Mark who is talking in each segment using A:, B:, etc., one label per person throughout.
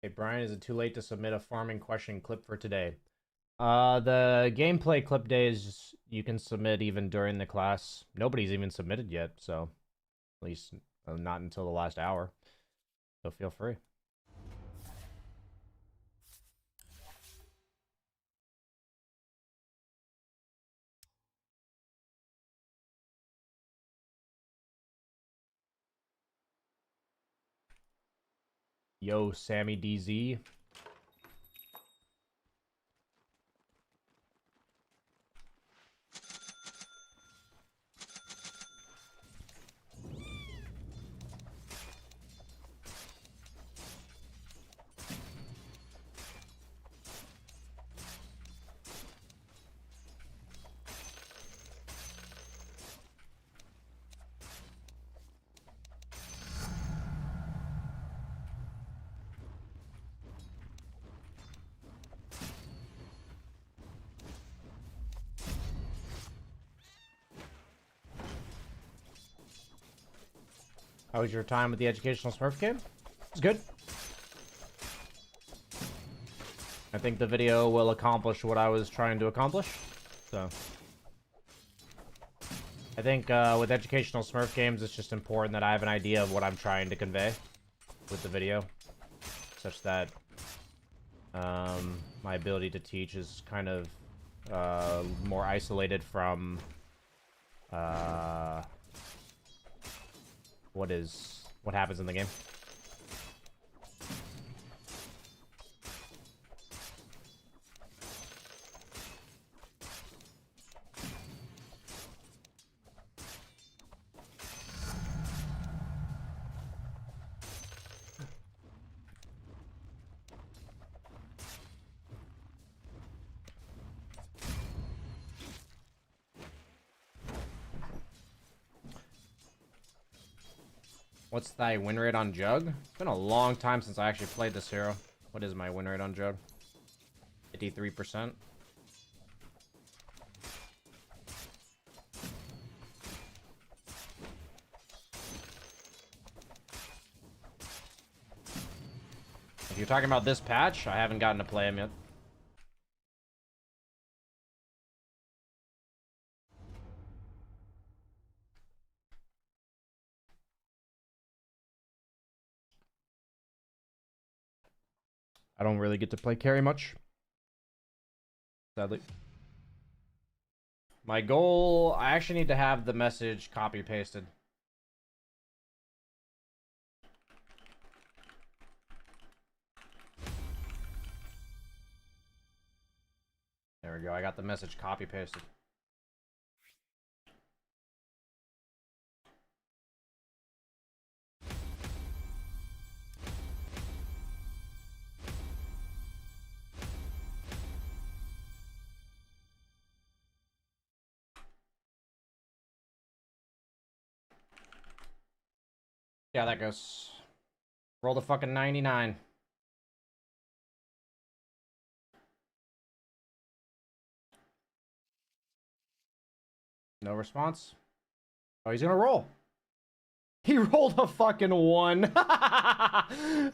A: Hey Brian, is it too late to submit a farming question clip for today? The gameplay clip day is just, you can submit even during the class. Nobody's even submitted yet, so at least not until the last hour. So feel free. Yo, Sammy DZ. How was your time with the educational Smurf game? It was good. I think the video will accomplish what I was trying to accomplish. So I think with educational Smurf games, it's just important that I have an idea of what I'm trying to convey with the video, such that my ability to teach is kind of more isolated from what happens in the game. What's thy win rate on Jug? It's been a long time since I actually played this hero. What is my win rate on Jug? 53%. If you're talking about this patch, I haven't gotten to play him yet. I don't really get to play carry much, sadly. My goal, I actually need to have the message copy pasted. There we go. I got the message copy pasted. Yeah, that goes. Roll the fucking 99. No response. Oh, he's gonna roll. He rolled a fucking 1.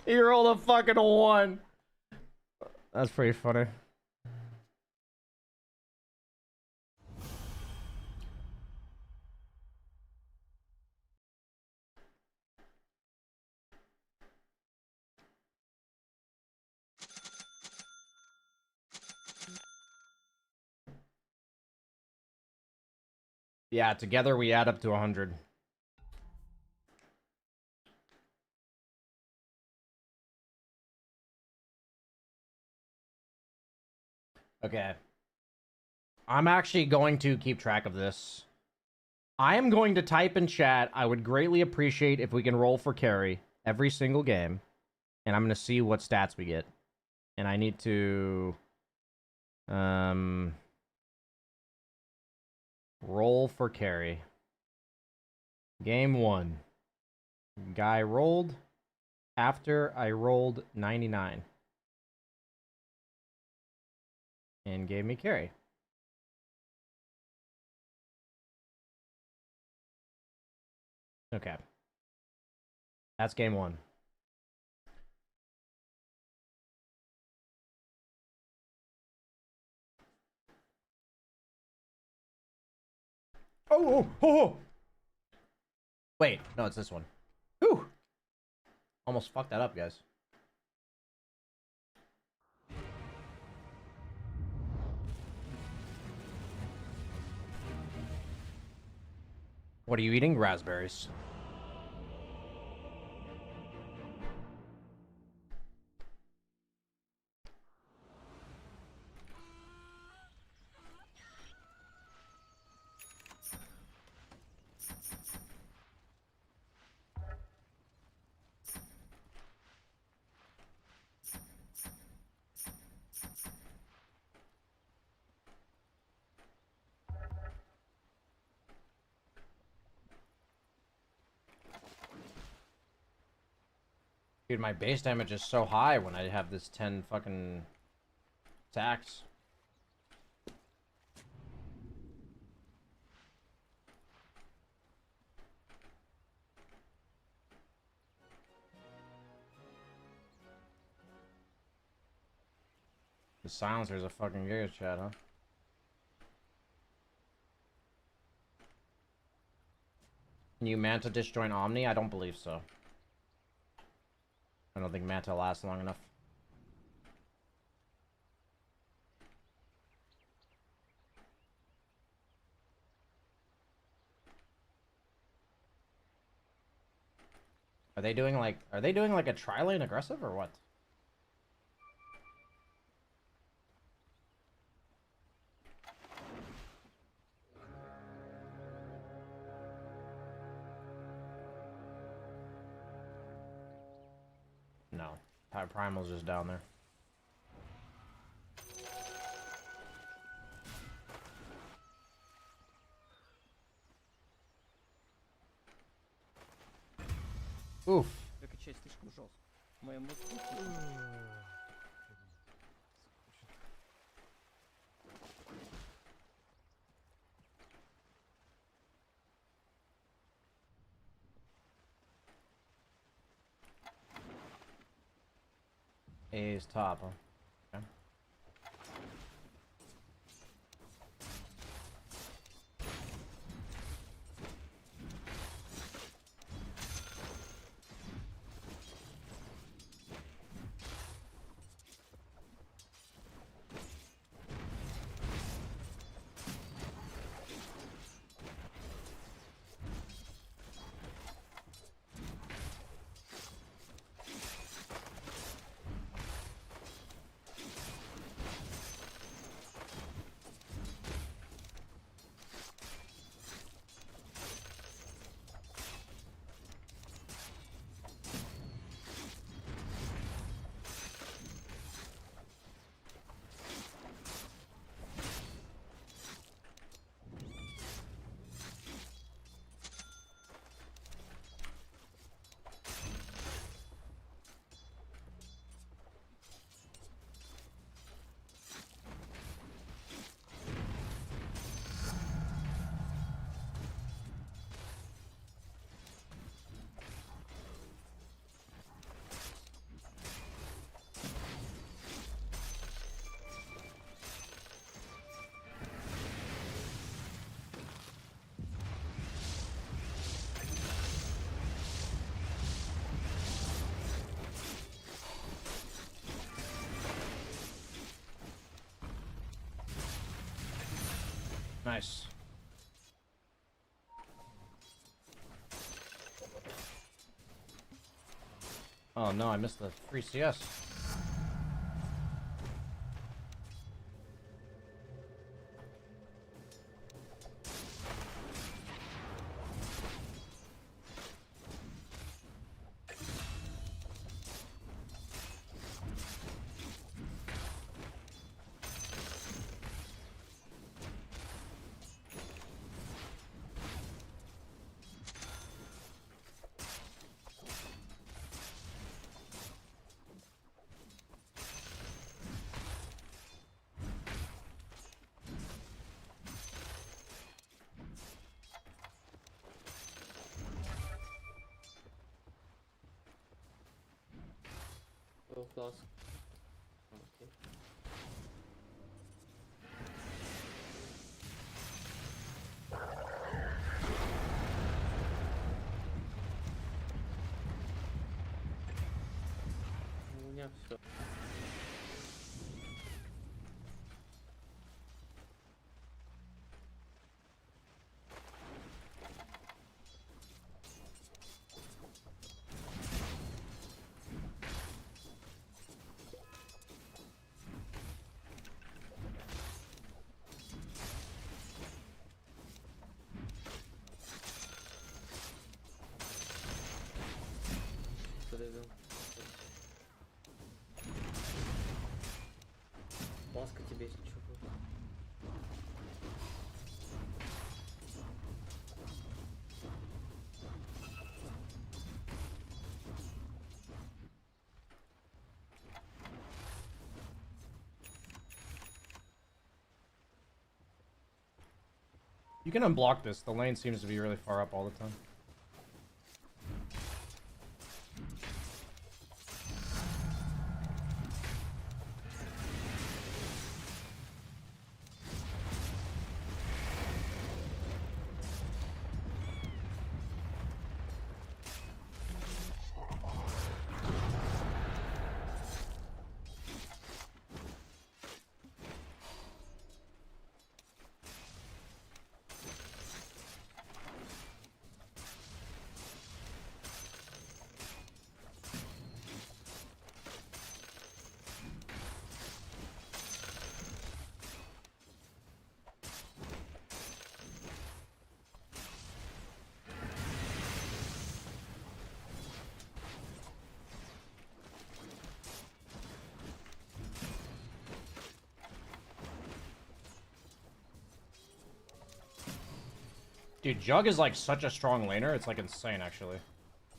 A: He rolled a fucking 1. That's pretty funny. Yeah, together we add up to 100. Okay. I'm actually going to keep track of this. I am going to type in chat, I would greatly appreciate if we can roll for carry every single game. And I'm going to see what stats we get. And I need to... roll for carry. Game 1. Guy rolled after I rolled 99. And gave me carry. Okay. That's game 1. Oh, oh, oh! Wait, no, it's this one. Whew! Almost fucked that up, guys. What are you eating? Raspberries. Dude, my base damage is so high when I have this 10 fucking attacks. The silencer's a fucking giga chat, huh? Can you Manta disjoint Omni? I don't believe so. I don't think Manta lasts long enough. Are they doing like a tri-lane aggressive or what? No. Primal's just down there. Oof. A's top, huh? Okay. Nice. Oh no, I missed the free CS.
B: Close. Okay. меня все. Подойду. Ласка тебе, если что будет.
A: You can unblock this. The lane seems to be really far up all the time. Dude, Jug is like such a strong laner. It's like insane, actually.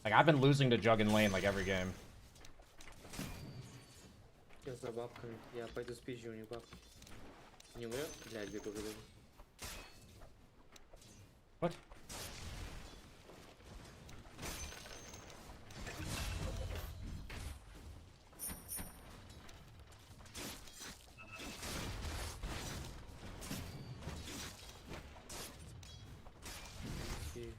A: Like, I've been losing to Jug in lane like every game.
B: Я за бабками. Я пойду спизжу у них бабки. Не умрет? Блядь, бегу.
A: What?
B: И...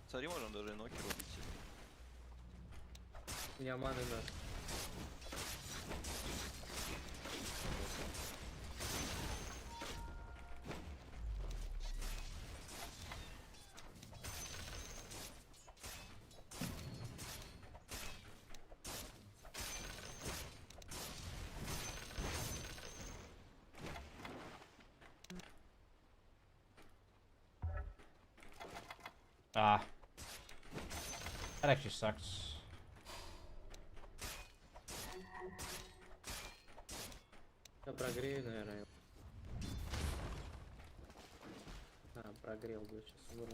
C: Смотри, можем даже нокер убить.
B: У меня маны на...
A: Ah. That actually sucks.
B: Я прогрею, наверное. А, прогрел, блядь, сейчас умру.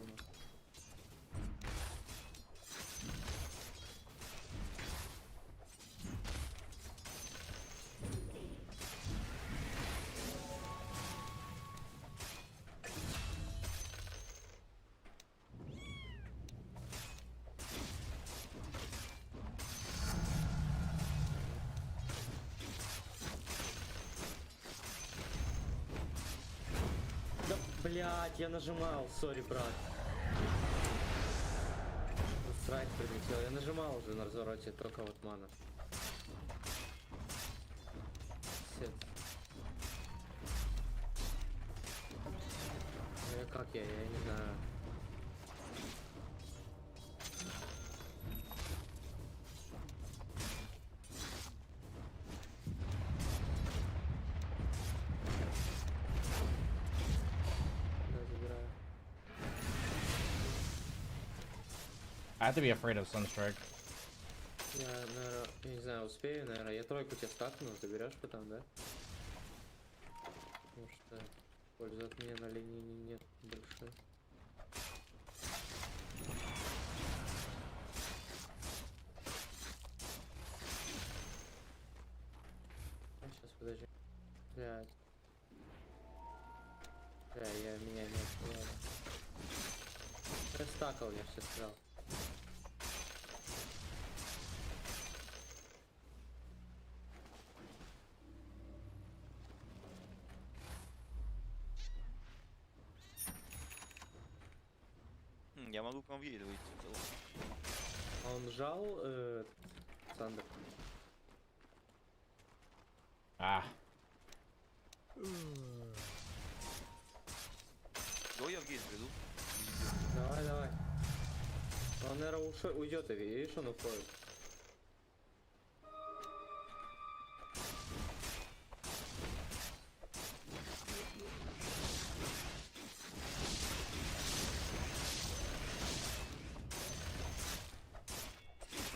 B: Да, блядь, я нажимал, сори, брат. Страйк прилетел, я нажимал уже на развороте, только вот мана. Сет. Как я не знаю. Да, забираю.
A: I have to be afraid of Sunstrike.
B: Я, наверное, я не знаю, успею, наверное. Я тройку тебе стакну, заберешь потом, да? Потому что пользы от меня на линии нет большой. А, сейчас, подожди. Блядь. Бля, меня не отстреляло. Я стакал, я все сказал.
C: Я могу к вам в гейт выйти. в целом.
B: А он жал Сандер.
A: А,
C: Го, я в гейт приду.
B: Давай, давай. Он, наверное, уйдет, и видишь, он уходит.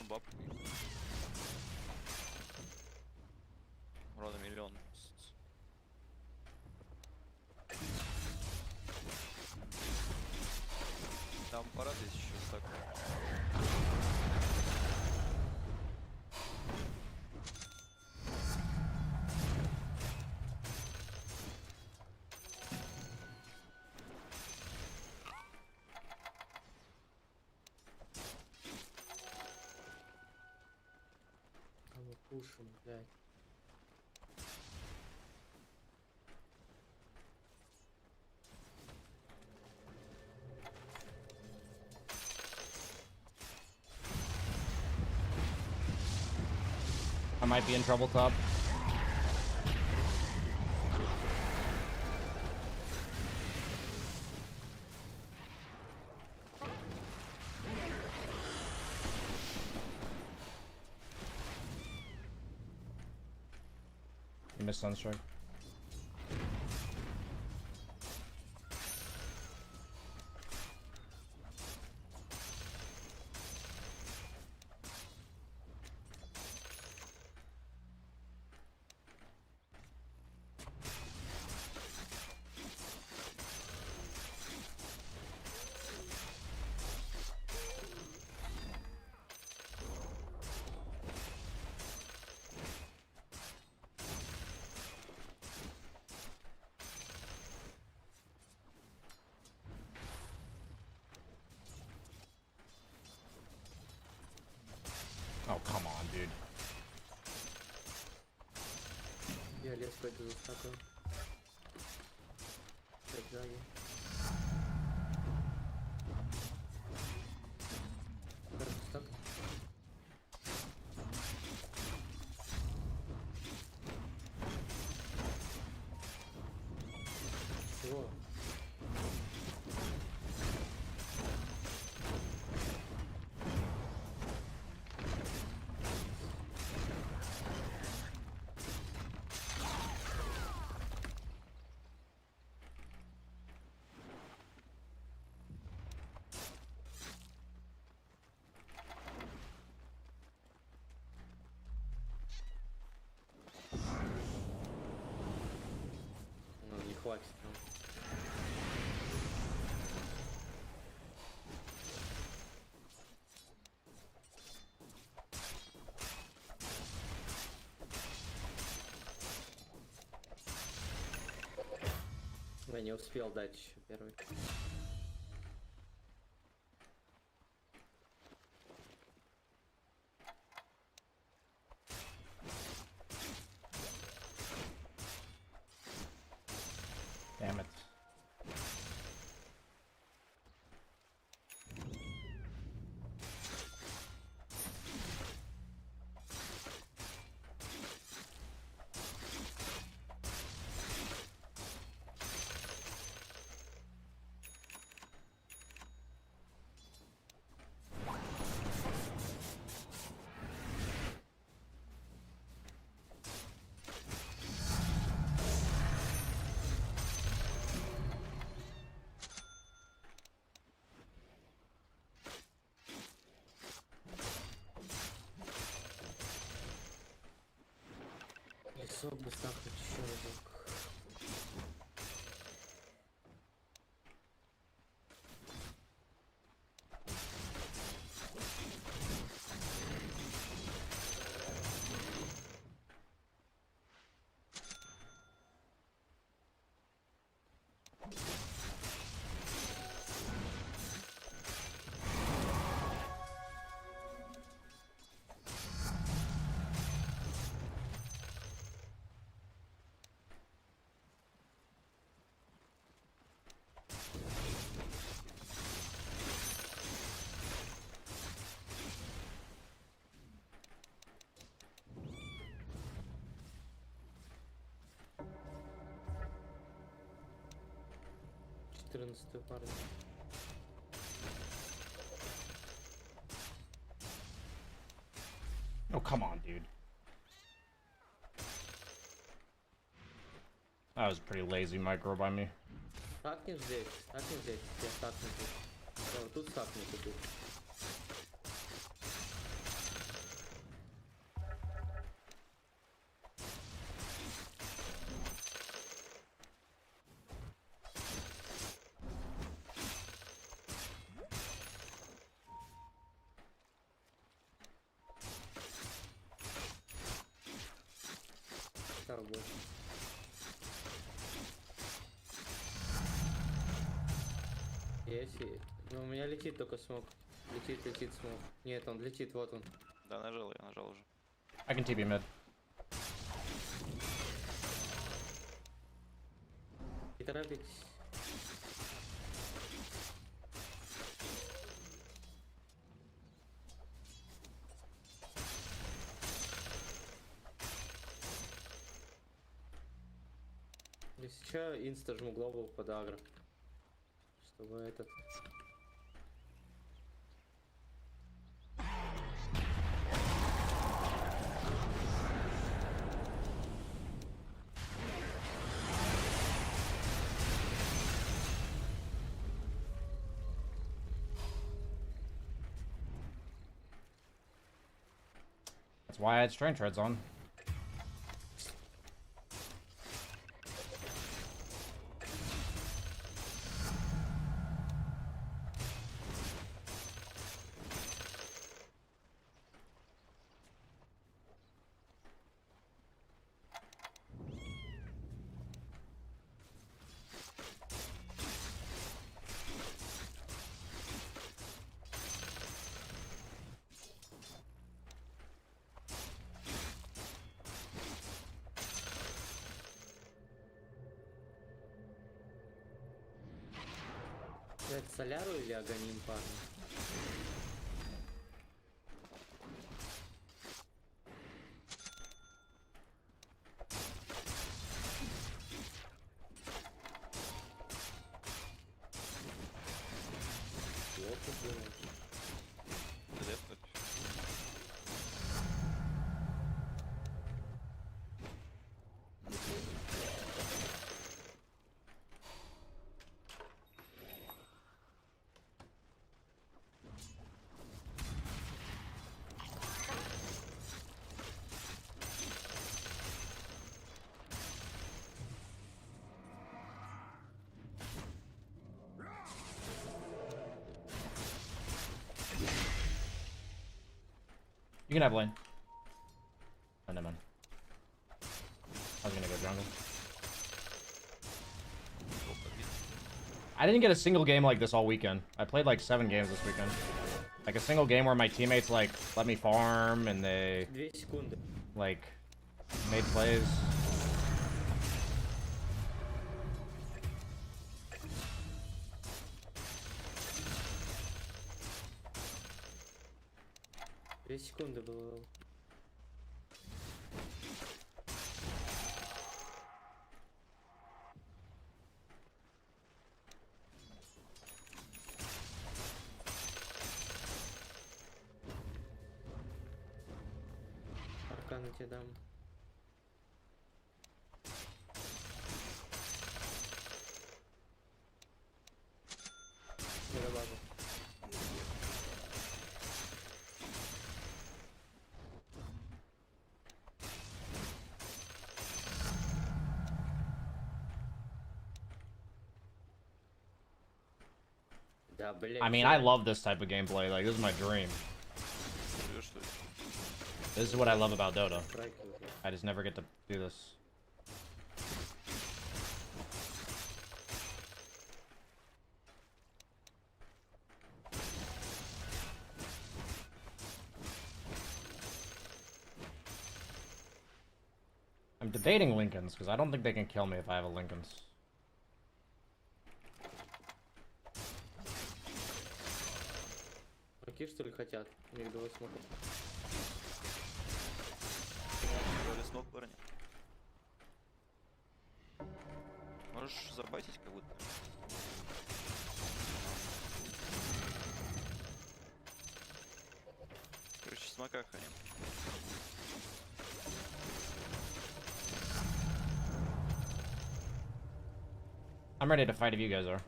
C: Баб. Урона миллион. Там парад есть еще так.
B: А мы пушим, блядь.
A: I might be in trouble, top. You missed Sunstrike. Oh, come on, dude.
B: Я лес пойду за стаком. Так, Джаги. Так, стак. Чего? Ну, не хватит нам. Я не успел дать еще первый.
A: Damn it.
B: Лесок бы стахнуть еще разок. 14 парня.
A: Oh, come on, dude. That was pretty lazy micro by me.
B: Стакни здесь, я стакну тут. Да, вот тут стакни тут. Работа. Если... Ну, у меня летит только смог. Летит смог. Нет, он летит, вот он.
C: Да, я нажал уже.
A: I can TP mid.
B: Не торопитесь. Если что, инста жму глобал под агро. Чтобы этот...
A: That's why I had strength treads on.
B: Это соляру или агоним, парни? Плохо делаешь.
C: Дефнуть.
A: You can have lane. Oh, never mind. I was gonna go jungle. I didn't get a single game like this all weekend. I played like 7 games this weekend. Like a single game where my teammates like let me farm and they
B: 2 секунды.
A: like made plays.
B: Две секунды было. Арканы тебе дам. Не добавил. Да, блядь.
A: I mean, I love this type of gameplay. Like, this is my dream.
C: Живешь, что ли?
A: This is what I love about Dota.
B: Страйк уже.
A: I just never get to do this. I'm debating Lincolns, because I don't think they can kill me if I have a Lincolns.
B: Какие что ли хотят? У них 2 смоков.
C: Дали смог, парни. Можешь можешь забайтить как будто. Короче, смока храним.
A: I'm ready to fight if you guys are.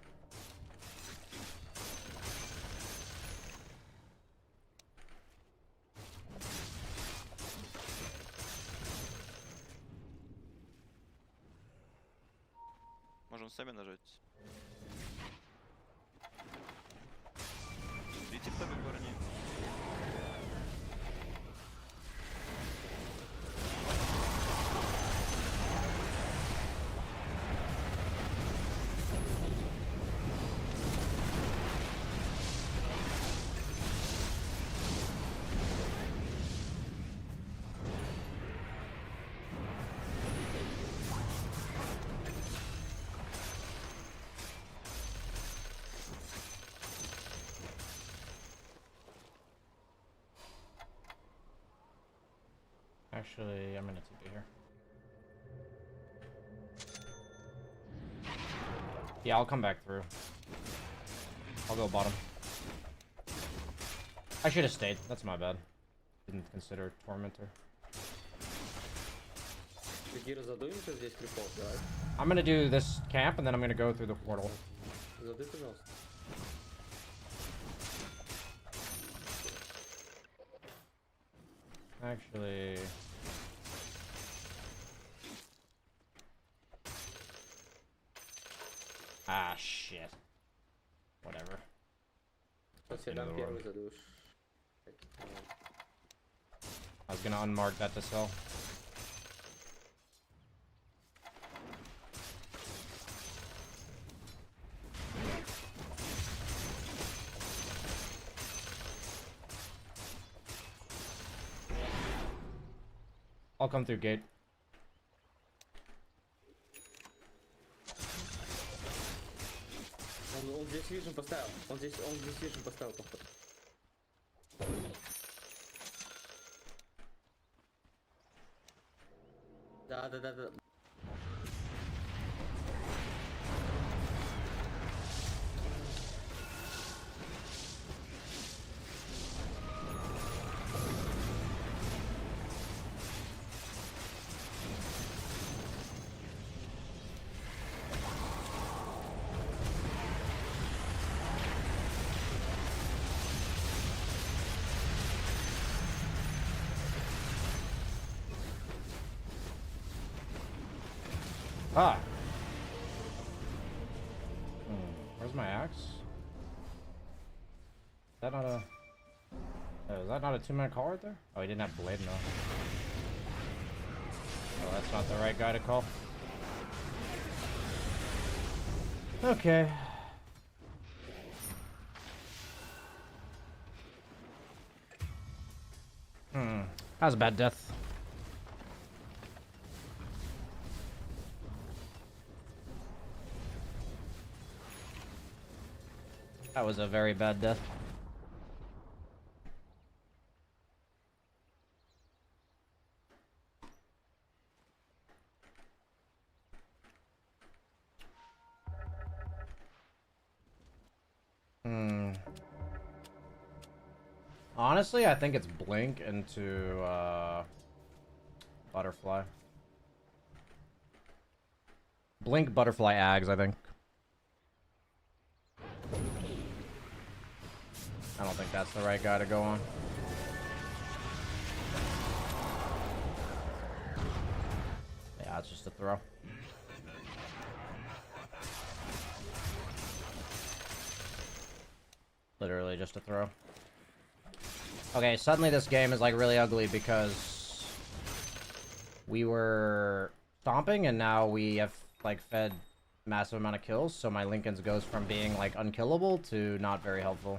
C: Можем сами нажать. Видите, кто как парни?
A: Actually, I'm gonna TP here. Yeah, I'll come back through. I'll go bottom. I should have stayed. That's my bad. Didn't consider Tormentor.
B: Гира, задуемся здесь крипов, давай.
A: I'm gonna do this camp and then I'm gonna go through the portal.
B: Задуй, пожалуйста.
A: Actually... Ah, shit. Whatever.
B: Сейчас я
A: Into
B: дам
A: the
B: первый
A: room.
B: задуешь.
A: I was gonna unmark that to sell. I'll come through gate.
B: Он здесь вижен поставил. Он здесь вижен поставил, походу. Да.
A: Ah! Where's my axe? Is that not a... is that not a two-man call right there? Oh, he didn't have blade enough. Oh, that's not the right guy to call. Okay. That was a bad death. That was a very bad death. Honestly, I think it's blink into butterfly. Blink, butterfly, Ags, I think. I don't think that's the right guy to go on. Yeah, it's just a throw. Literally just a throw. Okay, suddenly this game is like really ugly because we were stomping and now we have like fed massive amount of kills, so my Lincolns goes from being like unkillable to not very helpful.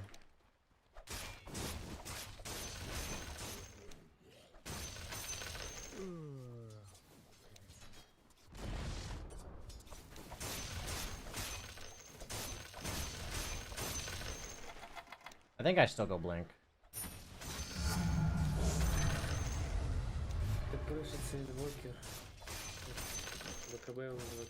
A: I think I still go blink.
B: Так, короче, цель Вокер. ВКБ вызывает.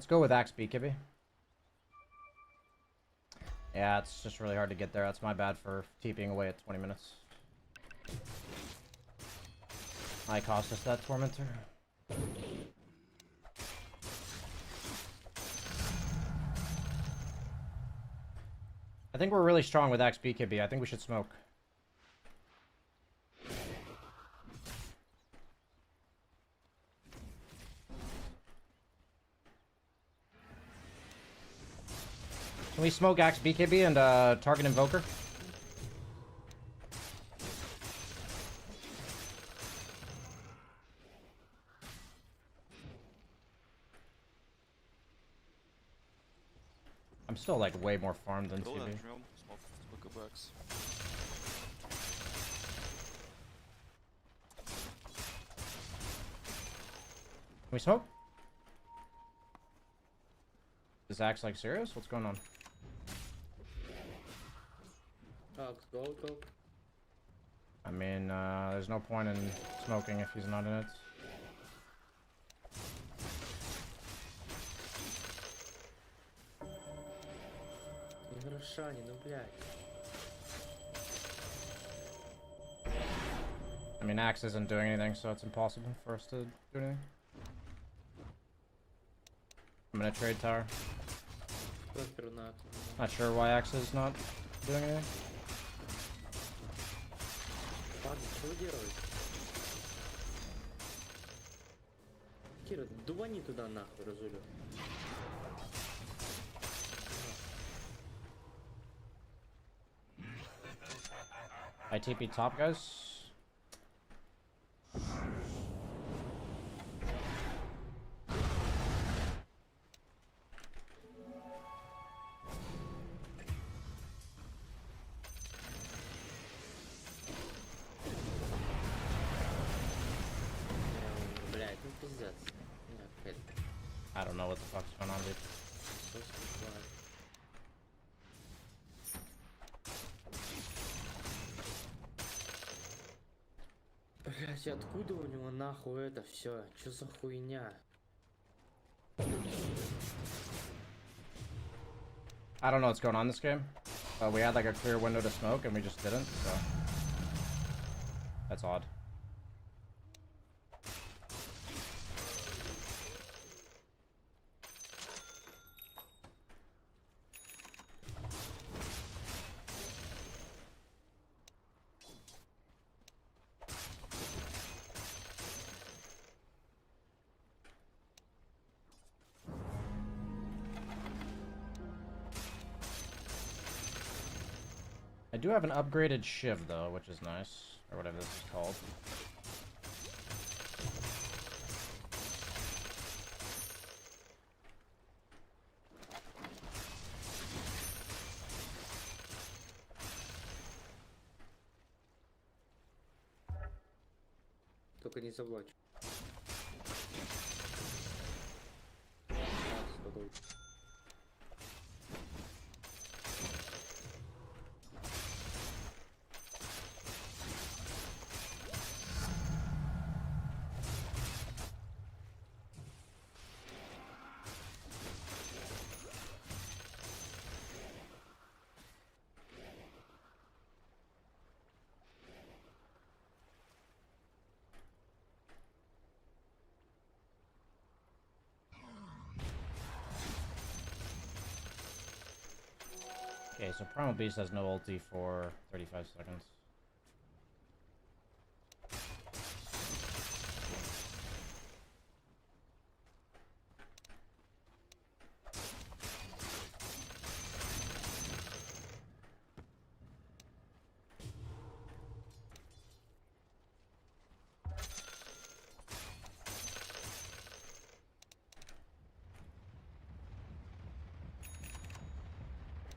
A: Let's go with Axe B, Kibby. Yeah, it's just really hard to get there. That's my bad for TPing away at 20 minutes. I cost us that Tormentor. I think we're really strong with Axe B, Kibby. I think we should smoke. Can we smoke Axe BKB and target Invoker? I'm still like way more farmed than
C: Долго
A: TB.
C: нажмем. Смог бакс.
A: Can we smoke? Is Axe like serious? What's going on?
B: Axe, go, go.
A: I mean, there's no point in smoking if he's not in it.
B: Не Рошани, ну блядь.
A: I mean, Axe isn't doing anything, so it's impossible for us to do anything. I'm gonna trade tower.
B: Просто на.
A: Not sure why Axe is not doing anything.
B: Ладно, что вы делаете? Кира, дувани туда нахуй, разулю.
A: I TP top, guys.
B: Блядь, ну пиздец. Нет, это
A: I don't know what the fuck's going on, dude.
B: что случилось? Блять, откуда у него нахуй это все? Чё за хуйня?
A: I don't know what's going on this game. We had like a clear window to smoke and we just didn't, so that's odd. I do have an upgraded Shiv though, which is nice, or whatever this is called.
B: Только не заблочь. Макс, подуй.
A: Okay, so Primal Beast has no ulti for 35 seconds.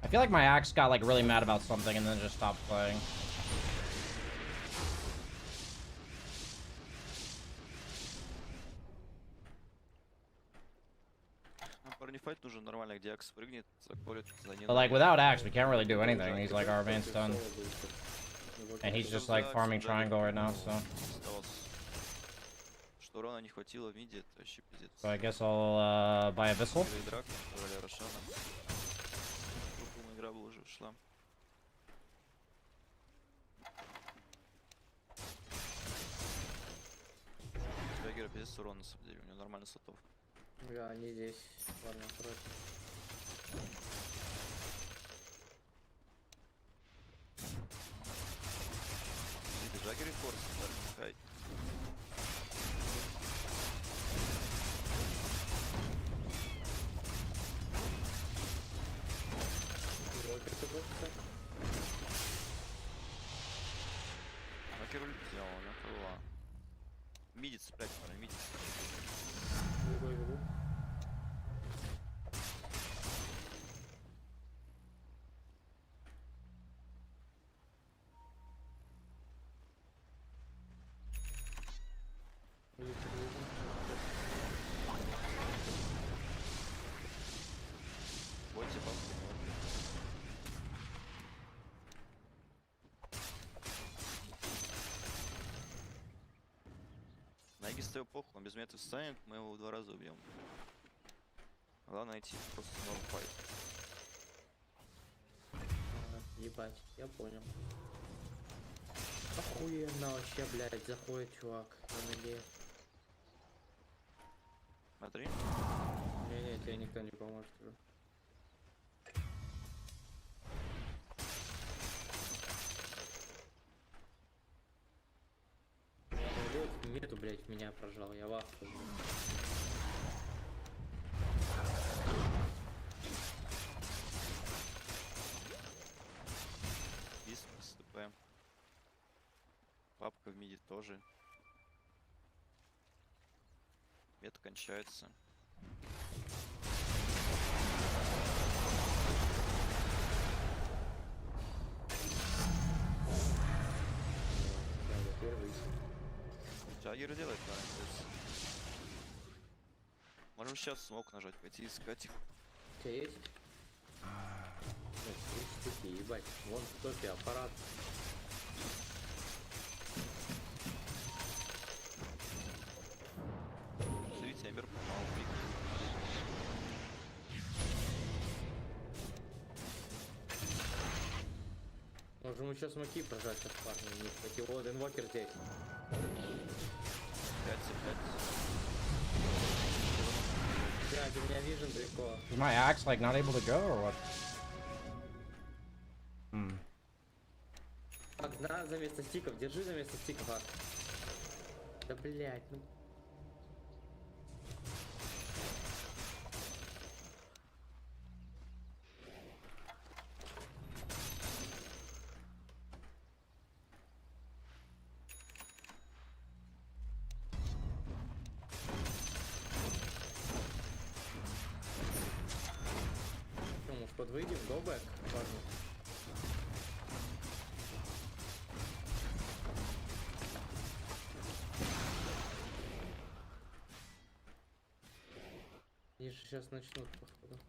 A: I feel like my Axe got like really mad about something and then just stopped playing.
C: Парни файт нужен нормально, где Акс прыгнет, заколет за ним.
A: But like without Axe, we can't really do anything. He's like our main stun. And he's just like farming triangle right now, so.
C: Урона не хватило в миде, это вообще пиздец.
A: So I guess I'll buy Abyssal.
C: Или драк, роли Рошана. Полная игра была уже ушла. Джаггера пиздец урон на самом деле, у него нормально слотов.
B: Да, они здесь. Ладно, против.
C: Это Джаггер и Форс, хай.
B: Рокер такой, кстати.
C: Джаггер улетел, у него ХВА. Мидит цеплять, парень, мидит.
B: Другой игру.
C: Бойте бабку. На Эги стоит похуй, он без меты встанет, мы его в 2 раза убьем. Главное найти просто норм-файт.
B: Ебать, я понял. Охуенно вообще, блядь, заходит чувак на ноге.
C: Смотри.
B: Не-не, тебе никто не поможет уже. Вот мету, блядь, меня прожал, я в ахуе.
C: Бис с ТП. Папка в миде тоже. Мета кончается.
B: Да, я первый.
C: Джаггер делает, да, пиздец. Можем сейчас смог нажать, пойти искать их.
B: У тебя есть? Есть штуки, ебать. Вон в топе аппарат.
C: Смотрите, Эмбер помал клик.
B: Можем еще смоки прожать сейчас, парни. У них такие вот инвокер здесь.
C: 5 5.
B: Блядь, у меня вижен далеко.
A: Is my axe like not able to go or what? Hmm.
B: Ак, на за место стиков, держи за место стиков, Ак. Да блядь, ну. Ну, может, подвыйдем, go back, парни. Они же сейчас начнут, походу.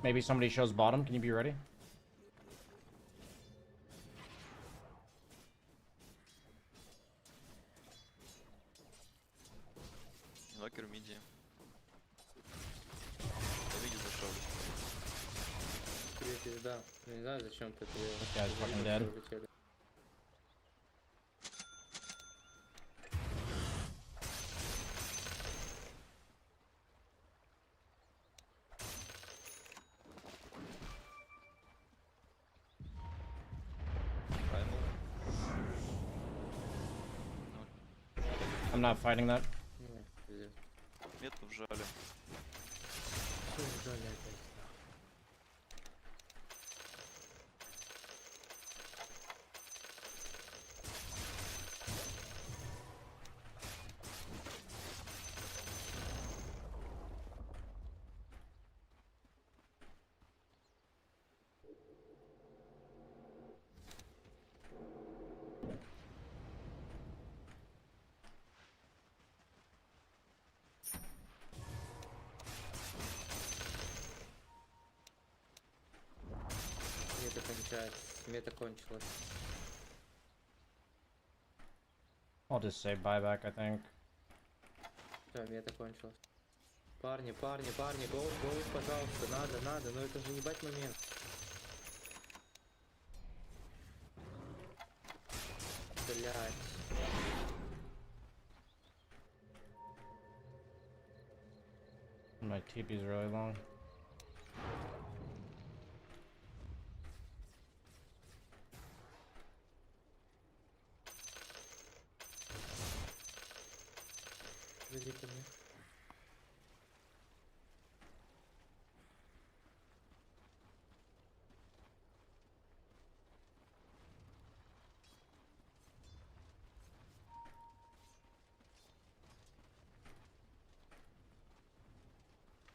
A: Maybe somebody shows bottom. Can you be ready?
C: Локер в миде. Я видел зашел.
B: Тебе пизда. Ну, не знаю, зачем ты это делаешь.
A: This guy's fucking dead.
B: Улетели.
C: Праймал.
A: I'm not fighting that.
B: Не, пиздец.
C: Метку вжали.
B: Что ждали опять? получается. Мета кончилась.
A: I'll just say buyback, I think.
B: Все, мета кончилась. Парни, гоу, пожалуйста, надо, но это же ебать момент. Блять.
A: My TP's really long.
B: Иди ко мне.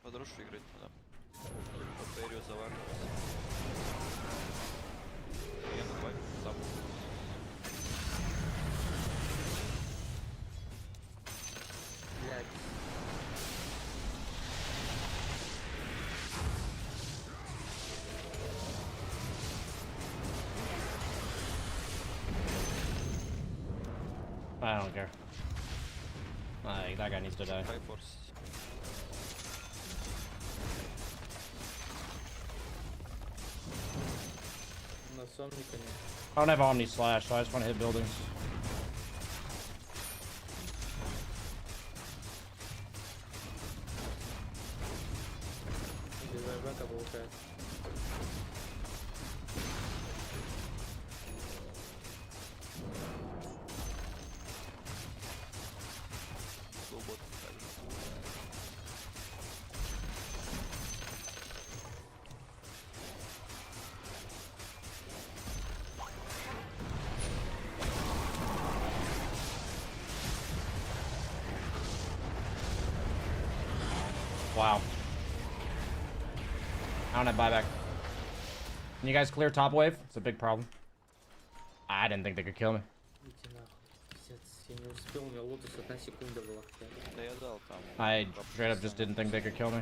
C: Подрушу играть надо. По Ферию завариваться. Я давай сам.
B: Блять.
A: I don't care. That guy needs to die.
C: Хай форс.
B: На сомника нет.
A: I don't have Omni Slash, so I just want to hit buildings.
B: Без вайбека получается.
C: Глубоко также.
A: Wow. I don't have buyback. Can you guys clear top wave? It's a big problem. I didn't think they could kill me.
B: Идите нахуй. Пиздец, я не успел, у меня лотус 1 секунда была.
C: Да я дал там.
A: I straight up just didn't think they could kill me.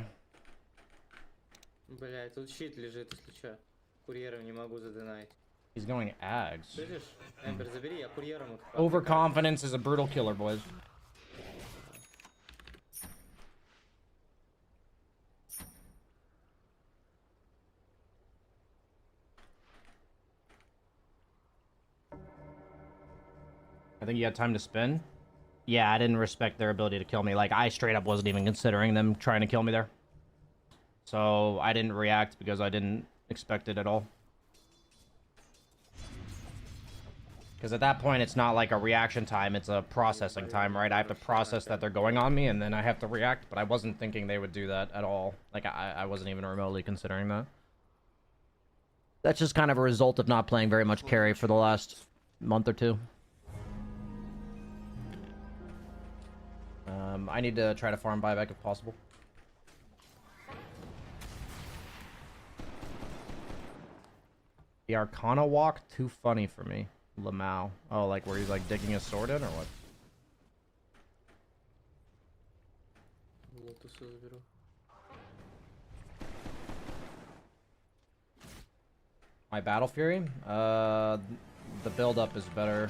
B: Блять, тут щит лежит, если чё. Курьером не могу задонать.
A: He's going Ags.
B: Слышишь? Эмбер, забери, я курьером их.
A: Overconfidence is a brutal killer, boys. I think you had time to spin. Yeah, I didn't respect their ability to kill me. Like, I straight up wasn't even considering them trying to kill me there. So, I didn't react because I didn't expect it at all. Because at that point, it's not like a reaction time, it's a processing time, right? I have to process that they're going on me, and then I have to react, but I wasn't thinking they would do that at all. Like, I wasn't even remotely considering that. That's just kind of a result of not playing very much carry for the last month or two. I need to try to farm buyback if possible. The Arcana walk, too funny for me. Lamau. Oh, like where he's like digging his sword in or what?
B: Лотуса заберу.
A: My Battle Fury? The build-up is better.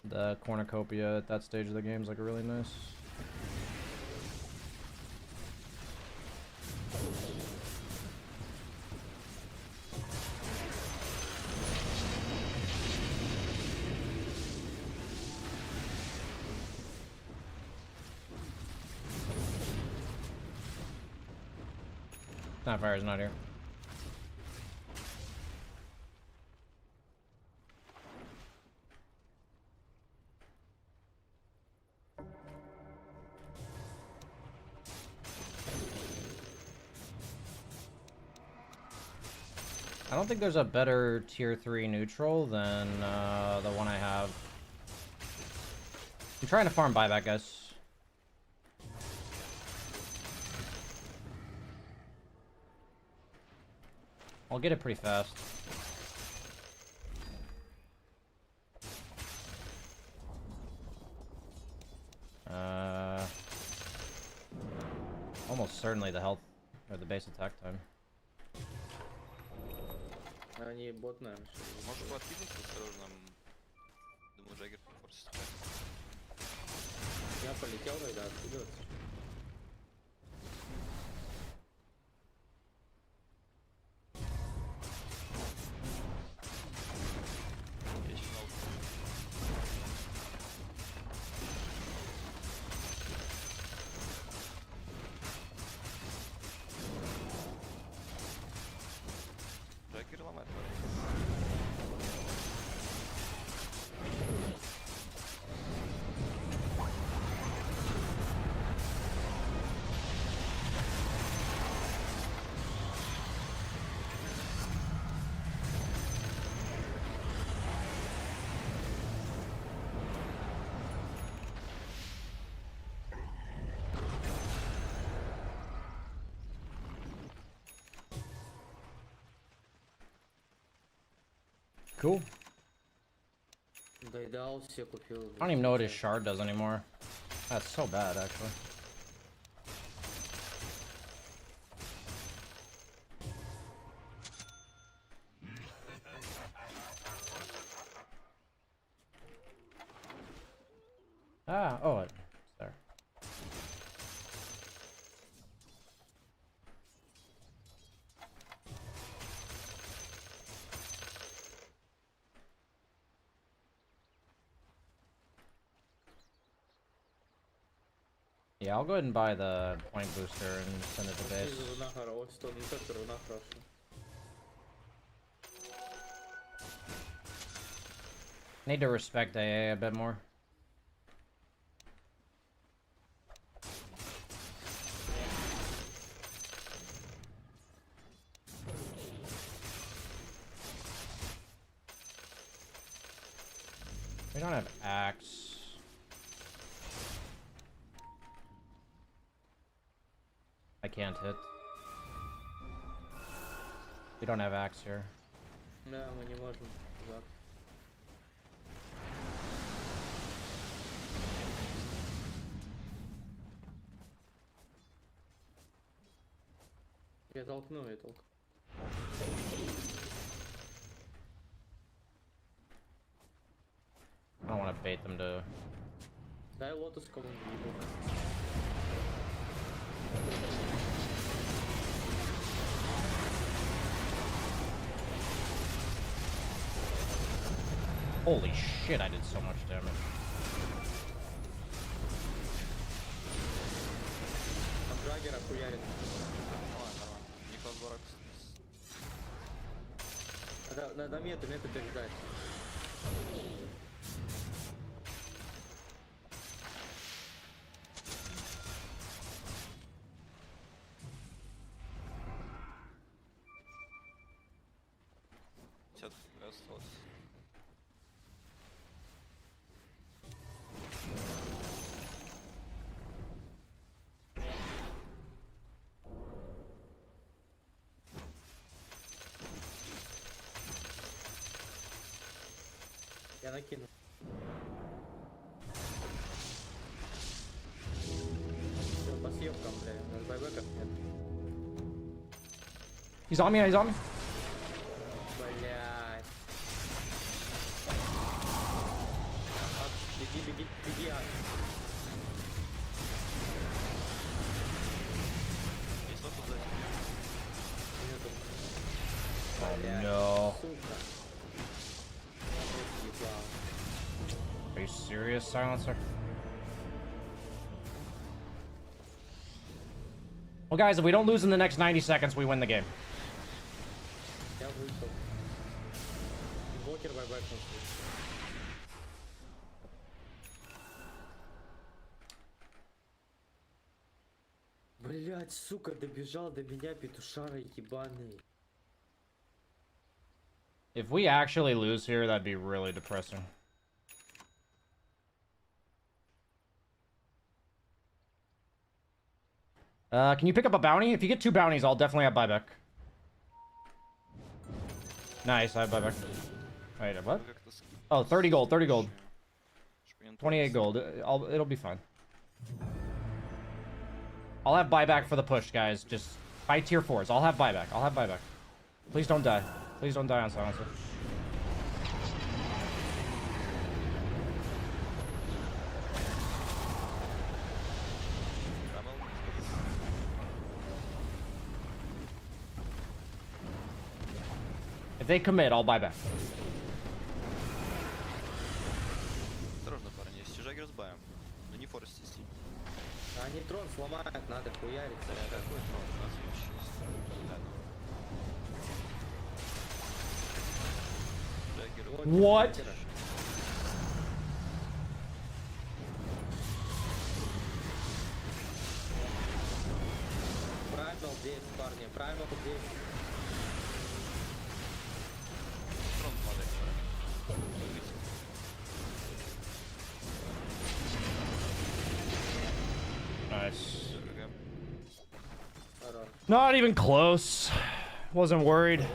A: The cornucopia at that stage of the game is like really nice. Snapfire's not here. I don't think there's a better tier 3 neutral than the one I have. I'm trying to farm buyback, guys. I'll get it pretty fast. Almost certainly the health or the base attack time.
B: Они бот, наверное, что ли.
C: Можешь подкинуться осторожно. Думаю, Джаггер форсит.
B: Я полетел тогда отсюда.
C: Я финал. Джаггер ломает.
A: Cool.
B: Дайдал все купил.
A: I don't even know what his shard does anymore. That's so bad, actually. Ah, oh, it's there. Yeah, I'll go ahead and buy the point booster and send it to base.
B: Руна хорошая, что не только руна хорошая.
A: Need to respect AA a bit more. We don't have axe. I can't hit. We don't have axe here.
B: Да, мы не можем. Да. Я толкну.
A: I don't want to bait them to.
B: Дай лотос кому-нибудь.
A: Holy shit, I did so much damage.
B: Там Джаггера хуярит.
C: Нормально. Николас Баракс.
B: Надо мету переждать.
C: Осталось.
B: Я накину. Всё, по съёбкам, бля. У нас байбеков нет.
A: He's on me, he's on me.
B: Блядь. Беги,
C: Есть лоб сзади.
B: Нету.
A: Oh
B: Блядь,
A: no.
B: сука. Ебал.
A: Are you serious, Silencer? Well, guys, if we don't lose in the next 90 seconds, we win the game.
B: Я вышел. Блокер байбекнул. Блять, сука, добежал до меня петушара ебаный.
A: If we actually lose here, that'd be really depressing. Can you pick up a bounty? If you get 2 bounties, I'll definitely have buyback. Nice, I have buyback. Wait, what? Oh, 30 gold, 30 gold. 28 gold. It'll be fine. I'll have buyback for the push, guys. Just buy tier 4s. I'll have buyback. Please don't die. Please don't die on silencer.
C: Рамел.
A: If they commit, I'll buy back.
C: Осторожно, парни, если Жаггер с баем. Ну не форсите сильно.
B: Они трон сломают, надо хуяриться.
C: Какой трон? У нас вообще Жаггер.
A: What?
B: Праймал здесь, парни, праймал здесь.
C: Трон падает.
A: Nice.
C: ГГ.
B: Хорош.
A: Not even close. Wasn't worried.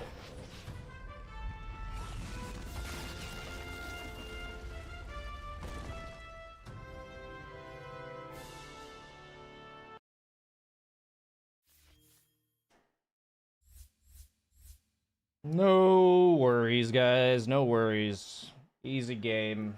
A: No worries, guys. No worries. Easy game.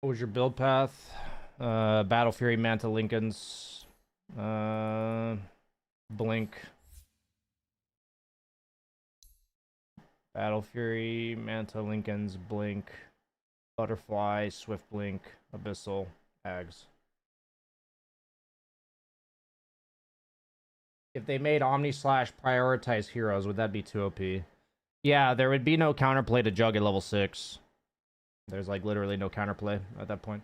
A: What was your build path? Battle Fury, Manta Lincolns, Blink. Battle Fury, Manta Lincolns, Blink, Butterfly, Swift Blink, Abyssal, Ags. If they made Omni Slash prioritize heroes, would that be too OP? Yeah, there would be no counterplay to Jug at level 6. There's like literally no counterplay at that point.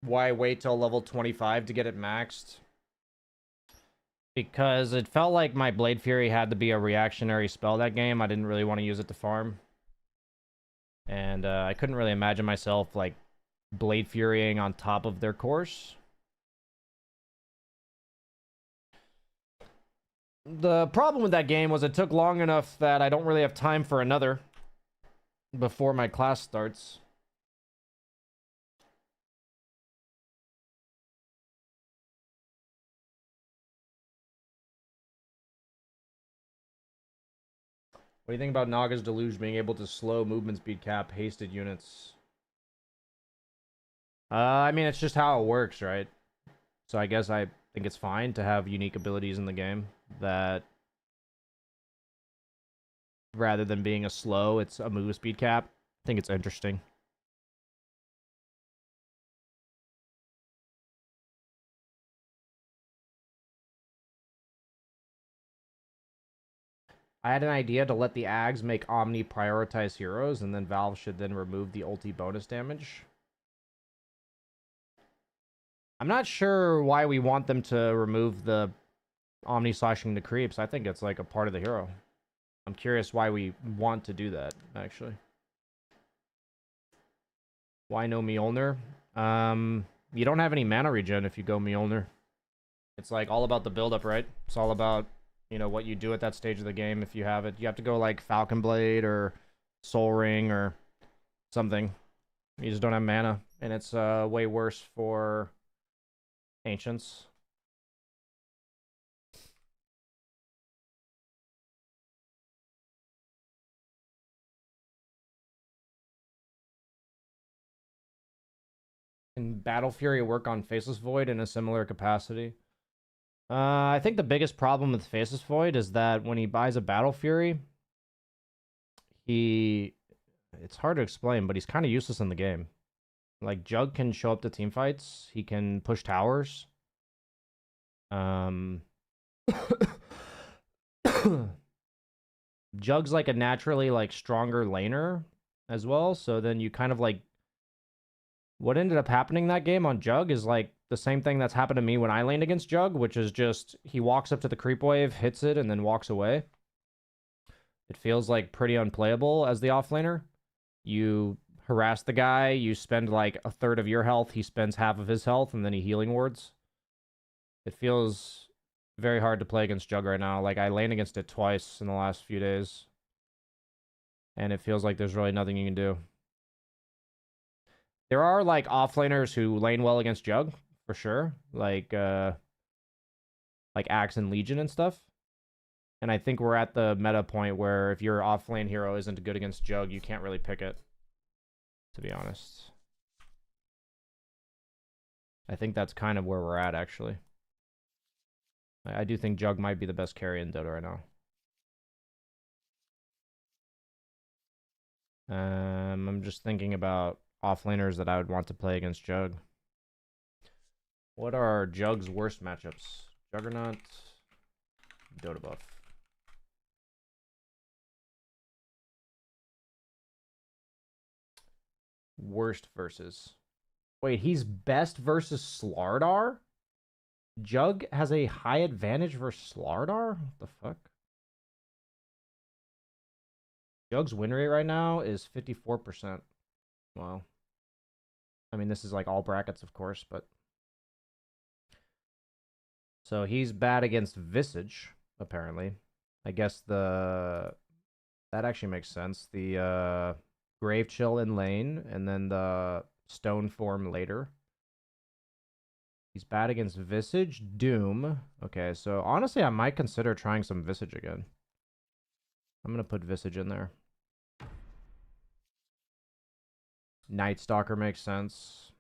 A: Why wait till level 25 to get it maxed? Because it felt like my Blade Fury had to be a reactionary spell that game. I didn't really want to use it to farm. And I couldn't really imagine myself like Blade Furying on top of their course. The problem with that game was it took long enough that I don't really have time for another before my class starts. What do you think about Naga's Deluge being able to slow movement speed cap hasted units? I mean, it's just how it works, right? So I guess I think it's fine to have unique abilities in the game that, rather than being a slow, it's a move speed cap. I think it's interesting. I had an idea to let the Ags make Omni prioritize heroes, and then Valve should then remove the ulti bonus damage. I'm not sure why we want them to remove the Omni slashing the creeps. I think it's like a part of the hero. I'm curious why we want to do that, actually. Why no Mjolnir? You don't have any mana regen if you go Mjolnir. It's like all about the build-up, right? It's all about, you know, what you do at that stage of the game if you have it. You have to go like Falcon Blade or Soul Ring or something. You just don't have mana, and it's way worse for Ancients. Can Battle Fury work on Faceless Void in a similar capacity? I think the biggest problem with Faceless Void is that when he buys a Battle Fury, it's hard to explain, but he's kind of useless in the game. Like, Jug can show up to team fights. He can push towers. Jug's like a naturally like stronger laner as well, so then you kind of like, what ended up happening that game on Jug is like the same thing that's happened to me when I laned against Jug, which is just he walks up to the creep wave, hits it, and then walks away. It feels like pretty unplayable as the offlaner. You harass the guy, you spend like a third of your health, he spends half of his health, and then he healing wards. It feels very hard to play against Jug right now. Like, I lane against it twice in the last few days. And it feels like there's really nothing you can do. There are, like, offlaners who lane well against Jug, for sure. Like Axe and Legion and stuff. And I think we're at the meta point where if your offlane hero isn't good against Jug, you can't really pick it. To be honest. I think that's kind of where we're at, actually. I do think Jug might be the best carry in Dota right now. I'm just thinking about offlaners that I would want to play against Jug. What are Jug's worst matchups? Juggernaut, Dota buff. Worst versus. Wait, he's best versus Slardar? Jug has a high advantage versus Slardar? What the fuck? Jug's win rate right now is 54%. Wow. I mean, this is like all brackets, of course, but... So he's bad against Visage, apparently. I guess the... That actually makes sense. The Grave Chill in lane, and then the Stone Form later. He's bad against Visage, Doom. Okay, so honestly, I might consider trying some Visage again. I'm going to put Visage in there. Night Stalker makes sense.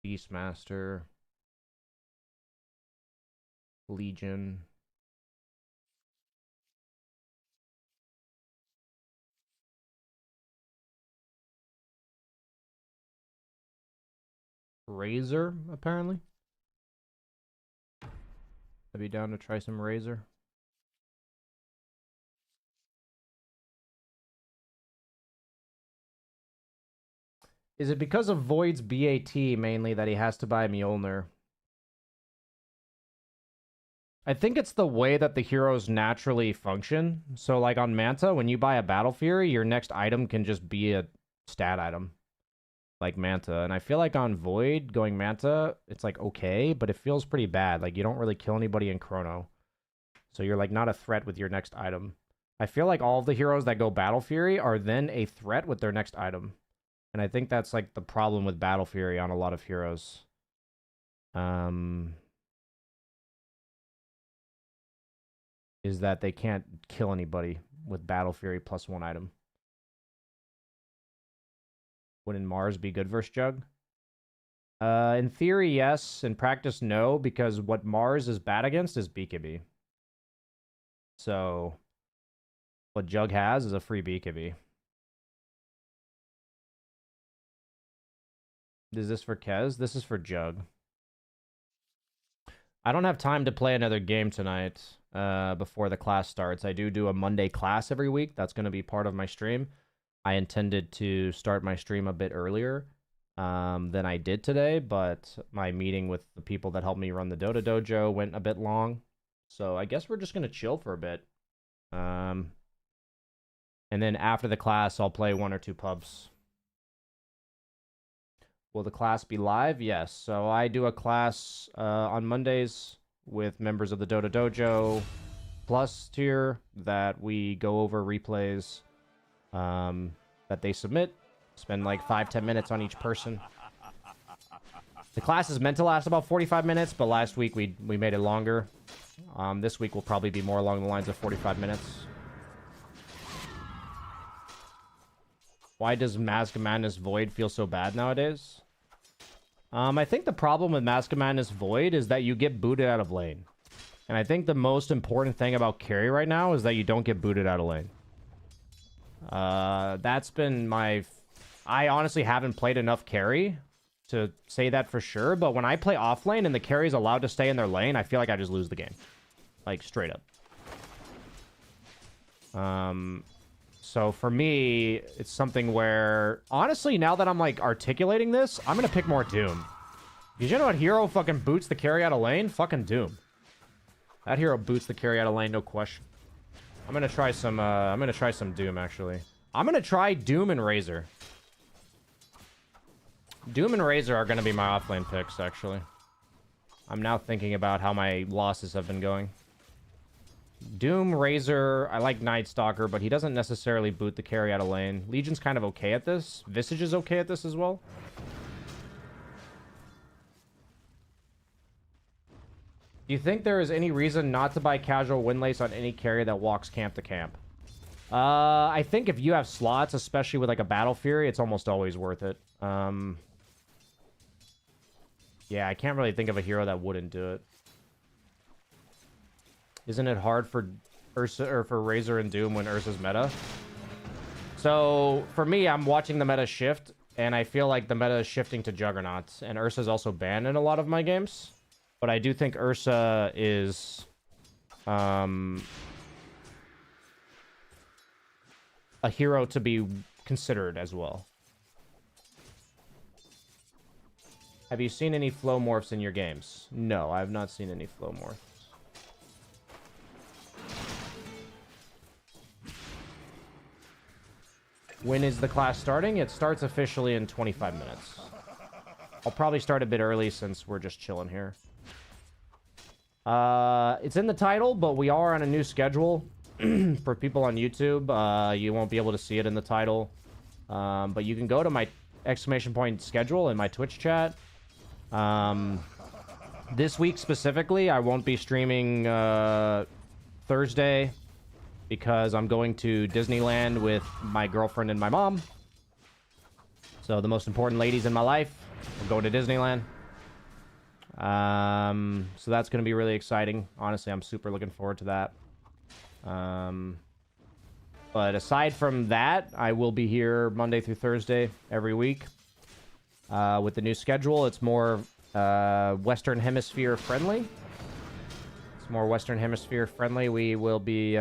A: Beastmaster. Legion. Razor, apparently. I'd be down to try some Razor. Is it because of Void's BAT mainly that he has to buy Mjolnir? I think it's the way that the heroes naturally function. So like on Manta, when you buy a Battle Fury, your next item can just be a stat item. Like Manta. And I feel like on Void, going Manta, it's like okay, but it feels pretty bad. Like you don't really kill anybody in Chrono. So you're like not a threat with your next item. I feel like all of the heroes that go Battle Fury are then a threat with their next item. And I think that's like the problem with Battle Fury on a lot of heroes. Is that they can't kill anybody with Battle Fury plus one item. Wouldn't Mars be good versus Jug? In theory, yes. In practice, no. Because what Mars is bad against is BKB. So, what Jug has is a free BKB. Is this for Kez? This is for Jug. I don't have time to play another game tonight before the class starts. I do a Monday class every week. That's going to be part of my stream. I intended to start my stream a bit earlier than I did today, but my meeting with the people that helped me run the Dota Dojo went a bit long. So I guess we're just going to chill for a bit. And then after the class, I'll play 1 or 2 pubs. Will the class be live? Yes. So I do a class on Mondays with members of the Dota Dojo Plus tier that we go over replays that they submit. Spend like 5-10 minutes on each person. The class is meant to last about 45 minutes, but last week we made it longer. This week will probably be more along the lines of 45 minutes. Why does Mask of Madness Void feel so bad nowadays? I think the problem with Mask of Madness Void is that you get booted out of lane. And I think the most important thing about carry right now is that you don't get booted out of lane. That's been my... I honestly haven't played enough carry to say that for sure, but when I play off lane and the carry is allowed to stay in their lane, I feel like I just lose the game. Like, straight up. So for me, it's something where, honestly, now that I'm like articulating this, I'm gonna pick more Doom. Because you know what hero fucking boots the carry out of lane? Fucking Doom. That hero boots the carry out of lane, no question. I'm gonna try some Doom, actually. I'm gonna try Doom and Razor. Doom and Razor are gonna be my offlane picks, actually. I'm now thinking about how my losses have been going. Doom, Razor, I like Night Stalker, but he doesn't necessarily boot the carry out of lane. Legion's kind of okay at this. Visage is okay at this as well. Do you think there is any reason not to buy casual Windlace on any carry that walks camp to camp? I think if you have slots, especially with like a Battle Fury, it's almost always worth it. Yeah, I can't really think of a hero that wouldn't do it. Isn't it hard for Ursa or for Razor and Doom when Ursa's meta? So for me, I'm watching the meta shift, and I feel like the meta is shifting to Juggernaut, and Ursa's also banned in a lot of my games. But I do think Ursa is a hero to be considered as well. Have you seen any flow morphs in your games? No, I have not seen any flow morphs. When is the class starting? It starts officially in 25 minutes. I'll probably start a bit early since we're just chilling here. It's in the title, but we are on a new schedule. For people on YouTube, you won't be able to see it in the title. But you can go to my exclamation point schedule in my Twitch chat. This week specifically, I won't be streaming Thursday because I'm going to Disneyland with my girlfriend and my mom. So the most important ladies in my life are going to Disneyland. So that's going to be really exciting. Honestly, I'm super looking forward to that. But aside from that, I will be here Monday through Thursday every week. With the new schedule, it's more Western Hemisphere friendly. It's more Western Hemisphere friendly. We will be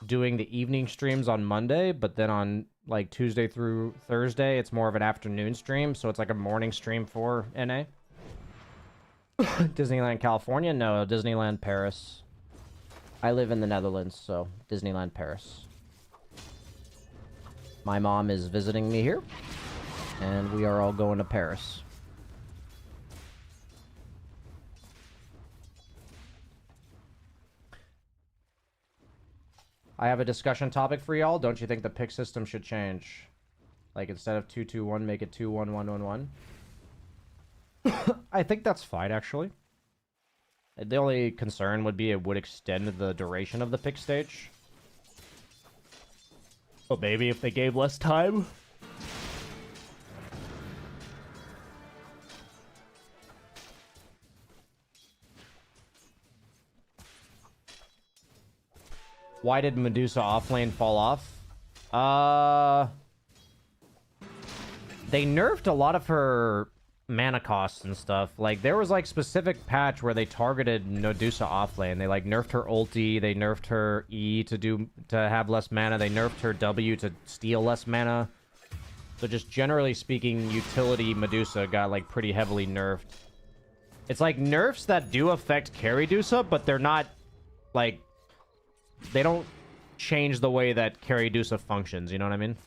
A: doing the evening streams on Monday, but then on like Tuesday through Thursday, it's more of an afternoon stream, so it's like a morning stream for NA. Disneyland California? No, Disneyland Paris. I live in the Netherlands, so Disneyland Paris. My mom is visiting me here, and we are all going to Paris. I have a discussion topic for y'all. Don't you think the pick system should change? Like, instead of 2-2-1, make it 2-1-1-1-1? I think that's fine, actually. The only concern would be it would extend the duration of the pick stage. But maybe if they gave less time. Why did Medusa offlane fall off? They nerfed a lot of her mana costs and stuff. Like, there was like specific patch where they targeted Medusa offlane. They like nerfed her ulti, they nerfed her E to have less mana, they nerfed her W to steal less mana. So just generally speaking, utility Medusa got like pretty heavily nerfed. It's like nerfs that do affect Carrydusa, but they're not like, they don't change the way that Carrydusa functions, you know what I mean?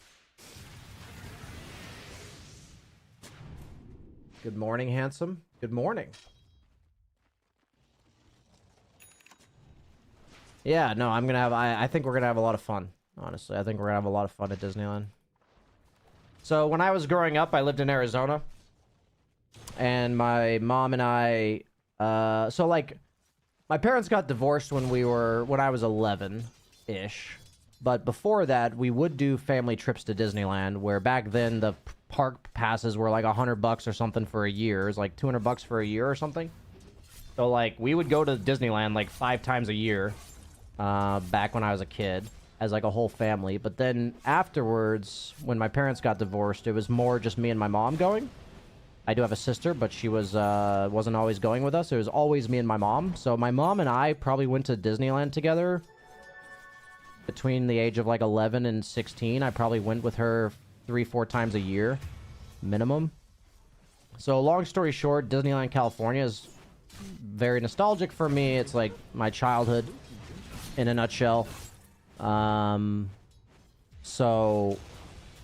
A: Good morning, handsome. Good morning. Yeah, no, I'm gonna have... I think we're gonna have a lot of fun, honestly. I think we're gonna have a lot of fun at Disneyland. So, when I was growing up, I lived in Arizona. And my mom and I... so, like... My parents got divorced when I was 11-ish. But before that, we would do family trips to Disneyland, where back then the park passes were like $100 or something for a year. It was like $200 for a year or something. So like we would go to Disneyland like 5 times a year back when I was a kid as like a whole family. But then afterwards, when my parents got divorced, it was more just me and my mom going. I do have a sister, but she wasn't always going with us. It was always me and my mom. So my mom and I probably went to Disneyland together between the age of like 11 and 16. I probably went with her 3-4 times a year minimum. So long story short, Disneyland California is very nostalgic for me. It's like my childhood in a nutshell. So,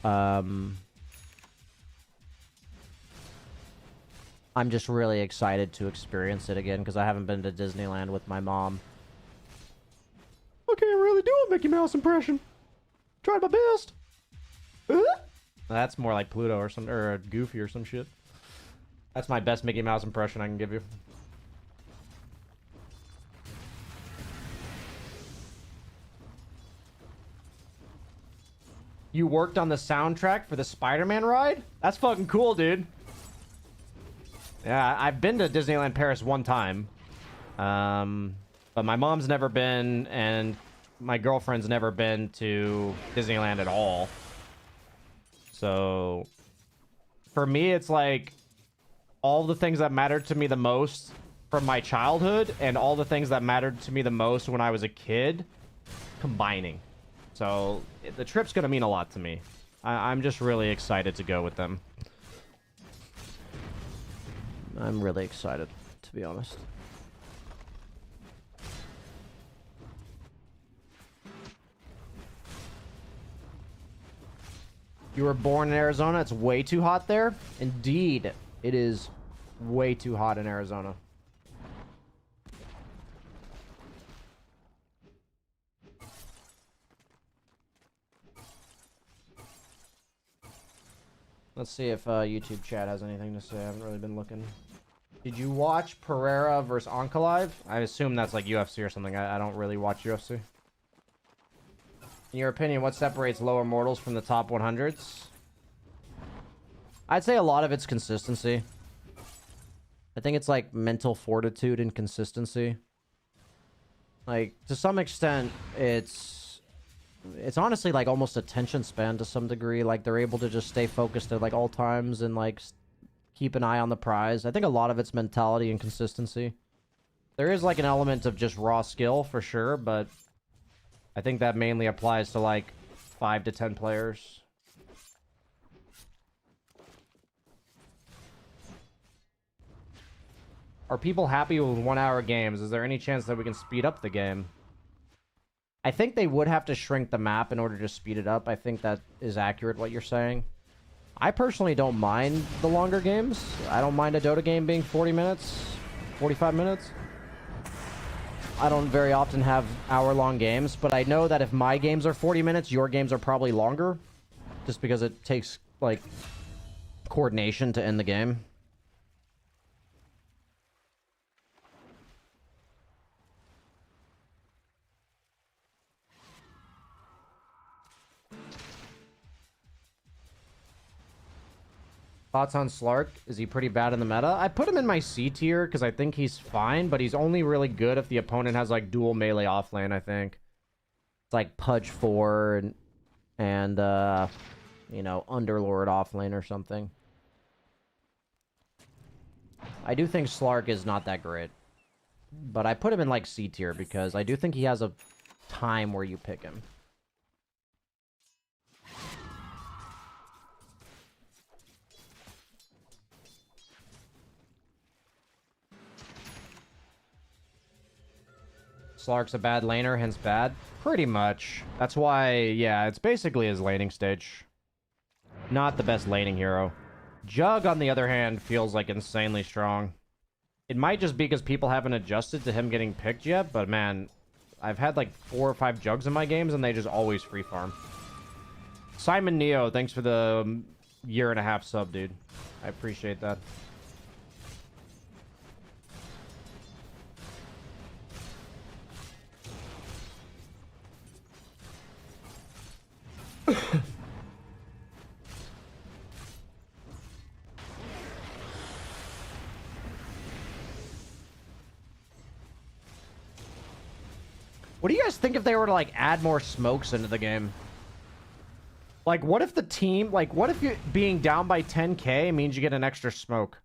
A: I'm just really excited to experience it again because I haven't been to Disneyland with my mom. I can't really do a Mickey Mouse impression. Tried my best. That's more like Pluto or some, or Goofy or some shit. That's my best Mickey Mouse impression I can give you. You worked on the soundtrack for the Spider-Man ride? That's fucking cool, dude. Yeah, I've been to Disneyland Paris one time. But my mom's never been, and my girlfriend's never been to Disneyland at all. So, for me, it's like all the things that mattered to me the most from my childhood and all the things that mattered to me the most when I was a kid combining. So, the trip's gonna mean a lot to me. I'm just really excited to go with them. I'm really excited, to be honest. You were born in Arizona? It's way too hot there? Indeed, it is way too hot in Arizona. Let's see if YouTube chat has anything to say. I haven't really been looking. Did you watch Pereira versus Ankalaev? I assume that's like UFC or something. I don't really watch UFC. In your opinion, what separates lower mortals from the top 100s? I'd say a lot of it's consistency. I think it's like mental fortitude and consistency. Like, to some extent, it's honestly like almost attention span to some degree. Like, they're able to just stay focused at like all times and like keep an eye on the prize. I think a lot of it's mentality and consistency. There is like an element of just raw skill for sure, but I think that mainly applies to like 5 to 10 players. Are people happy with 1 hour games? Is there any chance that we can speed up the game? I think they would have to shrink the map in order to speed it up. I think that is accurate what you're saying. I personally don't mind the longer games. I don't mind a Dota game being 40 minutes, 45 minutes. I don't very often have hour-long games, but I know that if my games are 40 minutes, your games are probably longer. Just because it takes, like, coordination to end the game. Thoughts on Slark? Is he pretty bad in the meta? I put him in my C tier because I think he's fine, but he's only really good if the opponent has like dual melee offlane, I think. It's like Pudge 4 and you know, Underlord offlane or something. I do think Slark is not that great. But I put him in like C tier because I do think he has a time where you pick him. Slark's a bad laner, hence bad. Pretty much. That's why, yeah, it's basically his laning stage. Not the best laning hero. Jug, on the other hand, feels like insanely strong. It might just be because people haven't adjusted to him getting picked yet, but man, I've had like 4 or 5 Jugs in my games, and they just always free farm. Simon Neo, thanks for the 1.5 sub, dude. I appreciate that. What do you guys think if they were to, like, add more smokes into the game? Like, what if the team... Like, what if you being down by 10k means you get an extra smoke?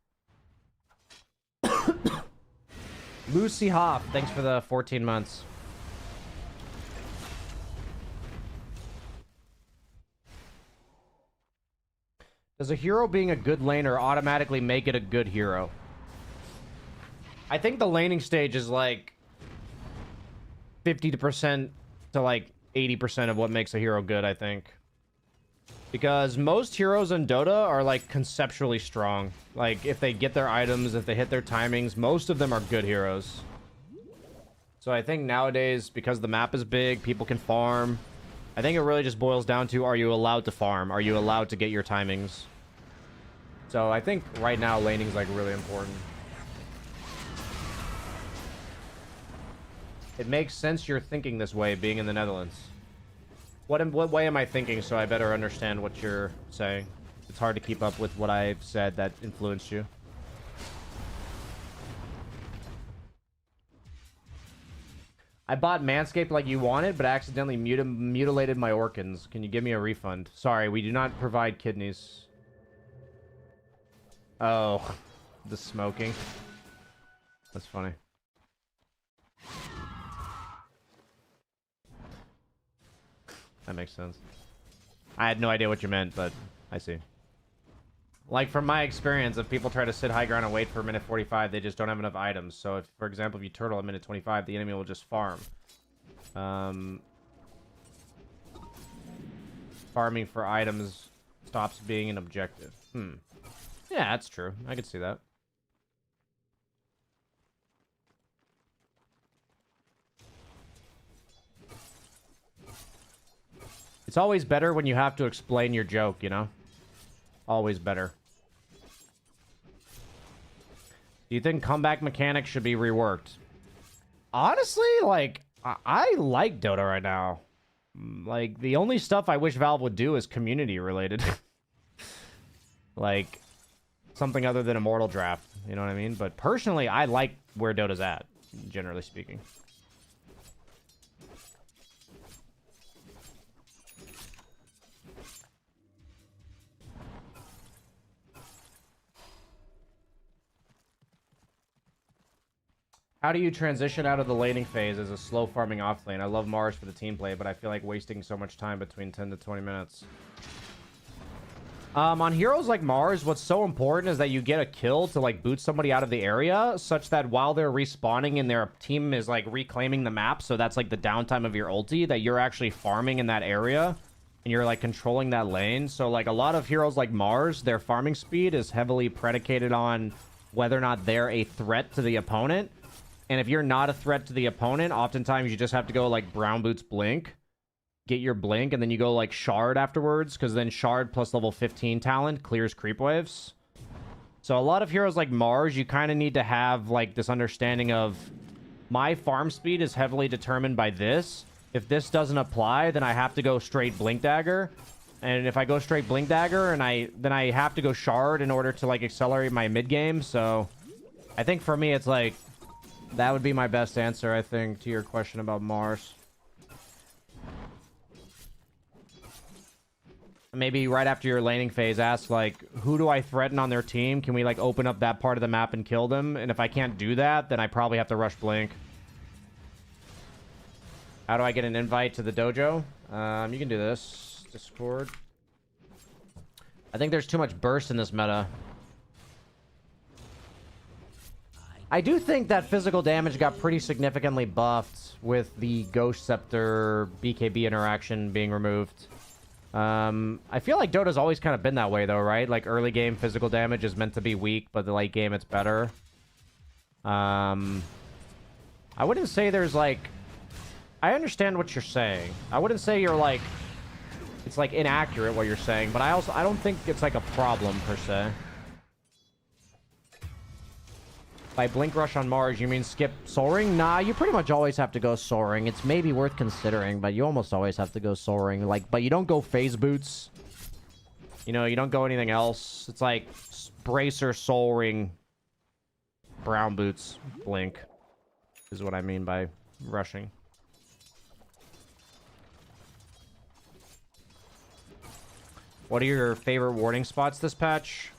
A: Lucy Hoff, thanks for the 14 months. Does a hero being a good laner automatically make it a good hero? I think the laning stage is like 50% to like 80% of what makes a hero good, I think. Because most heroes in Dota are like conceptually strong. Like if they get their items, if they hit their timings, most of them are good heroes. So I think nowadays, because the map is big, people can farm. I think it really just boils down to, are you allowed to farm? Are you allowed to get your timings? So I think right now laning's like really important. It makes sense you're thinking this way, being in the Netherlands. What way am I thinking so I better understand what you're saying? It's hard to keep up with what I've said that influenced you. I bought Manscaped like you wanted, but accidentally mutilated my organs. Can you give me a refund? Sorry, we do not provide kidneys. Oh, the smoking. That's funny. That makes sense. I had no idea what you meant, but I see. Like, from my experience, if people try to sit high ground and wait for a minute 45, they just don't have enough items. So, if, for example, if you turtle at minute 25, the enemy will just farm. Farming for items stops being an objective. Yeah, that's true. I could see that. It's always better when you have to explain your joke, you know? Always better. Do you think comeback mechanics should be reworked? Honestly, like, I like Dota right now. Like, the only stuff I wish Valve would do is community related. Like, something other than Immortal Draft, you know what I mean? But personally, I like where Dota's at, generally speaking. How do you transition out of the laning phase as a slow farming off lane? I love Mars for the team play, but I feel like wasting so much time between 10 to 20 minutes. On heroes like Mars, what's so important is that you get a kill to like boot somebody out of the area, such that while they're respawning and their team is like reclaiming the map, so that's like the downtime of your ulti, that you're actually farming in that area and you're like controlling that lane. So like a lot of heroes like Mars, their farming speed is heavily predicated on whether or not they're a threat to the opponent. And if you're not a threat to the opponent, oftentimes you just have to go like Brown Boots Blink, get your Blink, and then you go like Shard afterwards, because then Shard plus level 15 talent clears creep waves. So a lot of heroes like Mars, you kind of need to have like this understanding of my farm speed is heavily determined by this. If this doesn't apply, then I have to go straight Blink Dagger. And if I go straight Blink Dagger, then I have to go Shard in order to like accelerate my mid game. So I think for me, it's like that would be my best answer, I think, to your question about Mars. Maybe right after your laning phase, ask, like, who do I threaten on their team? Can we, like, open up that part of the map and kill them? And if I can't do that, then I probably have to rush Blink. How do I get an invite to the dojo? You can do this. Discord. I think there's too much burst in this meta. I do think that physical damage got pretty significantly buffed with the Ghost Scepter BKB interaction being removed. I feel like Dota's always kind of been that way, though, right? Like, early game physical damage is meant to be weak, but the late game it's better. I wouldn't say there's, like... I understand what you're saying. I wouldn't say you're, like... It's, like, inaccurate what you're saying, but I don't think it's, like, a problem, per se. By Blink Rush on Mars, you mean skip Soaring? Nah, you pretty much always have to go Soaring. It's maybe worth considering, but you almost always have to go Soaring. Like, but you don't go Phase Boots. You know, you don't go anything else. It's like Bracer, Soaring, Brown Boots, Blink is what I mean by rushing. What are your favorite warding spots this patch?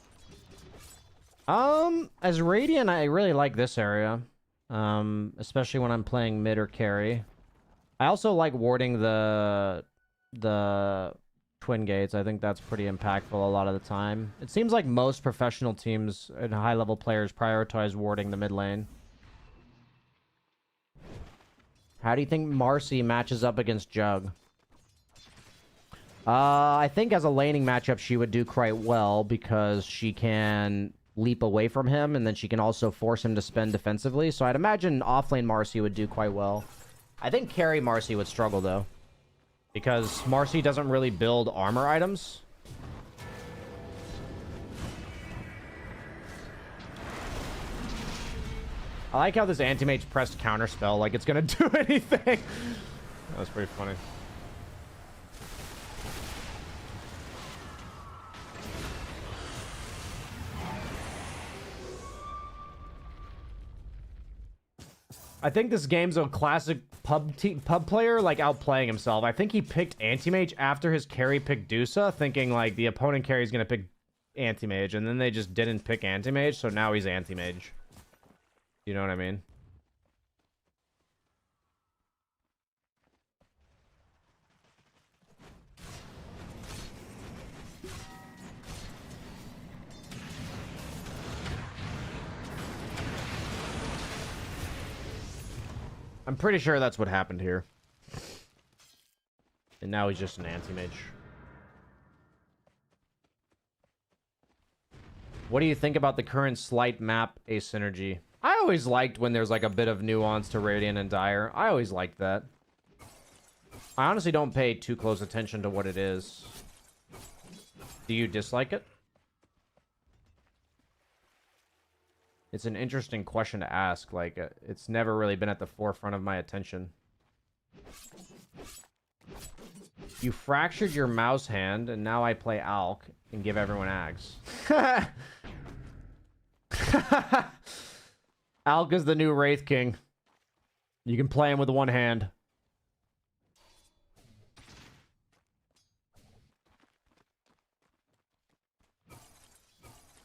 A: As Radiant, I really like this area. Especially when I'm playing mid or carry. I also like warding the Twin Gates. I think that's pretty impactful a lot of the time. It seems like most professional teams and high-level players prioritize warding the mid lane. How do you think Marcy matches up against Jug? I think as a laning matchup, she would do quite well because she can leap away from him, and then she can also force him to spend defensively. So I'd imagine offlane Marcy would do quite well. I think carry Marcy would struggle, though, because Marcy doesn't really build armor items. I like how this anti-mage pressed counterspell like it's gonna do anything. That was pretty funny. I think this game's a classic pub player, like, outplaying himself. I think he picked Anti-Mage after his carry picked Dusa, thinking, like, the opponent carry's gonna pick Anti-Mage, and then they just didn't pick Anti-Mage, so now he's Anti-Mage. You know what I mean? I'm pretty sure that's what happened here. And now he's just an anti-mage. What do you think about the current slight map asymmetry? I always liked when there's like a bit of nuance to Radiant and Dire. I always liked that. I honestly don't pay too close attention to what it is. Do you dislike it? It's an interesting question to ask. Like, it's never really been at the forefront of my attention. You fractured your mouse hand, and now I play Alk and give everyone Ags. Alk is the new Wraith King. You can play him with one hand.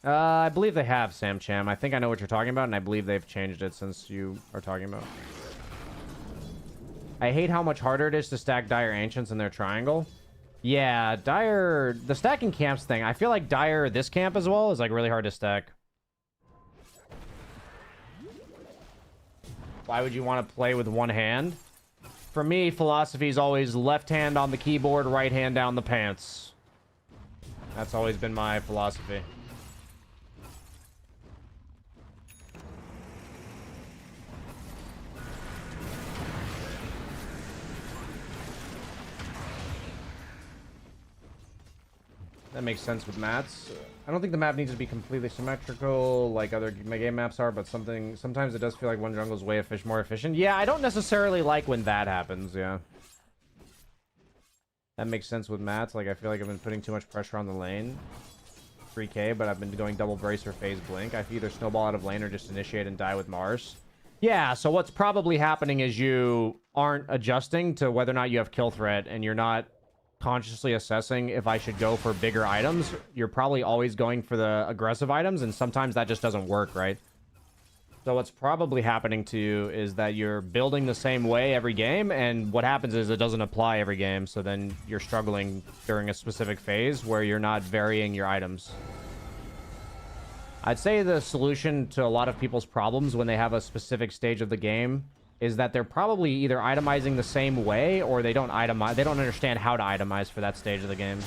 A: I believe they have, Sam Cham. I think I know what you're talking about, and I believe they've changed it since you are talking about. I hate how much harder it is to stack Dire Ancients in their triangle. Yeah, Dire... The stacking camps thing, I feel like Dire, this camp as well, is like really hard to stack. Why would you want to play with one hand? For me, philosophy is always left hand on the keyboard, right hand down the pants. That's always been my philosophy. That makes sense with mats. I don't think the map needs to be completely symmetrical like other game maps are, but sometimes it does feel like one jungle's way more efficient. Yeah, I don't necessarily like when that happens, yeah. That makes sense with mats. Like, I feel like I've been putting too much pressure on the lane. 3k, but I've been going double brace or phase blink. I can either snowball out of lane or just initiate and die with Mars. Yeah, so what's probably happening is you aren't adjusting to whether or not you have kill threat, and you're not consciously assessing if I should go for bigger items. You're probably always going for the aggressive items, and sometimes that just doesn't work, right? So what's probably happening to you is that you're building the same way every game, and what happens is it doesn't apply every game, so then you're struggling during a specific phase where you're not varying your items. I'd say the solution to a lot of people's problems when they have a specific stage of the game is that they're probably either itemizing the same way, or they don't itemize. They don't understand how to itemize for that stage of the game.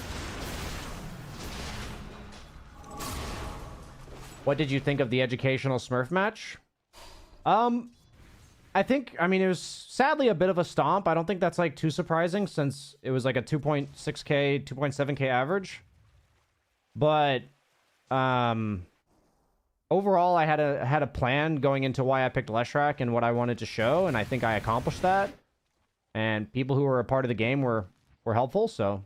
A: What did you think of the educational Smurf match? I think, I mean, it was sadly a bit of a stomp. I don't think that's like too surprising since it was like a 2.6k, 2.7k average. But, overall, I had a plan going into why I picked Leshrac and what I wanted to show, and I think I accomplished that. And people who were a part of the game were helpful, so.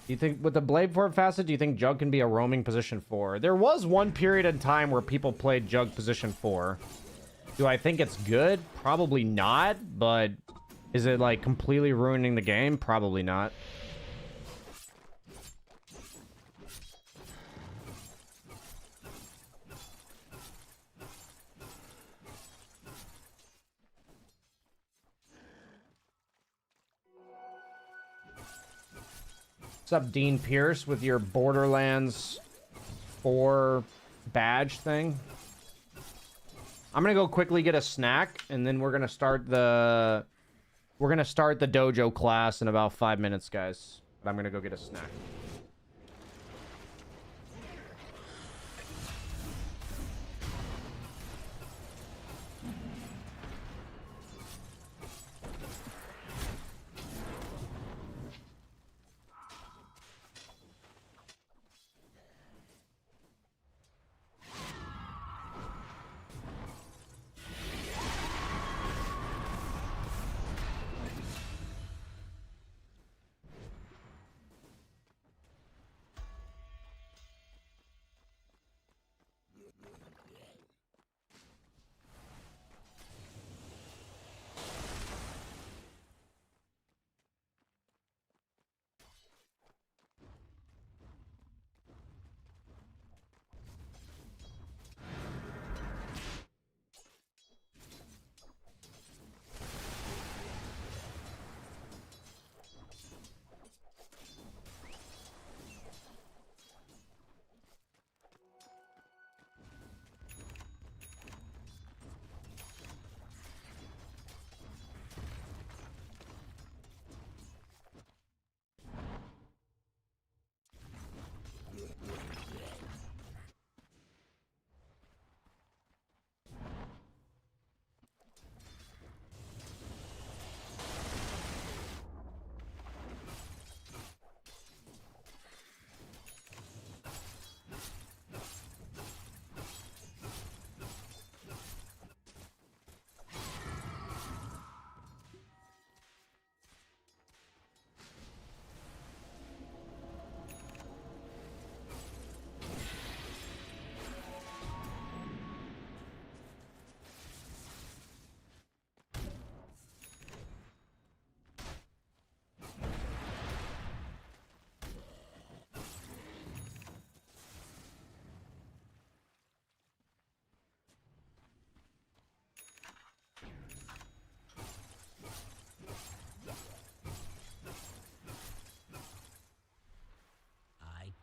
A: Do you think, with the Blade Form facet, do you think Jug can be a roaming position 4? There was one period in time where people played Jug position 4. Do I think it's good? Probably not, but is it, like, completely ruining the game? Probably not. What's up, Dean Pierce, with your Borderlands 4 badge thing? I'm gonna go quickly get a snack, and then we're gonna start the dojo class in about 5 minutes, guys. But I'm gonna go get a snack.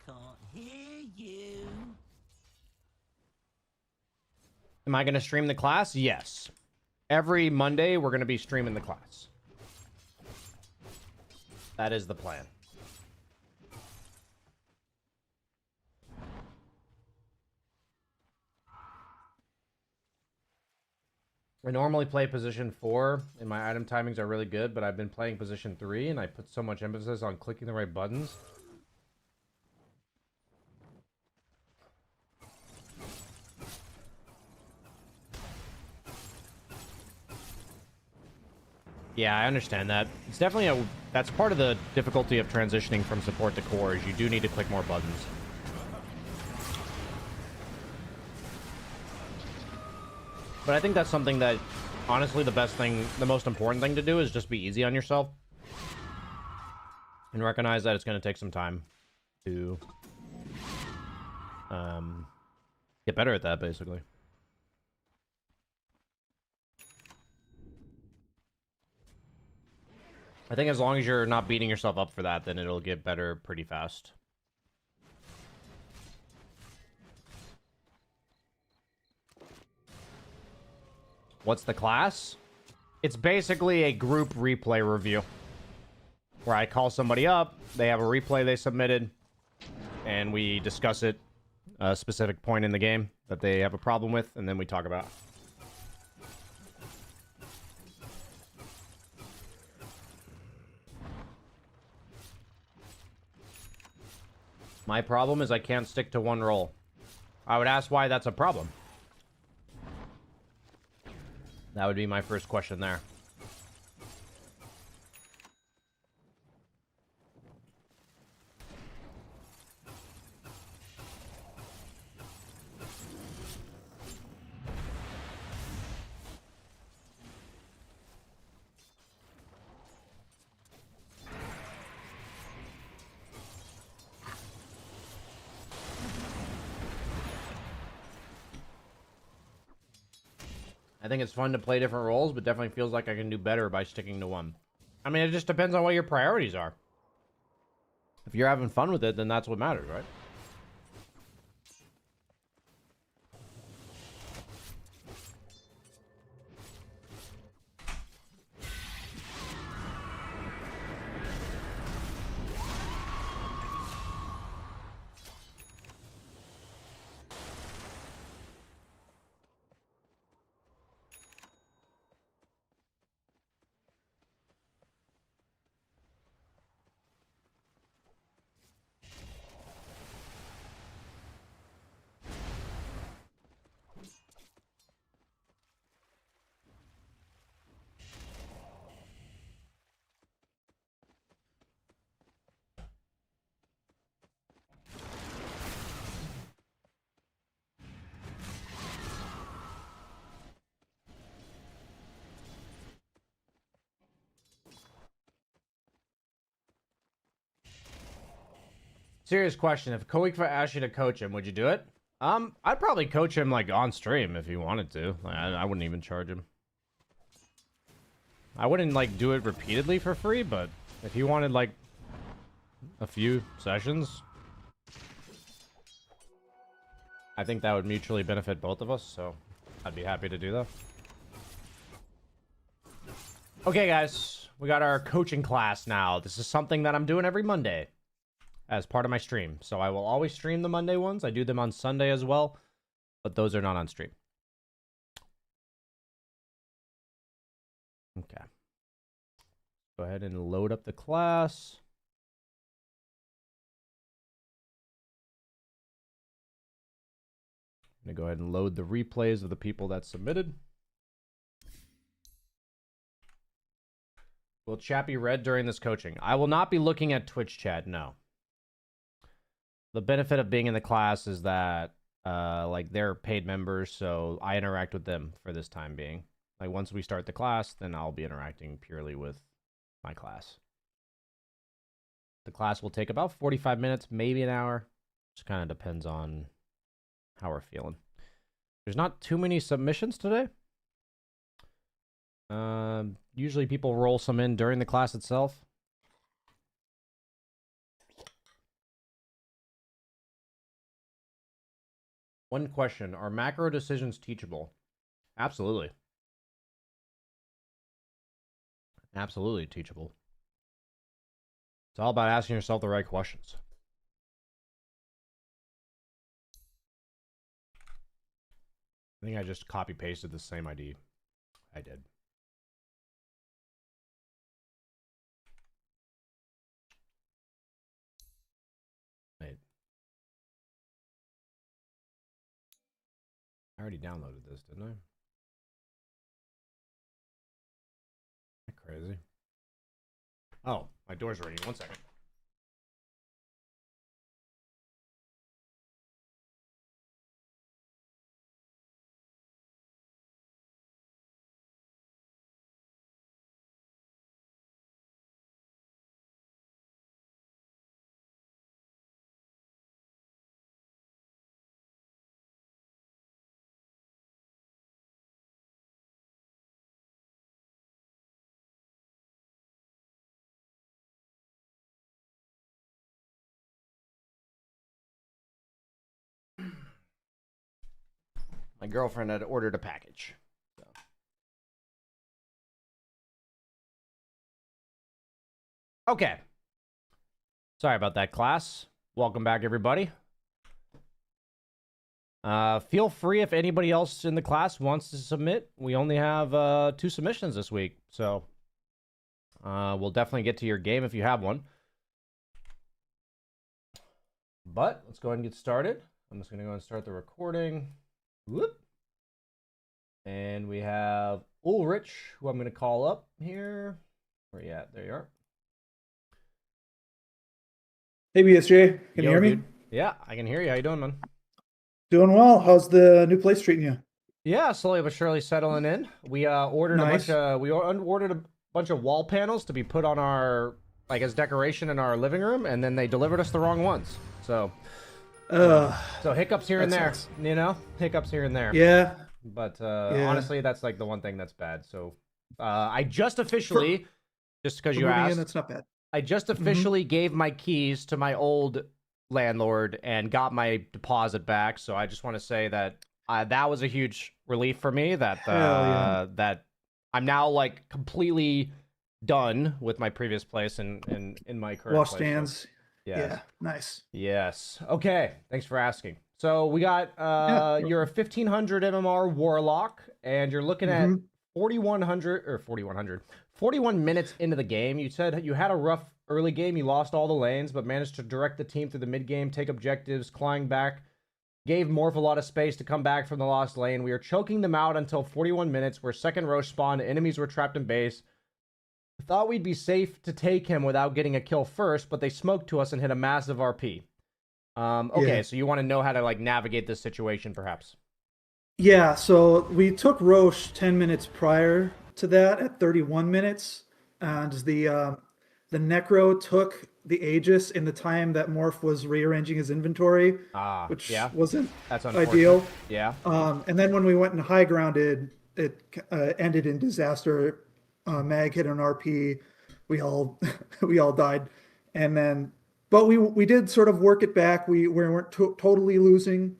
D: Can't hear you.
A: Am I going to stream the class? Yes. Every Monday, we're going to be streaming the class. That is the plan. I normally play position 4, and my item timings are really good, but I've been playing position 3, and I put so much emphasis on clicking the right buttons. Yeah, I understand that. It's definitely that's part of the difficulty of transitioning from support to core, is you do need to click more buttons. But I think that's something that, honestly, the most important thing to do is just be easy on yourself. And recognize that it's going to take some time to get better at that, basically. I think as long as you're not beating yourself up for that, then it'll get better pretty fast. What's the class? It's basically a group replay review, where I call somebody up, they have a replay they submitted, and we discuss it, a specific point in the game that they have a problem with, and then we talk about it. My problem is I can't stick to one role. I would ask why that's a problem. That would be my first question there. I think it's fun to play different roles, but definitely feels like I can do better by sticking to one. I mean, it just depends on what your priorities are. If you're having fun with it, then that's what matters, right? Serious question. If Koikfa asked you to coach him, would you do it? I'd probably coach him like on stream if he wanted to. Like, I wouldn't even charge him. I wouldn't like do it repeatedly for free, but if he wanted like a few sessions, I think that would mutually benefit both of us, so I'd be happy to do that. Okay, guys, we got our coaching class now. This is something that I'm doing every Monday as part of my stream. So I will always stream the Monday ones. I do them on Sunday as well, but those are not on stream. Okay. Go ahead and load up the class. I'm going to go ahead and load the replays of the people that submitted. Will chat be read during this coaching? I will not be looking at Twitch chat, no. The benefit of being in the class is that like they're paid members, so I interact with them for this time being. Like once we start the class, then I'll be interacting purely with my class. The class will take about 45 minutes, maybe an hour. Just kind of depends on how we're feeling. There's not too many submissions today. Usually people roll some in during the class itself. One question, are macro decisions teachable? Absolutely. Absolutely teachable. It's all about asking yourself the right questions. I think I just copy pasted the same ID. I did. Wait. I already downloaded this, didn't I? Crazy. Oh, my door's ringing. 1 second. My girlfriend had ordered a package. So. Okay. Sorry about that, class. Welcome back, everybody. Feel free if anybody else in the class wants to submit. We only have 2 submissions this week, so we'll definitely get to your game if you have one. But let's go ahead and get started. I'm just going to go and start the recording. Whoop. And we have Ulrich, who I'm going to call up here. Where you at? There you are.
E: Hey, BSJ. Can you hear me?
A: Dude. Yeah, I can hear you. How you doing, man?
E: Doing well. How's the new place treating you?
A: Yeah, slowly but surely settling in. We ordered
E: Nice.
A: ordered a bunch of wall panels to be put on our, like, as decoration in our living room, and then they delivered us the wrong ones. So hiccups here and there,
E: sucks.
A: you know, hiccups here and there.
E: Yeah.
A: But
E: Yeah.
A: honestly, that's like the one thing that's bad. So I just officially, just because you
E: Moving
A: asked,
E: in, that's not bad.
A: I just officially gave my keys to my old landlord and got my deposit back. So I just want to say that that was a huge relief for me. That
E: Hell yeah.
A: that I'm now like completely done with my previous place and in my current
E: Wash
A: place.
E: stands.
A: Yes.
E: Yeah. Nice.
A: Yes. Okay. Thanks for asking. So we got you're a 1500 MMR warlock, and you're looking at 41 minutes into the game. You said you had a rough early game. You lost all the lanes, but managed to direct the team through the mid game, take objectives, climb back, gave Morph a lot of space to come back from the lost lane. We were choking them out until 41 minutes, where second row spawned. Enemies were trapped in base. Thought we'd be safe to take him without getting a kill first, but they smoked to us and hit a massive RP. Okay,
E: Yeah.
A: so you want to know how to like navigate this situation, perhaps?
E: Yeah. So we took Roche 10 minutes prior to that at 31 minutes, and the Necro took the Aegis in the time that Morph was rearranging his inventory, which
A: Yeah.
E: wasn't
A: That's unfortunate.
E: ideal.
A: Yeah.
E: And then when we went and high grounded, it ended in disaster. Mag hit an RP. We all we all died, and then but we did sort of work it back. We weren't totally losing,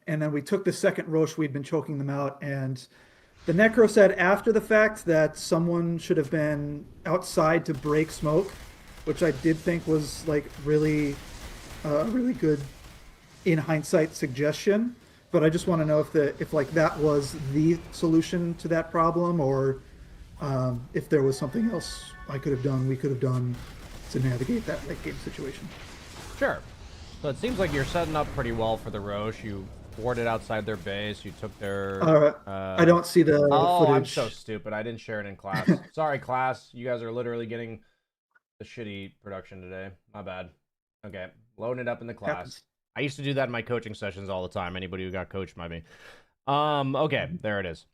E: and then we took the second Roche. We'd been choking them out, and the Necro said after the fact that someone should have been outside to break smoke, which I did think was like really good in hindsight suggestion. But I just want to know if like that was the solution to that problem, or if there was something else we could have done to navigate that late game situation.
A: Sure. So it seems like you're setting up pretty well for the Roche. You warded outside their base. You took their.
E: I don't see the
A: Oh,
E: footage.
A: I'm so stupid. I didn't share it in class. Sorry, class. You guys are literally getting the shitty production today. My bad. Okay, loading it up in the class.
E: Happens.
A: I used to do that in my coaching sessions all the time. Anybody who got coached by me. Okay, there it is.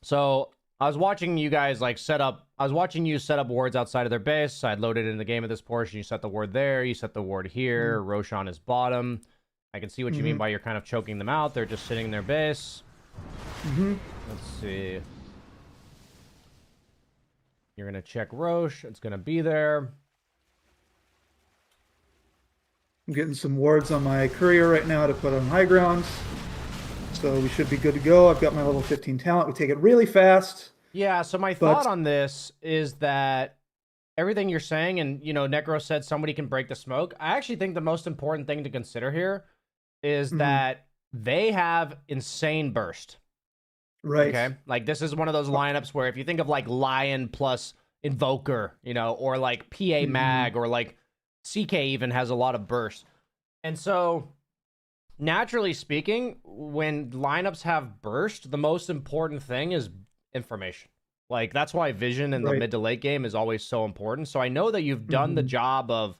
A: So I was watching you guys like set up. I was watching you set up wards outside of their base. I'd loaded in the game at this portion. You set the ward there. You set the ward here. Roche on his bottom. I can see what you mean by you're kind of choking them out. They're just sitting in their base. Let's see. You're gonna check Roche. It's gonna be there.
E: I'm getting some wards on my courier right now to put on high ground. So we should be good to go. I've got my level 15 talent. We take it really fast.
A: Yeah, so my thought on this is that everything you're saying, and, you know, Necro said somebody can break the smoke. I actually think the most important thing to consider here is that they have insane burst.
E: Right.
A: Okay? Like, this is one of those lineups where if you think of, like, Lion plus Invoker, you know, or, like, PA Mag, or, like, CK even has a lot of burst. And so, naturally speaking, when lineups have burst, the most important thing is information. Like, that's why vision in the mid to late game is always so important. So I know that you've done the job of,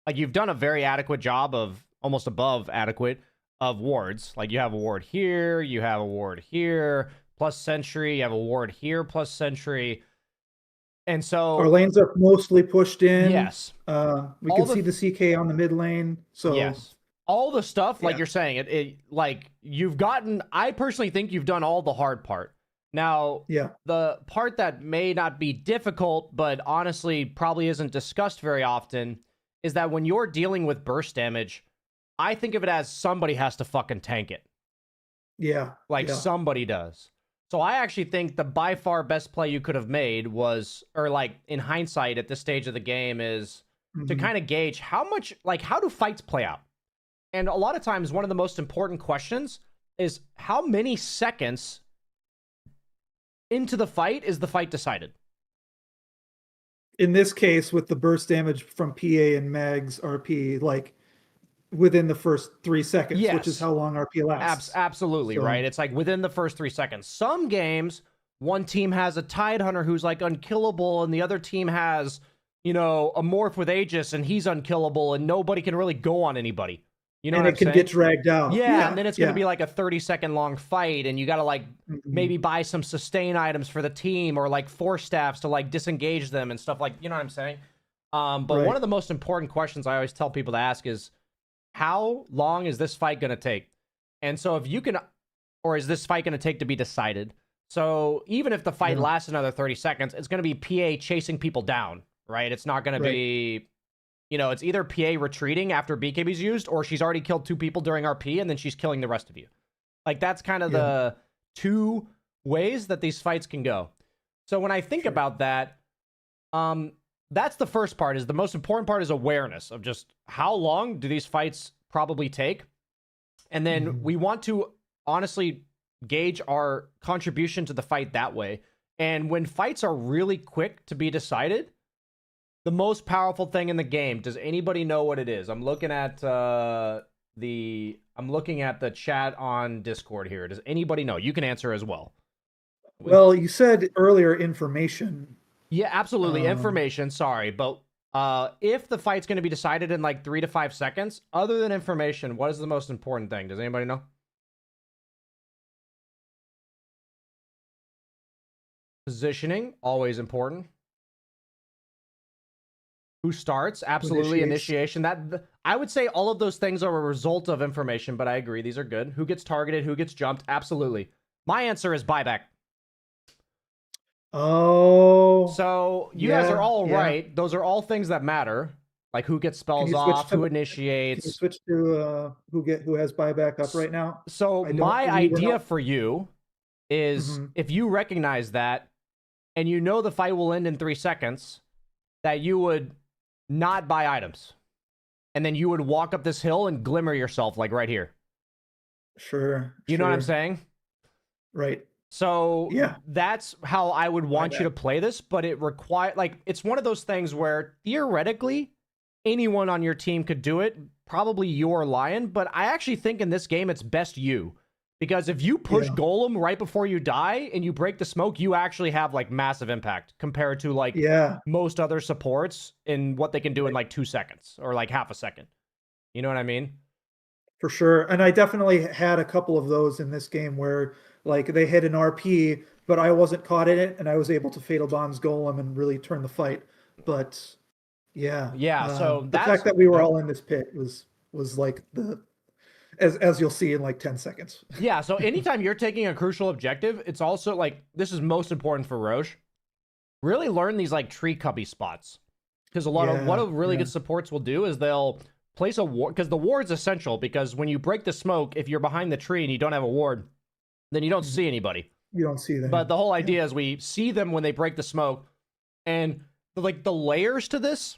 A: like, you've done a very adequate job of, almost above adequate, of wards. Like, you have a ward here, you have a ward here, plus sentry, you have a ward here, plus sentry. And so
E: our lanes are mostly pushed in.
A: Yes.
E: We can see the CK on the mid lane. So
A: yes. All the stuff, like you're saying, it like you've gotten, I personally think you've done all the hard part. Now, the part that may not be difficult, but honestly probably isn't discussed very often, is that when you're dealing with burst damage, I think of it as somebody has to fucking tank it.
E: Yeah.
A: Like somebody does. So I actually think the by far best play you could have made was, or like in hindsight at this stage of the game, is to kind of gauge how much, like, how do fights play out? And a lot of times one of the most important questions is how many seconds into the fight is the fight decided?
E: In this case, with the burst damage from PA and Mag's RP, like within the first 3 seconds, which is how long RP lasts.
A: Absolutely, right? It's like within the first 3 seconds. Some games, one team has a Tidehunter who's like unkillable, and the other team has, you know, a Morph with Aegis, and he's unkillable, and nobody can really go on anybody. You know, and
E: it can get dragged out.
A: Yeah, and then it's going to be like a 30-second long fight, and you got to like maybe buy some sustain items for the team, or like force staffs to like disengage them and stuff, like, you know what I'm saying? But one of the most important questions I always tell people to ask is, how long is this fight going to take? And so if you can, or is this fight going to take to be decided? So even if the fight lasts another 30 seconds, it's going to be PA chasing people down, right? It's not going to be, you know, it's either PA retreating after BKB's used, or she's already killed 2 people during RP and then she's killing the rest of you. Like, that's kind of the 2 ways that these fights can go. So when I think about that, that's the first part. Is the most important part is awareness of just how long do these fights probably take. And then we want to honestly gauge our contribution to the fight that way. And when fights are really quick to be decided, the most powerful thing in the game, does anybody know what it is? I'm looking at the chat on Discord here. Does anybody know? You can answer as well.
E: Well, you said earlier information.
A: Yeah, absolutely. Information, sorry. But if the fight's going to be decided in like 3 to 5 seconds, other than information, what is the most important thing? Does anybody know? Positioning, always important. Who starts? Absolutely.
E: initiates.
A: Initiation. I would say all of those things are a result of information, but I agree. These are good. Who gets targeted? Who gets jumped? Absolutely. My answer is buyback.
E: Oh.
A: So you guys are all
E: yeah.
A: right. Those are all things that matter. Like who gets
E: Can
A: spells
E: you switch
A: off,
E: to
A: who
E: Can you
A: initiates.
E: switch to who has buyback up right now?
A: So
E: I don't
A: my
E: believe we're
A: idea
E: not-
A: for you is if you recognize that and you know the fight will end in 3 seconds, that you would not buy items. And then you would walk up this hill and glimmer yourself like right here.
E: Sure.
A: You know what I'm
E: sure.
A: saying?
E: Right.
A: So
E: Yeah.
A: that's how I would want you to play this, but it it's one of those things where theoretically anyone on your team could do it, probably your Lion, but I actually think in this game it's best you. Because if you push Golem right before you die and you break the smoke, you actually have like massive impact compared to like most other supports in what they can do in like 2 seconds or like half a second. You know what I mean?
E: For sure. And I definitely had a couple of those in this game where like they hit an RP, but I wasn't caught in it and I was able to Fatal Bonds Golem and really turn the fight. But yeah.
A: So
E: the fact that we were all in this pit was like as you'll see in like 10 seconds.
A: Yeah, so anytime you're taking a crucial objective, it's also like this is most important for Roche. Really learn these like tree cubby spots. Because what a really good supports will do is they'll place a ward, because the ward's essential, because when you break the smoke, if you're behind the tree and you don't have a ward, then you don't see anybody.
E: You don't see them.
A: But the whole idea is we see them when they break the smoke, and like the layers to this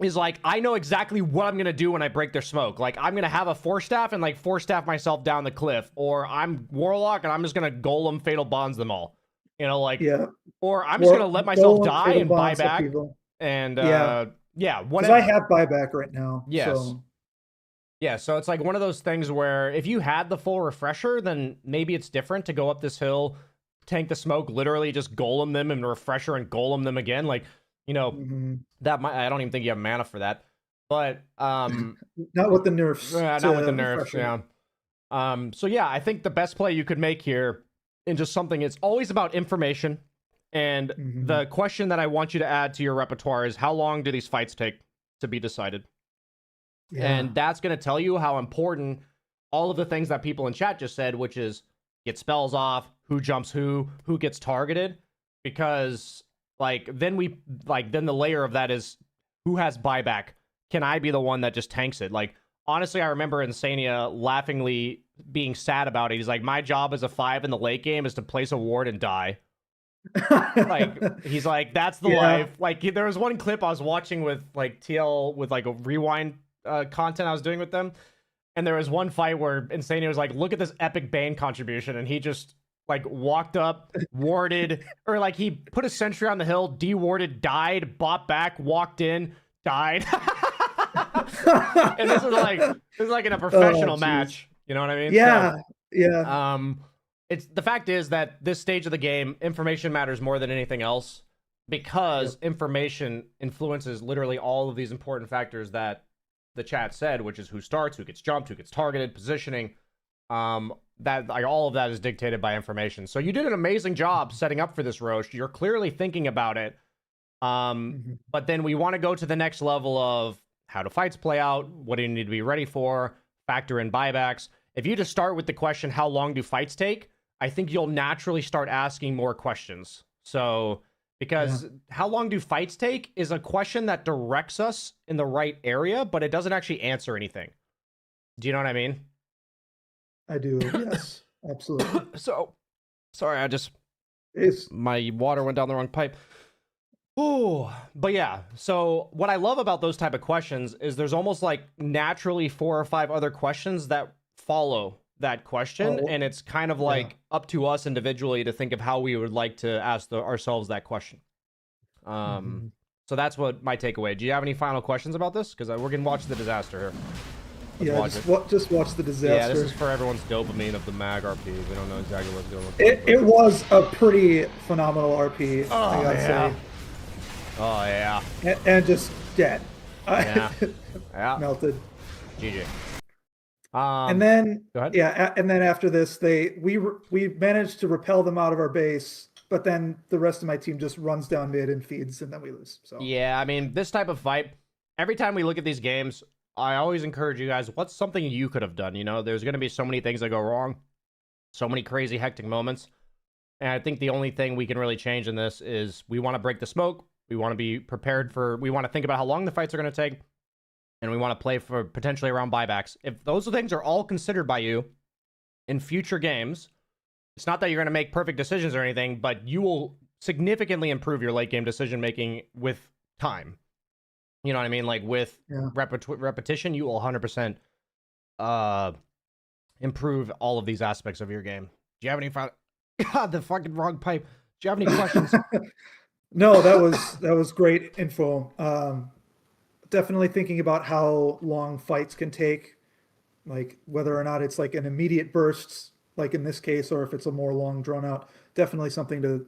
A: is like, I know exactly what I'm going to do when I break their smoke. Like, I'm going to have a force staff and like force staff myself down the cliff, or I'm Warlock and I'm just going to Golem Fatal Bonds them all. You know, like, or I'm just going to let myself die and buy back. And whatever.
E: Because I have buyback right now.
A: Yes.
E: So.
A: Yeah, so it's like one of those things where if you had the full refresher, then maybe it's different to go up this hill, tank the smoke, literally just golem them and refresher and golem them again. Like, you know, that might, I don't even think you have mana for that. But
E: not with the nerfs.
A: Not with the nerfs, so yeah, I think the best play you could make here in just something, it's always about information. And the question that I want you to add to your repertoire is, how long do these fights take to be decided? And that's going to tell you how important all of the things that people in chat just said, which is get spells off, who jumps who gets targeted. Because like then the layer of that is who has buyback. Can I be the one that just tanks it? Like, honestly, I remember Insania laughingly being sad about it. He's like, my job as a 5 in the late game is to place a ward and die. Like, he's like, that's the life. Like, there was one clip I was watching with like TL with like a rewind content I was doing with them, and there was one fight where Insania was like, look at this epic Bane contribution, and he just like walked up, warded, or like he put a sentry on the hill, de-warded, died, bought back, walked in, died. And this is like in a professional match, you know what I mean? It's the fact is that this stage of the game, information matters more than anything else, because information influences literally all of these important factors that the chat said, which is who starts, who gets jumped, who gets targeted, positioning. That like all of that is dictated by information. So you did an amazing job setting up for this, Roche. You're clearly thinking about it. But then we want to go to the next level of how do fights play out? What do you need to be ready for? Factor in buybacks. If you just start with the question, how long do fights take? I think you'll naturally start asking more questions. So, because how long do fights take is a question that directs us in the right area, but it doesn't actually answer anything. Do you know what I mean?
E: I do, yes, absolutely.
A: So, sorry, my water went down the wrong pipe. Ooh, but yeah, so what I love about those type of questions is there's almost like naturally 4 or 5 other questions that follow that question, and it's kind of like up to us individually to think of how we would like to ask ourselves that question. So that's what my takeaway. Do you have any final questions about this? Because we're gonna watch the disaster here.
E: Just watch the disaster.
A: Yeah, this is for everyone's dopamine of the mag RP. We don't know exactly what's going on.
E: It was a pretty phenomenal RP, I gotta say.
A: Oh yeah.
E: And just dead.
A: Yeah.
E: Melted.
A: GG.
E: And then
A: go ahead.
E: and then after this, we managed to repel them out of our base, but then the rest of my team just runs down mid and feeds, and then we lose. So
A: Yeah, I mean, this type of fight, every time we look at these games, I always encourage you guys, what's something you could have done? You know, there's going to be so many things that go wrong, so many crazy, hectic moments. And I think the only thing we can really change in this is we want to break the smoke. We want to be prepared we want to think about how long the fights are going to take. And we want to play for potentially around buybacks. If those things are all considered by you in future games, it's not that you're going to make perfect decisions or anything, but you will significantly improve your late game decision making with time. You know what I mean? Like with repetition, you will 100% improve all of these aspects of your game. Do you have any God, the fucking wrong pipe. Do you have any questions?
E: No, that was great info. Definitely thinking about how long fights can take, like whether or not it's like an immediate burst, like in this case, or if it's a more long drawn out. Definitely something to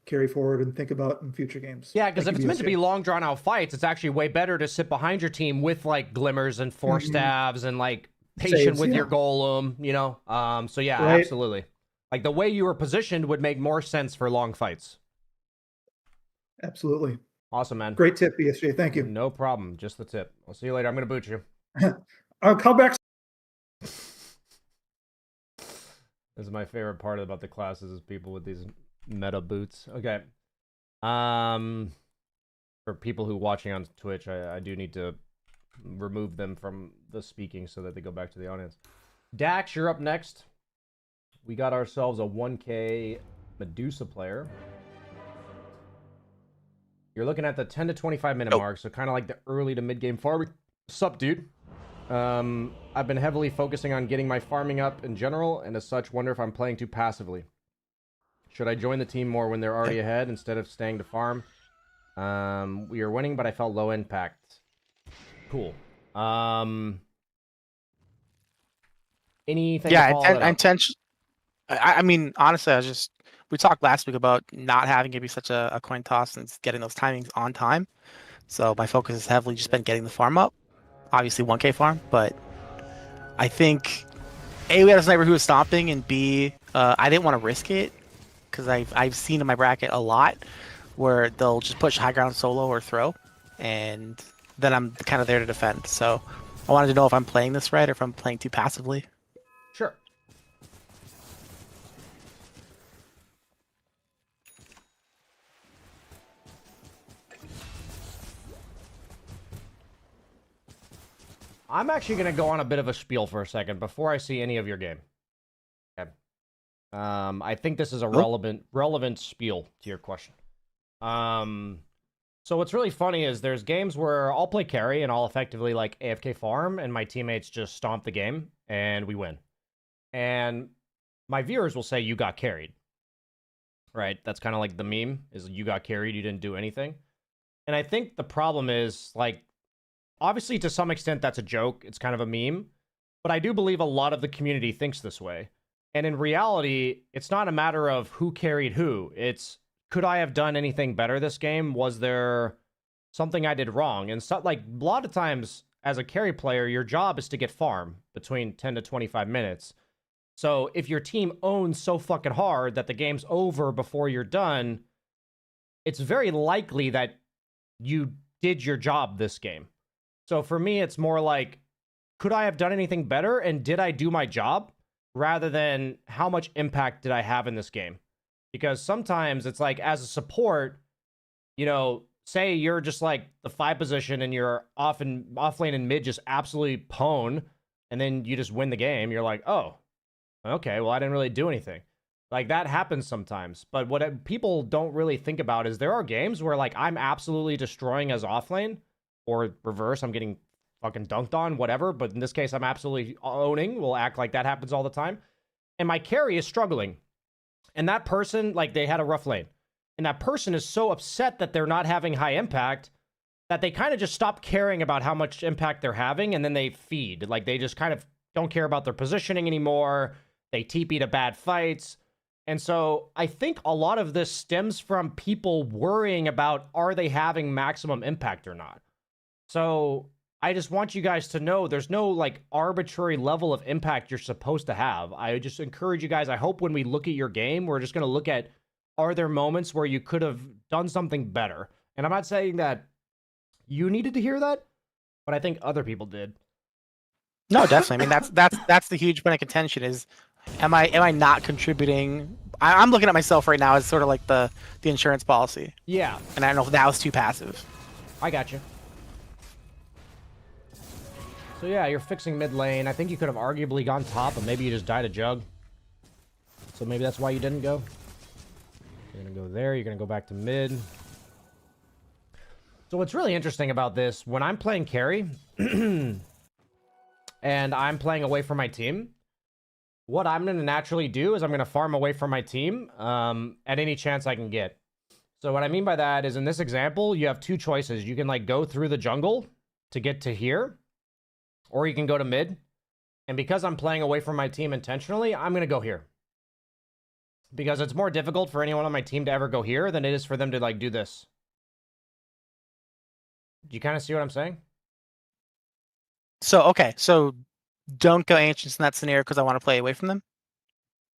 E: carry forward and think about in future games.
A: Yeah, because if it's meant to be long drawn out fights, it's actually way better to sit behind your team with like glimmers and force stabs and like patient
E: Saves,
A: with your golem, you know? So yeah,
E: Right.
A: absolutely. Like the way you were positioned would make more sense for long fights.
E: Absolutely.
A: Awesome, man.
E: Great tip, BSJ. Thank you.
A: No problem. Just the tip. I'll see you later. I'm going to boot you.
E: I'll come back.
A: This is my favorite part about the classes is people with these meta boots. Okay. For people who are watching on Twitch, I do need to remove them from the speaking so that they go back to the audience. Dax, you're up next. We got ourselves a 1K Medusa player. You're looking at the 10 to 25 minute mark, so kind of like the early to mid game farming. Sup, dude? I've been heavily focusing on getting my farming up in general, and as such, wonder if I'm playing too passively. Should I join the team more when they're already ahead instead of staying to farm? We are winning, but I felt low impact. Cool. Anything?
F: Yeah, I mean, honestly, we talked last week about not having it be such a coin toss and getting those timings on time. So my focus has heavily just been getting the farm up. Obviously 1K farm, but I think A, we had a sniper who was stomping, and B, I didn't want to risk it because I've seen in my bracket a lot where they'll just push high ground solo or throw, and then I'm kind of there to defend. So I wanted to know if I'm playing this right or if I'm playing too passively.
A: Sure. I'm actually going to go on a bit of a spiel for a second before I see any of your game. Okay. I think this is a relevant spiel to your question. So what's really funny is there's games where I'll play carry and I'll effectively like AFK farm and my teammates just stomp the game and we win. And my viewers will say you got carried. Right? That's kind of like the meme is you got carried, you didn't do anything. And I think the problem is like obviously, to some extent, that's a joke. It's kind of a meme. But I do believe a lot of the community thinks this way. And in reality, it's not a matter of who carried who. It's, could I have done anything better this game? Was there something I did wrong? And so, like, a lot of times, as a carry player, your job is to get farm between 10 to 25 minutes. So if your team owns so fucking hard that the game's over before you're done, it's very likely that you did your job this game. So for me, it's more like, could I have done anything better? And did I do my job? Rather than how much impact did I have in this game? Because sometimes it's like, as a support, you know, say you're just like the 5 position and you're off lane and mid just absolutely pwn, and then you just win the game. You're like, oh, okay, well, I didn't really do anything. Like, that happens sometimes. But what people don't really think about is there are games where, like, I'm absolutely destroying as offlane, or reverse, I'm getting fucking dunked on, whatever. But in this case, I'm absolutely owning. We'll act like that happens all the time. And my carry is struggling. And that person, like, they had a rough lane. And that person is so upset that they're not having high impact that they kind of just stop caring about how much impact they're having. And then they feed. Like, they just kind of don't care about their positioning anymore. They TP to bad fights. And so I think a lot of this stems from people worrying about, are they having maximum impact or not? So I just want you guys to know there's no like arbitrary level of impact you're supposed to have. I just encourage you guys. I hope when we look at your game, we're just going to look at are there moments where you could have done something better? And I'm not saying that you needed to hear that, but I think other people did.
F: No, definitely. I mean, that's the huge point of contention is, am I not contributing? I'm looking at myself right now as sort of like the insurance policy,
A: Yeah,
F: and I don't know if that was too passive.
A: I got you. So yeah, you're fixing mid lane. I think you could have arguably gone top, but maybe you just died a jug. So maybe that's why you didn't go. You're gonna go there. You're gonna go back to mid. So what's really interesting about this, when I'm playing carry, and I'm playing away from my team, what I'm gonna naturally do is I'm gonna farm away from my team at any chance I can get. So what I mean by that is, in this example, you have two choices. You can like go through the jungle to get to here, or you can go to mid. And because I'm playing away from my team intentionally, I'm gonna go here. Because it's more difficult for anyone on my team to ever go here than it is for them to like do this. Do you kind of see what I'm saying?
F: So okay, so don't go ancients in that scenario because I want to play away from them.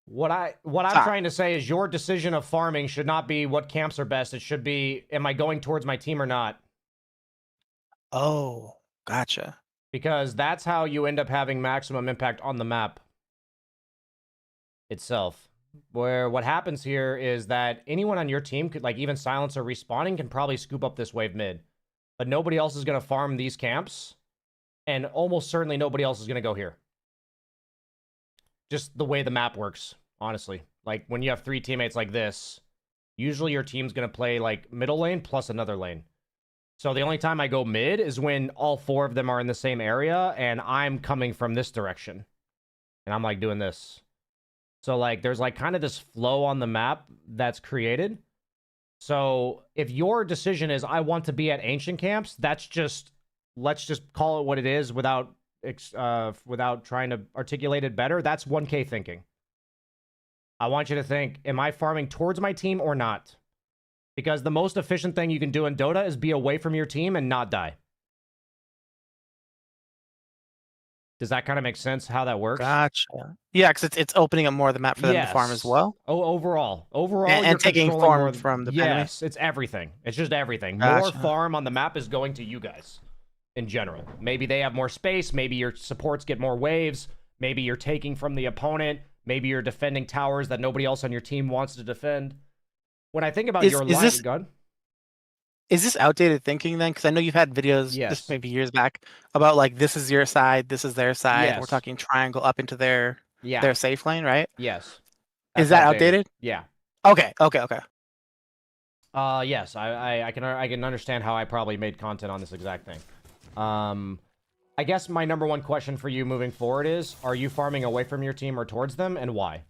A: What I'm trying to say is your decision of farming should not be what camps are best. It should be, am I going towards my team or not?
F: Oh, gotcha.
A: Because that's how you end up having maximum impact on the map itself. Where what happens here is that anyone on your team could, like even Silencer respawning, can probably scoop up this wave mid. But nobody else is going to farm these camps. And almost certainly nobody else is going to go here. Just the way the map works, honestly. Like, when you have three teammates like this, usually your team's going to play, like, middle lane plus another lane. So the only time I go mid is when all four of them are in the same area, and I'm coming from this direction. And I'm, like, doing this. So, like, there's, like, kind of this flow on the map that's created. So, if your decision is, I want to be at ancient camps, that's just, let's just call it what it is without trying to articulate it better. That's 1K thinking. I want you to think, am I farming towards my team or not? Because the most efficient thing you can do in Dota is be away from your team and not die. Does that kind of make sense how that works?
F: Gotcha. Yeah, because it's opening up more of the map for them to farm as well.
A: Oh, overall,
F: and
A: you're
F: taking
A: controlling
F: farm
A: more
F: from the
A: yes, it's everything. It's just everything.
F: Gotcha.
A: More farm on the map is going to you guys in general. Maybe they have more space. Maybe your supports get more waves. Maybe you're taking from the opponent. Maybe you're defending towers that nobody else on your team wants to defend. When I think about your line, gun.
F: Is this outdated thinking then? Because I know you've had videos, just maybe years back, about like this is your side, this is their side.
A: Yes.
F: We're talking triangle up into their safe lane, right?
A: Yes.
F: Is that outdated?
A: Yeah.
F: Okay.
A: Yes, I can understand how I probably made content on this exact thing. I guess my number one question for you moving forward is, are you farming away from your team or towards them, and why?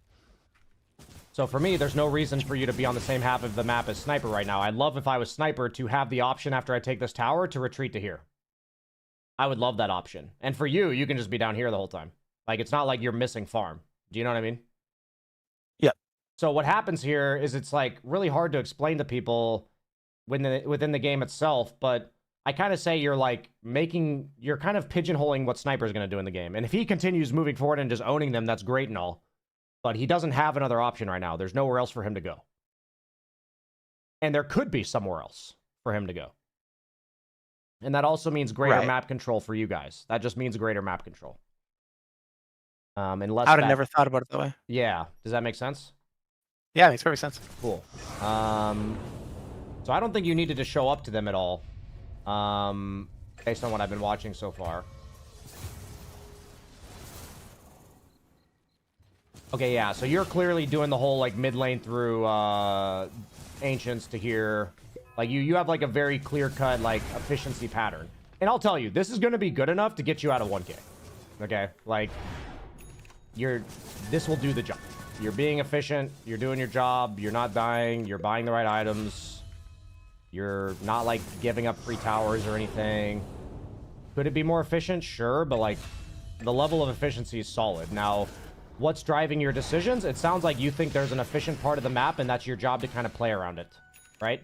A: So for me, there's no reason for you to be on the same half of the map as Sniper right now. I'd love if I was Sniper to have the option after I take this tower to retreat to here. I would love that option. And for you, you can just be down here the whole time. Like, it's not like you're missing farm. Do you know what I mean?
F: Yep.
A: So what happens here is it's like really hard to explain to people within the game itself, but I kind of say you're like you're kind of pigeonholing what Sniper's going to do in the game. And if he continues moving forward and just owning them, that's great and all. But he doesn't have another option right now. There's nowhere else for him to go. And there could be somewhere else for him to go. And that also means greater map control for you guys. That just means greater map control. Unless
F: I would have never thought about it that way.
A: Yeah. Does that make sense?
F: Yeah, it makes perfect sense.
A: Cool. So I don't think you needed to show up to them at all. Based on what I've been watching so far. Okay, yeah, so you're clearly doing the whole, like, mid lane through, Ancients to here. Like, you have, like, a very clear-cut, like, efficiency pattern. And I'll tell you, this is gonna be good enough to get you out of 1K. Okay? Like, this will do the job. You're being efficient, you're doing your job, you're not dying, you're buying the right items. You're not, like, giving up free towers or anything. Could it be more efficient? Sure, but, like, the level of efficiency is solid. Now, what's driving your decisions? It sounds like you think there's an efficient part of the map, and that's your job to kind of play around it, right?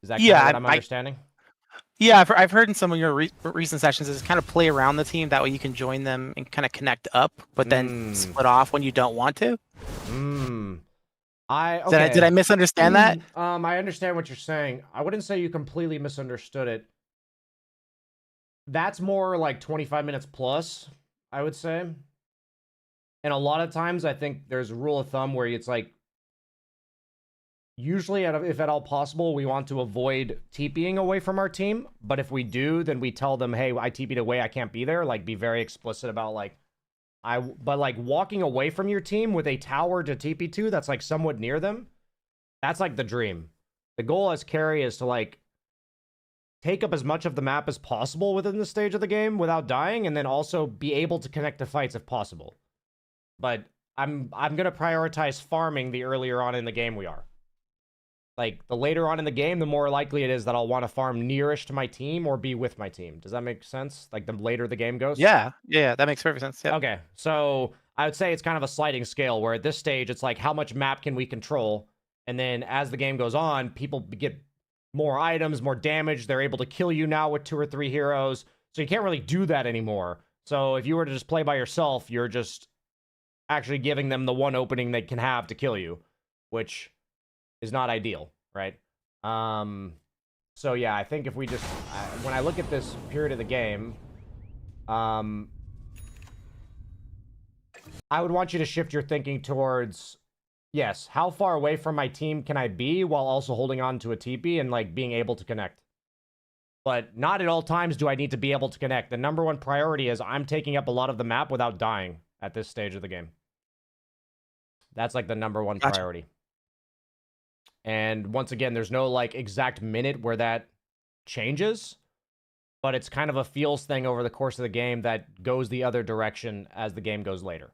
A: Is that kind of what I'm understanding?
F: Yeah, I've heard in some of your recent sessions is kind of play around the team. That way you can join them and kind of connect up, but then split off when you don't want to.
A: Okay.
F: Did I misunderstand that?
A: I understand what you're saying. I wouldn't say you completely misunderstood it. That's more like 25 minutes plus, I would say. And a lot of times, I think there's a rule of thumb where it's like, usually, if at all possible, we want to avoid TPing away from our team. But if we do, then we tell them, hey, I TP'd away, I can't be there. Like, be very explicit about, like, but, like, walking away from your team with a tower to TP to that's, like, somewhat near them, that's, like, the dream. The goal as carry is to, like, take up as much of the map as possible within the stage of the game without dying, and then also be able to connect to fights if possible. But I'm gonna prioritize farming the earlier on in the game we are. Like, the later on in the game, the more likely it is that I'll want to farm nearish to my team or be with my team. Does that make sense? Like, the later the game goes?
F: Yeah, that makes perfect sense. Yeah.
A: Okay, so I would say it's kind of a sliding scale where at this stage, it's like, how much map can we control? And then as the game goes on, people get more items, more damage. They're able to kill you now with 2 or 3 heroes. So you can't really do that anymore. So if you were to just play by yourself, you're just actually giving them the one opening they can have to kill you, which is not ideal, right? So yeah, I think if we just, when I look at this period of the game, I would want you to shift your thinking towards, yes, how far away from my team can I be while also holding on to a TP and, like, being able to connect? But not at all times do I need to be able to connect. The number one priority is I'm taking up a lot of the map without dying at this stage of the game. That's, like, the number one
F: Gotcha.
A: priority. And once again, there's no, like, exact minute where that changes, but it's kind of a feels thing over the course of the game that goes the other direction as the game goes later.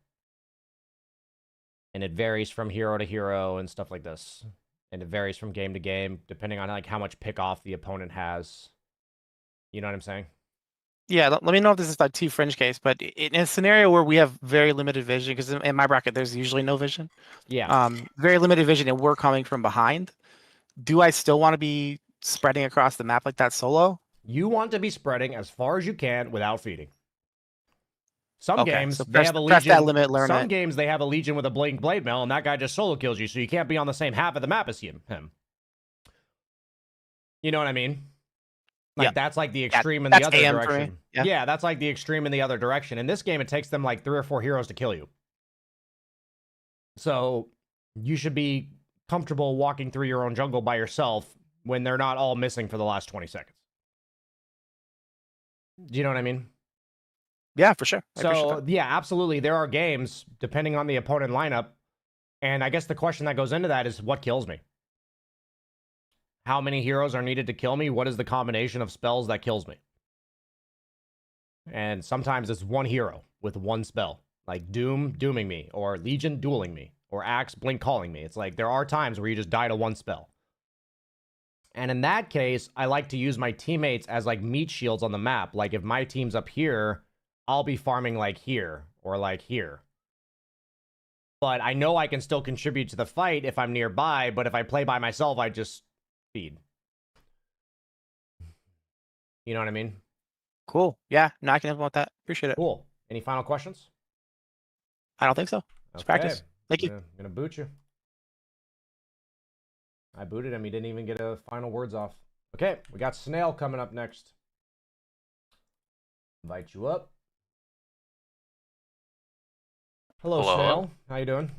A: And it varies from hero to hero and stuff like this. And it varies from game to game, depending on, like, how much pick off the opponent has. You know what I'm saying?
F: Yeah, let me know if this is like too fringe case, but in a scenario where we have very limited vision, because in my bracket there's usually no vision.
A: Yeah.
F: Very limited vision, and we're coming from behind. Do I still want to be spreading across the map like that solo?
A: You want to be spreading as far as you can without feeding. Some
F: Okay,
A: games,
F: so
A: they
F: press-
A: have a
F: press
A: legion.
F: that limit, learn
A: some
F: it.
A: games, they have a legion with a blink blade mail, and that guy just solo kills you, so you can't be on the same half of the map as him. You know what I mean? Like,
F: Yeah.
A: that's like the extreme in the
F: That's
A: other
F: AM for me.
A: direction.
F: Yeah.
A: Yeah, that's like the extreme in the other direction. In this game, it takes them like 3 or 4 heroes to kill you. So you should be comfortable walking through your own jungle by yourself when they're not all missing for the last 20 seconds. Do you know what I mean?
F: Yeah, for sure. I appreciate
A: So,
F: that.
A: yeah, absolutely. There are games, depending on the opponent lineup. And I guess the question that goes into that is, what kills me? How many heroes are needed to kill me? What is the combination of spells that kills me? And sometimes it's one hero with one spell. Like Doom dooming me, or Legion dueling me, or Axe blink calling me. It's like there are times where you just die to one spell. And in that case, I like to use my teammates as like meat shields on the map. Like if my team's up here, I'll be farming like here, or like here. But I know I can still contribute to the fight if I'm nearby, but if I play by myself, I just feed. You know what I mean?
F: Cool. Yeah, no, I can implement that. Appreciate it.
A: Cool. Any final questions?
F: I don't think so. Let's practice. Thank you.
A: I'm gonna boot you. I booted him. He didn't even get a final words off. Okay, we got Snail coming up next. Invite you up. Hello,
G: Hello.
A: Snail. How you doing?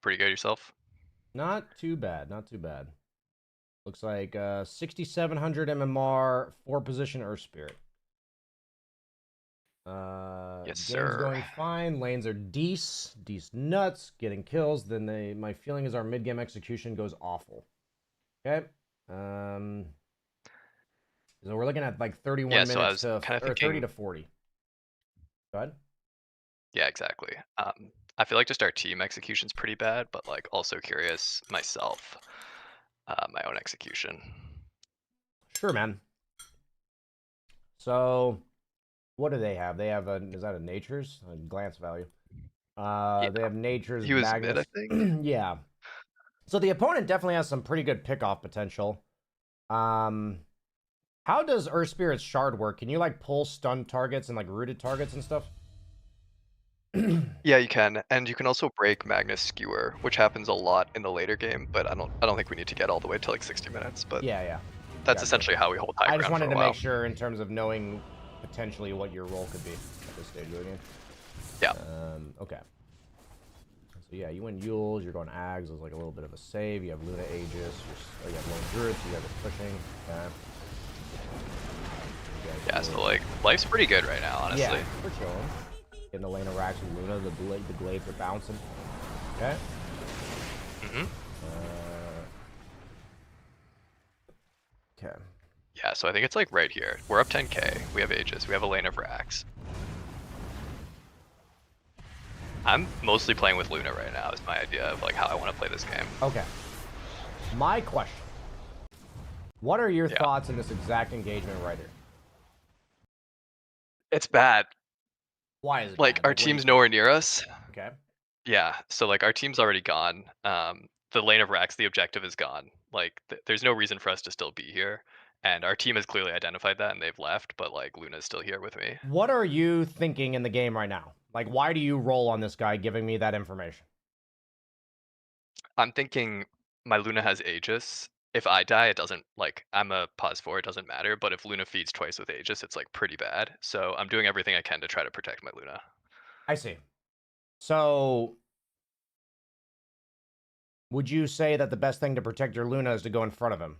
G: Pretty good yourself.
A: Not too bad. Not too bad. Looks like 6,700 MMR, 4-position Earth Spirit.
G: Yes,
A: Game's
G: sir.
A: going fine. Lanes are Deece nuts, getting kills. Then my feeling is our mid-game execution goes awful. Okay. So we're looking at like 31
G: Yeah, so I
A: minutes
G: was
A: to,
G: kinda
A: or 30
G: thinking-
A: to 40. Go ahead.
G: Yeah, exactly. I feel like just our team execution's pretty bad, but like also curious myself, my own execution.
A: Sure, man. So, what do they have? They have a, is that a Nature's? A glance value. They have Nature's
G: He was
A: Magnus.
G: mid, I think.
A: Yeah. So the opponent definitely has some pretty good pickoff potential. How does Earth Spirit's shard work? Can you like pull stunned targets and like rooted targets and stuff?
G: Yeah, you can, and you can also break Magnus Skewer, which happens a lot in the later game, but I don't think we need to get all the way to like 60 minutes, but
A: Yeah.
G: that's
A: Gotcha.
G: essentially how we hold high
A: I just
G: ground
A: wanted
G: for
A: to
G: a while.
A: make sure in terms of knowing potentially what your role could be at this stage of the game.
G: Yeah.
A: Okay. So yeah, you win Yules, you're going Ags, there's like a little bit of a save, you have Luna Aegis, you have Lone Druid, so you guys are pushing.
G: Yeah, so like life's pretty good right now, honestly.
A: Yeah, we're chilling. In the lane of Rax with Luna, the glaives are bouncing. Okay.
G: Mm-hmm.
A: Okay.
G: Yeah, so I think it's like right here. We're up 10k. We have Aegis. We have a lane of Rax. I'm mostly playing with Luna right now. Is my idea of like how I want to play this game.
A: Okay. My question. What are your thoughts on this exact engagement right here?
G: It's bad.
A: Why is it
G: like
A: bad?
G: our
A: What do you
G: team's
A: think?
G: nowhere near us.
A: Okay.
G: Yeah, so like our team's already gone. The lane of Rax, the objective is gone. Like there's no reason for us to still be here. And our team has clearly identified that and they've left, but like Luna's still here with me.
A: What are you thinking in the game right now? Like, why do you roll on this guy giving me that information?
G: I'm thinking my Luna has Aegis. If I die, it doesn't like I'm a +4, it doesn't matter. But if Luna feeds twice with Aegis, it's like pretty bad. So I'm doing everything I can to try to protect my Luna.
A: I see. So, would you say that the best thing to protect your Luna is to go in front of him?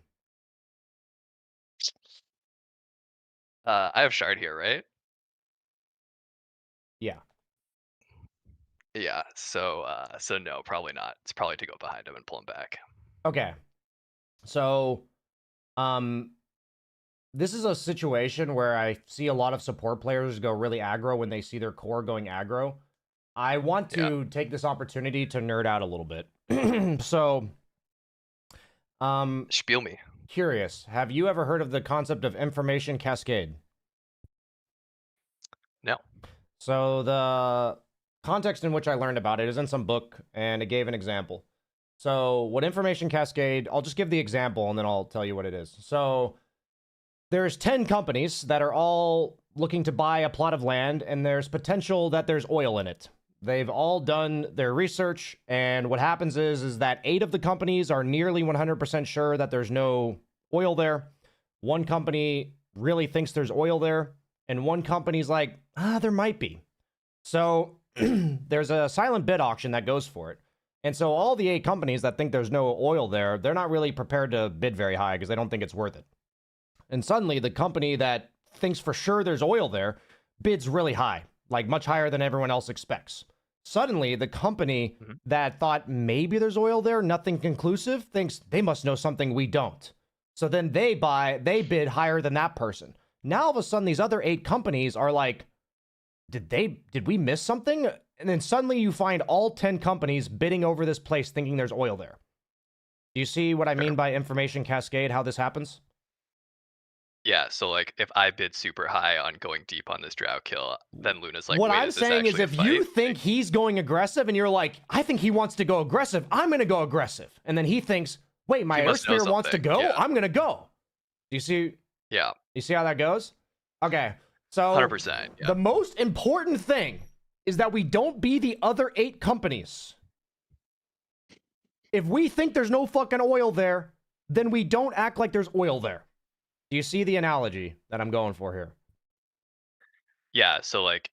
G: I have Shard here, right?
A: Yeah.
G: Yeah. So no, probably not. It's probably to go behind him and pull him back.
A: Okay. So, this is a situation where I see a lot of support players go really aggro when they see their core going aggro. I want to take this opportunity to nerd out a little bit. So,
G: Spiel me.
A: curious, have you ever heard of the concept of information cascade?
G: No.
A: So the context in which I learned about it is in some book, and it gave an example. So what information cascade, I'll just give the example, and then I'll tell you what it is. So there's 10 companies that are all looking to buy a plot of land, and there's potential that there's oil in it. They've all done their research, and what happens is that 8 of the companies are nearly 100% sure that there's no oil there. One company really thinks there's oil there, and one company's like, there might be. So there's a silent bid auction that goes for it. And so all the 8 companies that think there's no oil there, they're not really prepared to bid very high because they don't think it's worth it. And suddenly the company that thinks for sure there's oil there bids really high, like much higher than everyone else expects. Suddenly the company that thought maybe there's oil there, nothing conclusive, thinks they must know something we don't. So then they bid higher than that person. Now all of a sudden these other 8 companies are like, did we miss something? And then suddenly you find all 10 companies bidding over this place thinking there's oil there. Do you see what I mean by information cascade, how this happens?
G: Yeah, so like if I bid super high on going deep on this drought kill, then Luna's like,
A: what
G: wait,
A: I'm
G: is this
A: saying is
G: actually a
A: if
G: fight?
A: you think he's going aggressive and you're like, I think he wants to go aggressive, I'm going to go aggressive. And then he thinks, wait, my
G: He must know
A: Earthsphere wants to
G: something,
A: go?
G: yeah.
A: I'm going to go. Do you see?
G: Yeah,
A: You see how that goes? Okay. So
G: 100%. Yeah.
A: the most important thing is that we don't be the other 8 companies. If we think there's no fucking oil there, then we don't act like there's oil there. Do you see the analogy that I'm going for here?
G: Yeah, so like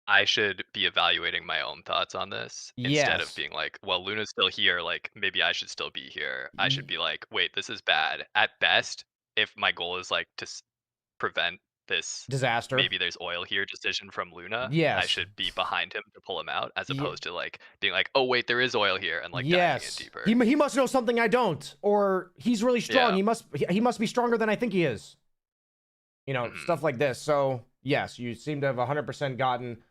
G: I should be evaluating my own thoughts on this instead of
A: Yes.
G: being like, well, Luna's still here, like maybe I should still be here. I should be like, wait, this is bad. At best, if my goal is like to prevent this
A: Disaster.
G: maybe there's oil here decision from Luna, I
A: Yes.
G: should be behind him to pull him out as
A: Ye-
G: opposed to like being like, oh wait, there is oil here and like diving in
A: Yes.
G: deeper.
A: He must know something I don't. Or he's really strong.
G: Yeah.
A: He must be stronger than I think he is. You know,
G: Mhm.
A: stuff like this. So, yes, you seem to have 100% gotten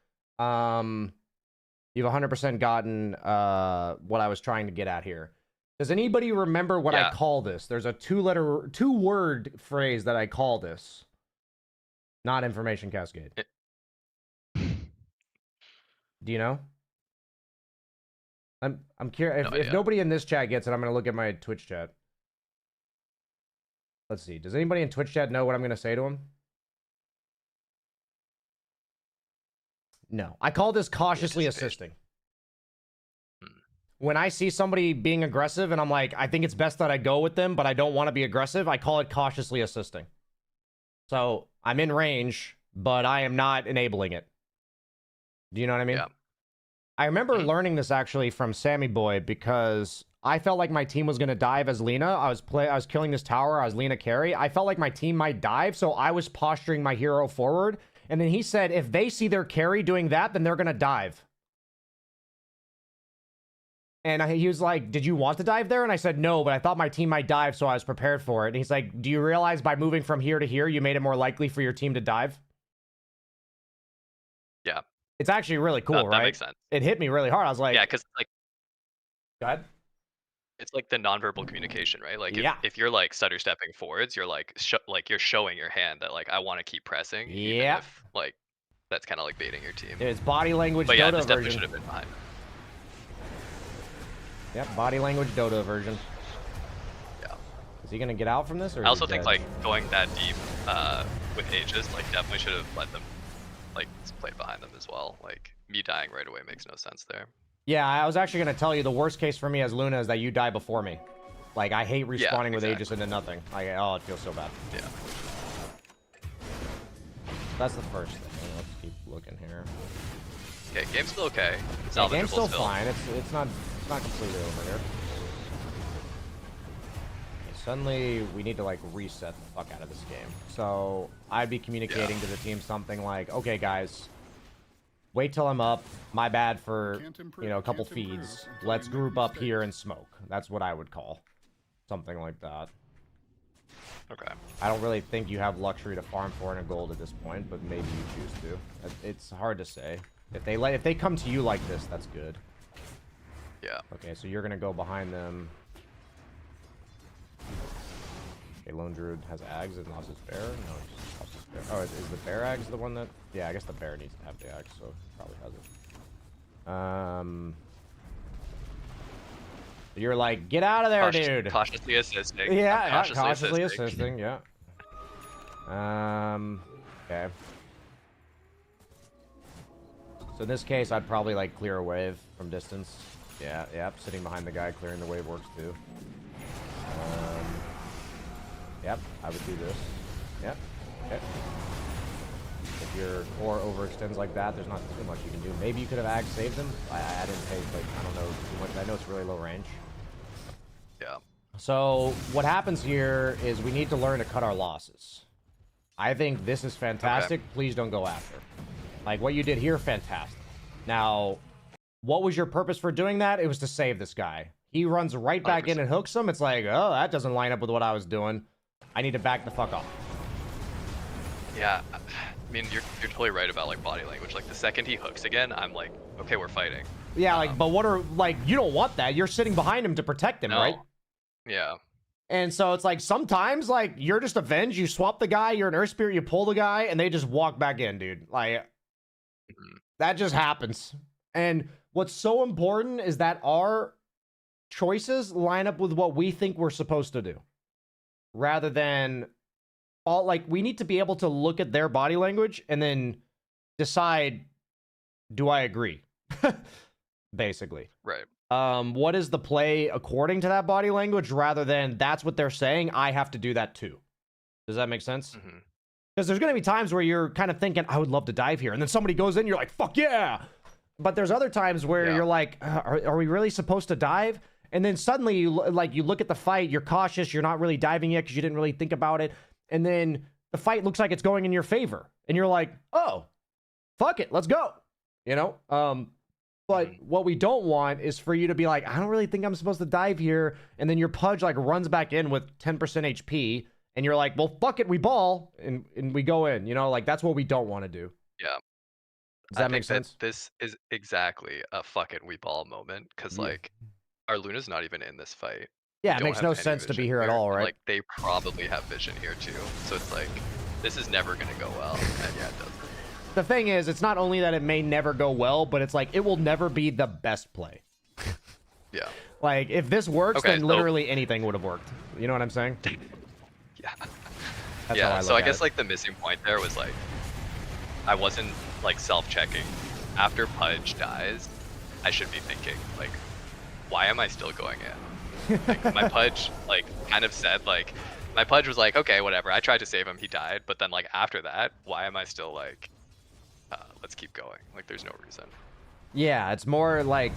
A: you've 100% gotten what I was trying to get at here. Does anybody remember what I call this? There's a 2-word phrase that I call this. Not information cascade. Do you know? I'm curious.
G: No
A: If
G: idea.
A: nobody in this chat gets it, I'm gonna look at my Twitch chat. Let's see. Does anybody in Twitch chat know what I'm gonna say to him? No. I call this cautiously assisting. When I see somebody being aggressive and I'm like, I think it's best that I go with them, but I don't want to be aggressive, I call it cautiously assisting. So I'm in range, but I am not enabling it. Do you know what I mean?
G: Yeah.
A: I remember learning this actually from Sammy Boy because I felt like my team was going to dive as Lena. I was killing this tower. I was Lena carry. I felt like my team might dive, so I was posturing my hero forward. And then he said, if they see their carry doing that, then they're going to dive. And he was like, did you want to dive there? And I said, no, but I thought my team might dive, so I was prepared for it. And he's like, do you realize by moving from here to here, you made it more likely for your team to dive?
G: Yeah.
A: It's actually really cool,
G: That
A: right?
G: makes sense.
A: It hit me really hard. I was like,
G: Yeah, because like
A: go ahead.
G: it's like the nonverbal communication, right? Like
A: Yeah.
G: if you're like stutter stepping forwards, you're like you're showing your hand that like I want to keep pressing. Even
A: Yeah.
G: if like that's kind of like baiting your team.
A: It's body language
G: But yeah,
A: Dota
G: this definitely
A: version.
G: should have been behind.
A: Yep, body language Dota version.
G: Yeah.
A: Is he gonna get out from this? Or
G: I also
A: is he
G: think
A: dead?
G: like going that deep with Aegis, like definitely should have let them like play behind them as well. Like me dying right away makes no sense there.
A: Yeah, I was actually gonna tell you the worst case for me as Luna is that you die before me. Like I hate respawning with Aegis into nothing. Oh, it feels so bad.
G: Yeah.
A: That's the first thing. Let's keep looking here.
G: Okay, game's still okay.
A: Yeah, game's
G: Salvageable
A: still fine. It's not completely over here. Okay, suddenly we need to like reset the fuck out of this game. So I'd be communicating to the team something like, okay guys, wait till I'm up. My bad for a couple feeds. Let's group up here and smoke. That's what I would call something like that.
G: Okay.
A: I don't really think you have luxury to farm 400 gold at this point, but maybe you choose to. It's hard to say. If they come to you like this, that's good.
G: Yeah.
A: Okay, so you're gonna go behind them. Okay, Lone Druid has Ags and lost his bear. No, he just lost his bear. Oh, is the bear Ags the one that? Yeah, I guess the bear needs to have the Ags, so probably has it. You're like, get out of there, dude.
G: Cautiously assisting.
A: Yeah,
G: I'm
A: cautiously assisting. Yeah. Okay. So in this case, I'd probably like clear a wave from distance. Yeah, yep. Sitting behind the guy, clearing the wave works too. Yep, I would do this. Yep. Okay. If your core overextends like that, there's not too much you can do. Maybe you could have Ag saved him. I didn't pay, like, I don't know too much. I know it's really low range.
G: Yeah.
A: So what happens here is we need to learn to cut our losses. I think this is fantastic. Okay. Please don't go after. Like what you did here, fantastic. Now, what was your purpose for doing that? It was to save this guy. He runs right back 100%. In and hooks him. It's like, oh, that doesn't line up with what I was doing. I need to back the fuck off.
G: Yeah, I mean, you're totally right about like body language. Like the second he hooks again, I'm like, okay, we're fighting.
A: Yeah, like, but what are like? You don't want that. You're sitting behind him to protect him, right?
G: Yeah.
A: And so it's like sometimes like you're just avenged. You swap the guy. You're an Earth Spirit. You pull the guy, and they just walk back in, dude. Like that just happens. And what's so important is that our choices line up with what we think we're supposed to do, rather than all like we need to be able to look at their body language and then decide, do I agree? Basically.
G: Right.
A: What is the play according to that body language rather than that's what they're saying, I have to do that too. Does that make sense? Because there's going to be times where you're kind of thinking, I would love to dive here. And then somebody goes in, you're like, fuck yeah. But there's other times where you're like, are we really supposed to dive? And then suddenly you look at the fight, you're cautious, you're not really diving yet because you didn't really think about it. And then the fight looks like it's going in your favor. And you're like, oh, fuck it, let's go. You know? But what we don't want is for you to be like, I don't really think I'm supposed to dive here. And then your Pudge like runs back in with 10% HP. And you're like, well, fuck it, we ball. And we go in. You know, like that's what we don't want to do.
G: Yeah.
A: Does that make sense?
G: This is exactly a fuck it, we ball moment. Because like, our Luna's not even in this fight.
A: Yeah, it makes no sense to be here at all, right?
G: Like, they probably have vision here too. So it's like, this is never going to go well. And yeah, it doesn't.
A: The thing is, it's not only that it may never go well, but it's like, it will never be the best play.
G: Yeah.
A: Like, if this works, then literally anything would have worked. You know what I'm saying?
G: Yeah.
A: That's how I look
G: so I
A: at
G: guess
A: it.
G: like the missing point there was like, I wasn't like self-checking after Pudge dies, I should be thinking, like, why am I still going in? Like, my Pudge, like, kind of said, like, my Pudge was like, okay, whatever, I tried to save him, he died, but then, like, after that, why am I still, like, let's keep going? Like, there's no reason.
A: Yeah, it's more like,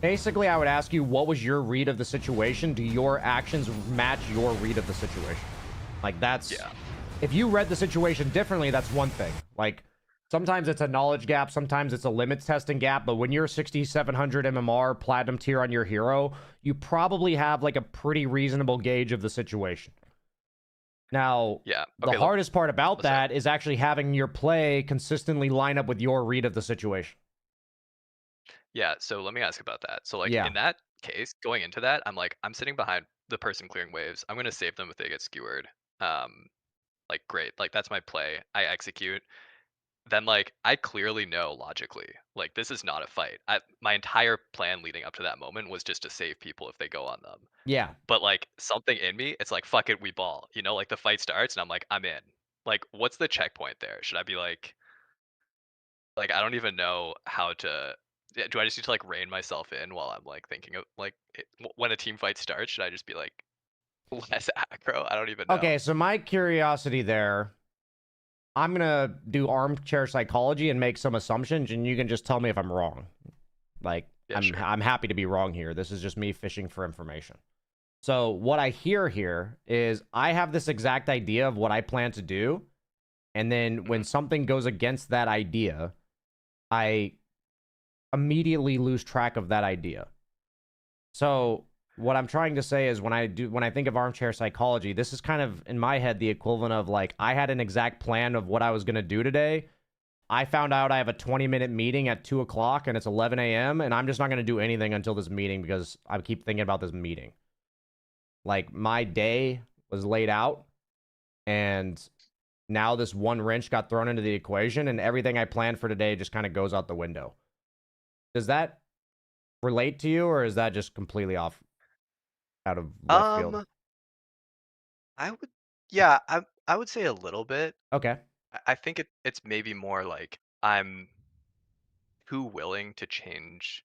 A: basically, I would ask you, what was your read of the situation? Do your actions match your read of the situation? Like, that's...
G: Yeah.
A: If you read the situation differently, that's one thing. Like, sometimes it's a knowledge gap, sometimes it's a limits testing gap, but when you're 6,700 MMR, platinum tier on your hero, you probably have, like, a pretty reasonable gauge of the situation. Now,
G: Yeah.
A: the
G: Okay,
A: hardest part about
G: let's say-
A: that is actually having your play consistently line up with your read of the situation.
G: Yeah, so let me ask about that. So, like,
A: Yeah.
G: in that case, going into that, I'm like, I'm sitting behind the person clearing waves. I'm gonna save them if they get skewered. Like, great. Like, that's my play. I execute. Then, like, I clearly know logically, like, this is not a fight. My entire plan leading up to that moment was just to save people if they go on them.
A: Yeah.
G: But, like, something in me, it's like, fuck it, we ball. You know, like, the fight starts and I'm like, I'm in. Like, what's the checkpoint there? Should I be like, I don't even know how to. Yeah, do I just need to like rein myself in while I'm like thinking of like when a team fight starts? Should I just be like less aggro? I don't even know.
A: Okay, so my curiosity there, I'm gonna do armchair psychology and make some assumptions, and you can just tell me if I'm wrong. Like,
G: Yeah, sure.
A: I'm happy to be wrong here. This is just me fishing for information. So what I hear here is I have this exact idea of what I plan to do, and then when something goes against that idea, I immediately lose track of that idea. So what I'm trying to say is when I think of armchair psychology, this is kind of in my head the equivalent of like I had an exact plan of what I was going to do today. I found out I have a 20-minute meeting at 2 o'clock and it's 11 a.m. and I'm just not going to do anything until this meeting because I keep thinking about this meeting. Like, my day was laid out and now this one wrench got thrown into the equation and everything I planned for today just kind of goes out the window. Does that relate to you, or is that just completely off out of left field?
G: I would, yeah, I would say a little bit.
A: Okay.
G: I think it's maybe more like I'm too willing to change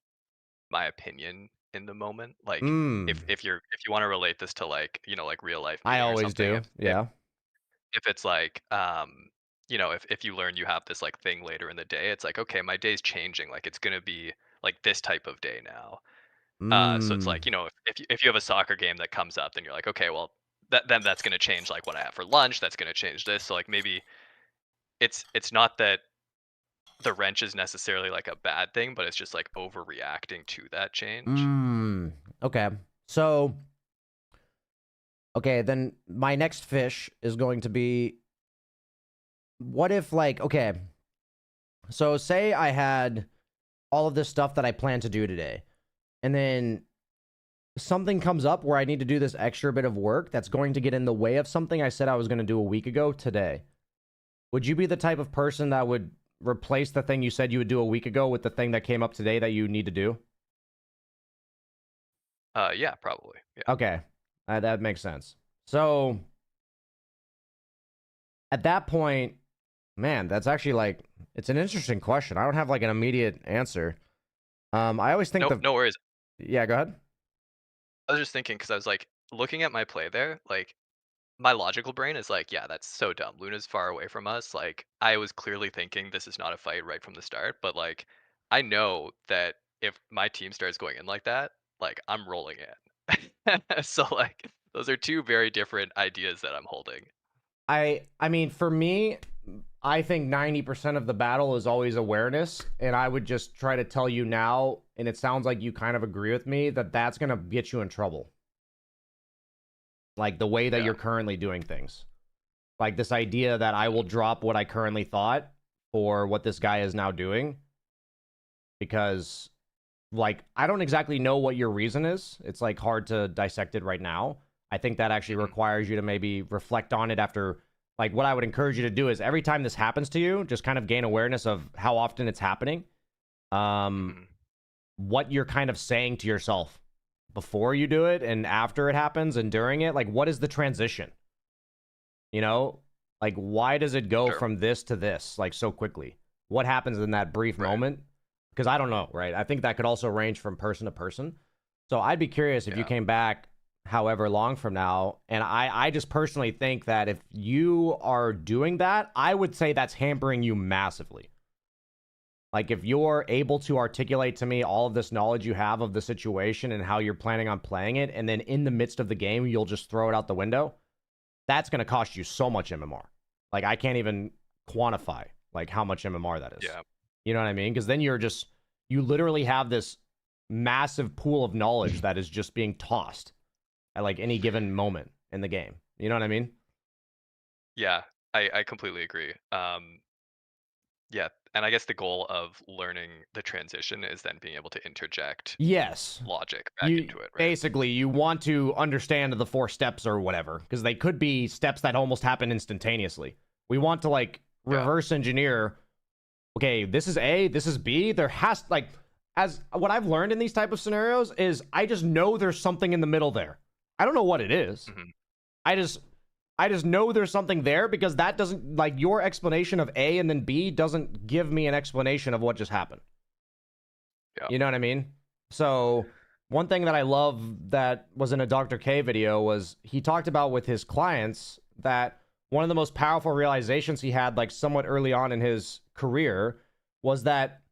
G: my opinion in the moment. Like, if you want to relate this to like, you know, like real life
A: I
G: meeting or
A: always
G: something,
A: do. Yeah.
G: if it's like you know, if you learn you have this like thing later in the day, it's like, okay, my day's changing, like it's gonna be like this type of day now. So it's like, you know, if you have a soccer game that comes up, then you're like, okay, well that's gonna change like what I have for lunch, that's gonna change this. So like maybe it's not that the wrench is necessarily like a bad thing, but it's just like overreacting to that change.
A: Okay. So, okay, then my next fish is going to be, what if, like, okay, so say I had all of this stuff that I plan to do today, and then something comes up where I need to do this extra bit of work that's going to get in the way of something I said I was going to do a week ago today. Would you be the type of person that would replace the thing you said you would do a week ago with the thing that came up today that you need to do?
G: Yeah, probably. Yeah.
A: Okay, that makes sense. So, at that point, man, that's actually like, it's an interesting question. I don't have like an immediate answer. I always think
G: No worries.
A: Yeah, go ahead.
G: I was just thinking because I was like looking at my play there, like my logical brain is like, yeah, that's so dumb. Luna's far away from us. Like, I was clearly thinking this is not a fight right from the start, but like, I know that if my team starts going in like that, like, I'm rolling in. So, like, those are two very different ideas that I'm holding.
A: I mean, for me, I think 90% of the battle is always awareness, and I would just try to tell you now, and it sounds like you kind of agree with me, that that's going to get you in trouble. Like, the way that you're currently doing things. Like, this idea that I will drop what I currently thought for what this guy is now doing. Because, like, I don't exactly know what your reason is. It's, like, hard to dissect it right now. I think that actually requires you to maybe reflect on it after... Like, what I would encourage you to do is every time this happens to you, just kind of gain awareness of how often it's happening. What you're kind of saying to yourself before you do it and after it happens and during it. Like, what is the transition? You know? Like, why does it go from this to this, like, so quickly? what happens in that brief moment, because I don't know, right? I think that could also range from person to person. So I'd be curious if you came back however long from now, and I just personally think that if you are doing that, I would say that's hampering you massively. Like, if you're able to articulate to me all of this knowledge you have of the situation and how you're planning on playing it, and then in the midst of the game, you'll just throw it out the window, that's going to cost you so much MMR. Like, I can't even quantify, like, how much MMR that is.
G: Yeah.
A: You know what I mean? Because then you literally have this massive pool of knowledge that is just being tossed at, like, any given moment in the game. You know what I mean?
G: Yeah, I completely agree. Yeah, and I guess the goal of learning the transition is then being able to interject
A: Yes.
G: logic back into it, right?
A: Basically, you want to understand the 4 steps or whatever, because they could be steps that almost happen instantaneously. We want to, like, reverse engineer, okay, this is A, this is B. There has, like, as what I've learned in these type of scenarios is I just know there's something in the middle there. I don't know what it is. I just know there's something there, because that doesn't, like, your explanation of A and then B doesn't give me an explanation of what just happened.
G: Yeah.
A: You know what I mean? So one thing that I love that was in a Dr. K video was he talked about with his clients that one of the most powerful realizations he had, like, somewhat early on in his career, was that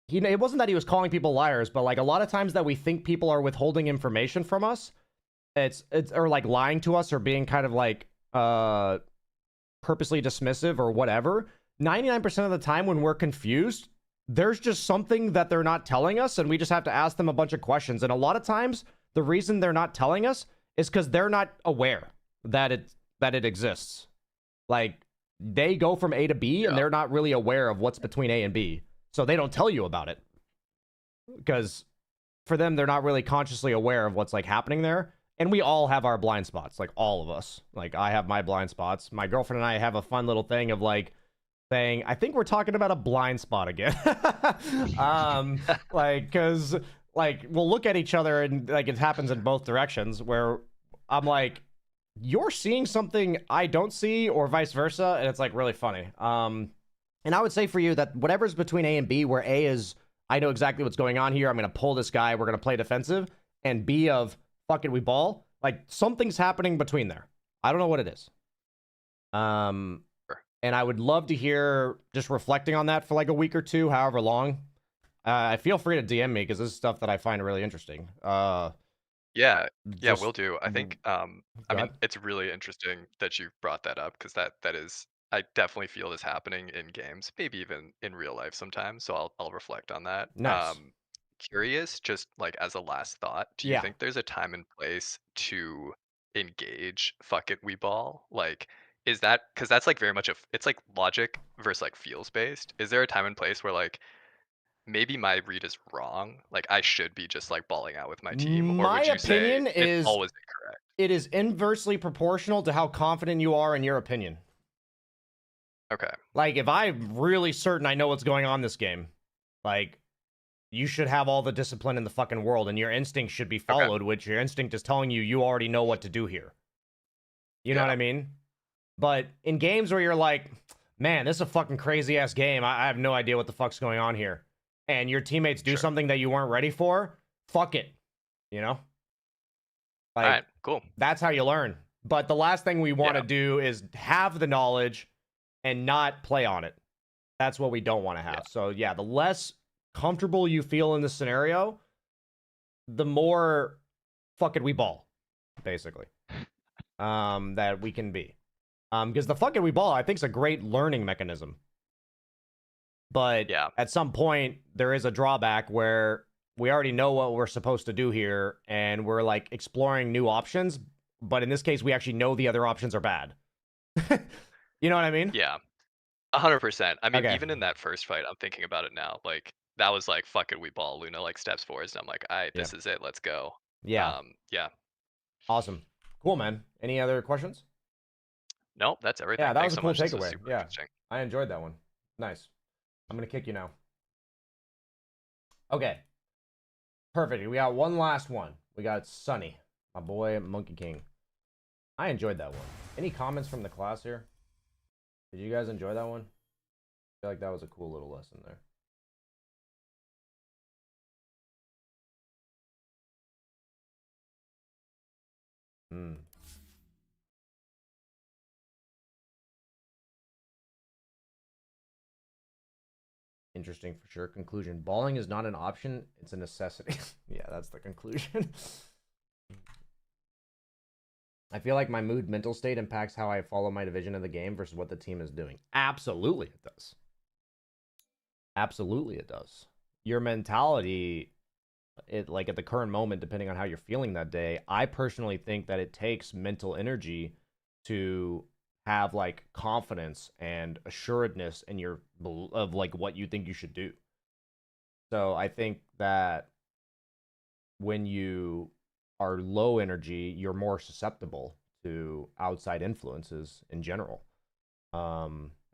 A: it wasn't that he was calling people liars, but, like, a lot of times that we think people are withholding information from us, it's or, like, lying to us or being kind of, like, purposely dismissive or whatever. 99% of the time when we're confused, there's just something that they're not telling us, and we just have to ask them a bunch of questions. And a lot of times, the reason they're not telling us is because they're not aware that it exists. Like, they go from A to B, and they're not really aware of what's between A and B, so they don't tell you about it. Because for them, they're not really consciously aware of what's, like, happening there. And we all have our blind spots, like, all of us. Like, I have my blind spots. My girlfriend and I have a fun little thing of, like, saying, I think we're talking about a blind spot again. Like, because, like, we'll look at each other and, like, it happens in both directions, where I'm like, you're seeing something I don't see, or vice versa, and it's, like, really funny. And I would say for you that whatever's between A and B, where A is, I know exactly what's going on here, I'm going to pull this guy, we're going to play defensive, and B of, fuck it, we ball. Like, something's happening between there. I don't know what it is. And I would love to hear just reflecting on that for, like, a week or two, however long. Feel free to DM me, because this is stuff that I find really interesting.
G: Yeah,
A: Just-
G: will do. I think I
A: Go
G: mean,
A: ahead.
G: it's really interesting that you brought that up, because that is, I definitely feel this happening in games, maybe even in real life sometimes. So I'll reflect on that.
A: Nice.
G: Curious, just like as a last thought, do you
A: Yeah.
G: think there's a time and place to engage fuck it we ball? Like, is that, because that's like very much it's like logic versus like feels based. Is there a time and place where, like, maybe my read is wrong, like I should be just like balling out with my team, or
A: My
G: would you say
A: opinion
G: it's
A: is
G: always incorrect?
A: it is inversely proportional to how confident you are in your opinion.
G: Okay.
A: Like, if I'm really certain I know what's going on this game, like, you should have all the discipline in the fucking world, and your instinct should be followed, which your instinct is telling you you already know what to do here. You know what I mean? But in games where you're like, man, this is a fucking crazy ass game, I have no idea what the fuck's going on here, and your teammates do something that you weren't ready for, fuck it. You know? Like,
G: All right, cool.
A: That's how you learn. But the last thing we want to do is have the knowledge and not play on it. That's what we don't want to have. So yeah, the less comfortable you feel in this scenario, the more fuck it we ball, basically. That we can be. Because the fuck it we ball, I think, is a great learning mechanism. But at some point, there is a drawback where we already know what we're supposed to do here, and we're, like, exploring new options. But in this case, we actually know the other options are bad. You know what I mean?
G: Yeah, 100%. I mean, even in that first fight, I'm thinking about it now. Like, that was like, fuck it, we ball. Luna, like, steps forwards, and I'm like, all right, this is it. Let's go.
A: Yeah.
G: Yeah.
A: Awesome. Cool, man. Any other questions?
G: Nope, that's everything.
A: Yeah, that
G: Thanks
A: was a
G: so
A: cool
G: much. This was
A: takeaway.
G: super
A: Yeah,
G: interesting.
A: I enjoyed that one. Nice. I'm gonna kick you now. Okay. Perfect. We got one last one. We got Sunny, my boy, Monkey King. I enjoyed that one. Any comments from the class here? Did you guys enjoy that one? feel like that was a cool little lesson there. Hmm. Interesting for sure. Conclusion. Balling is not an option, it's a necessity. Yeah, that's the conclusion. I feel like my mood mental state impacts how I follow my division of the game versus what the team is doing. Absolutely it does. Absolutely it does. Your mentality, it like at the current moment, depending on how you're feeling that day, I personally think that it takes mental energy to have like confidence and assuredness in your of like what you think you should do. So I think that when you are low energy, you're more susceptible to outside influences in general.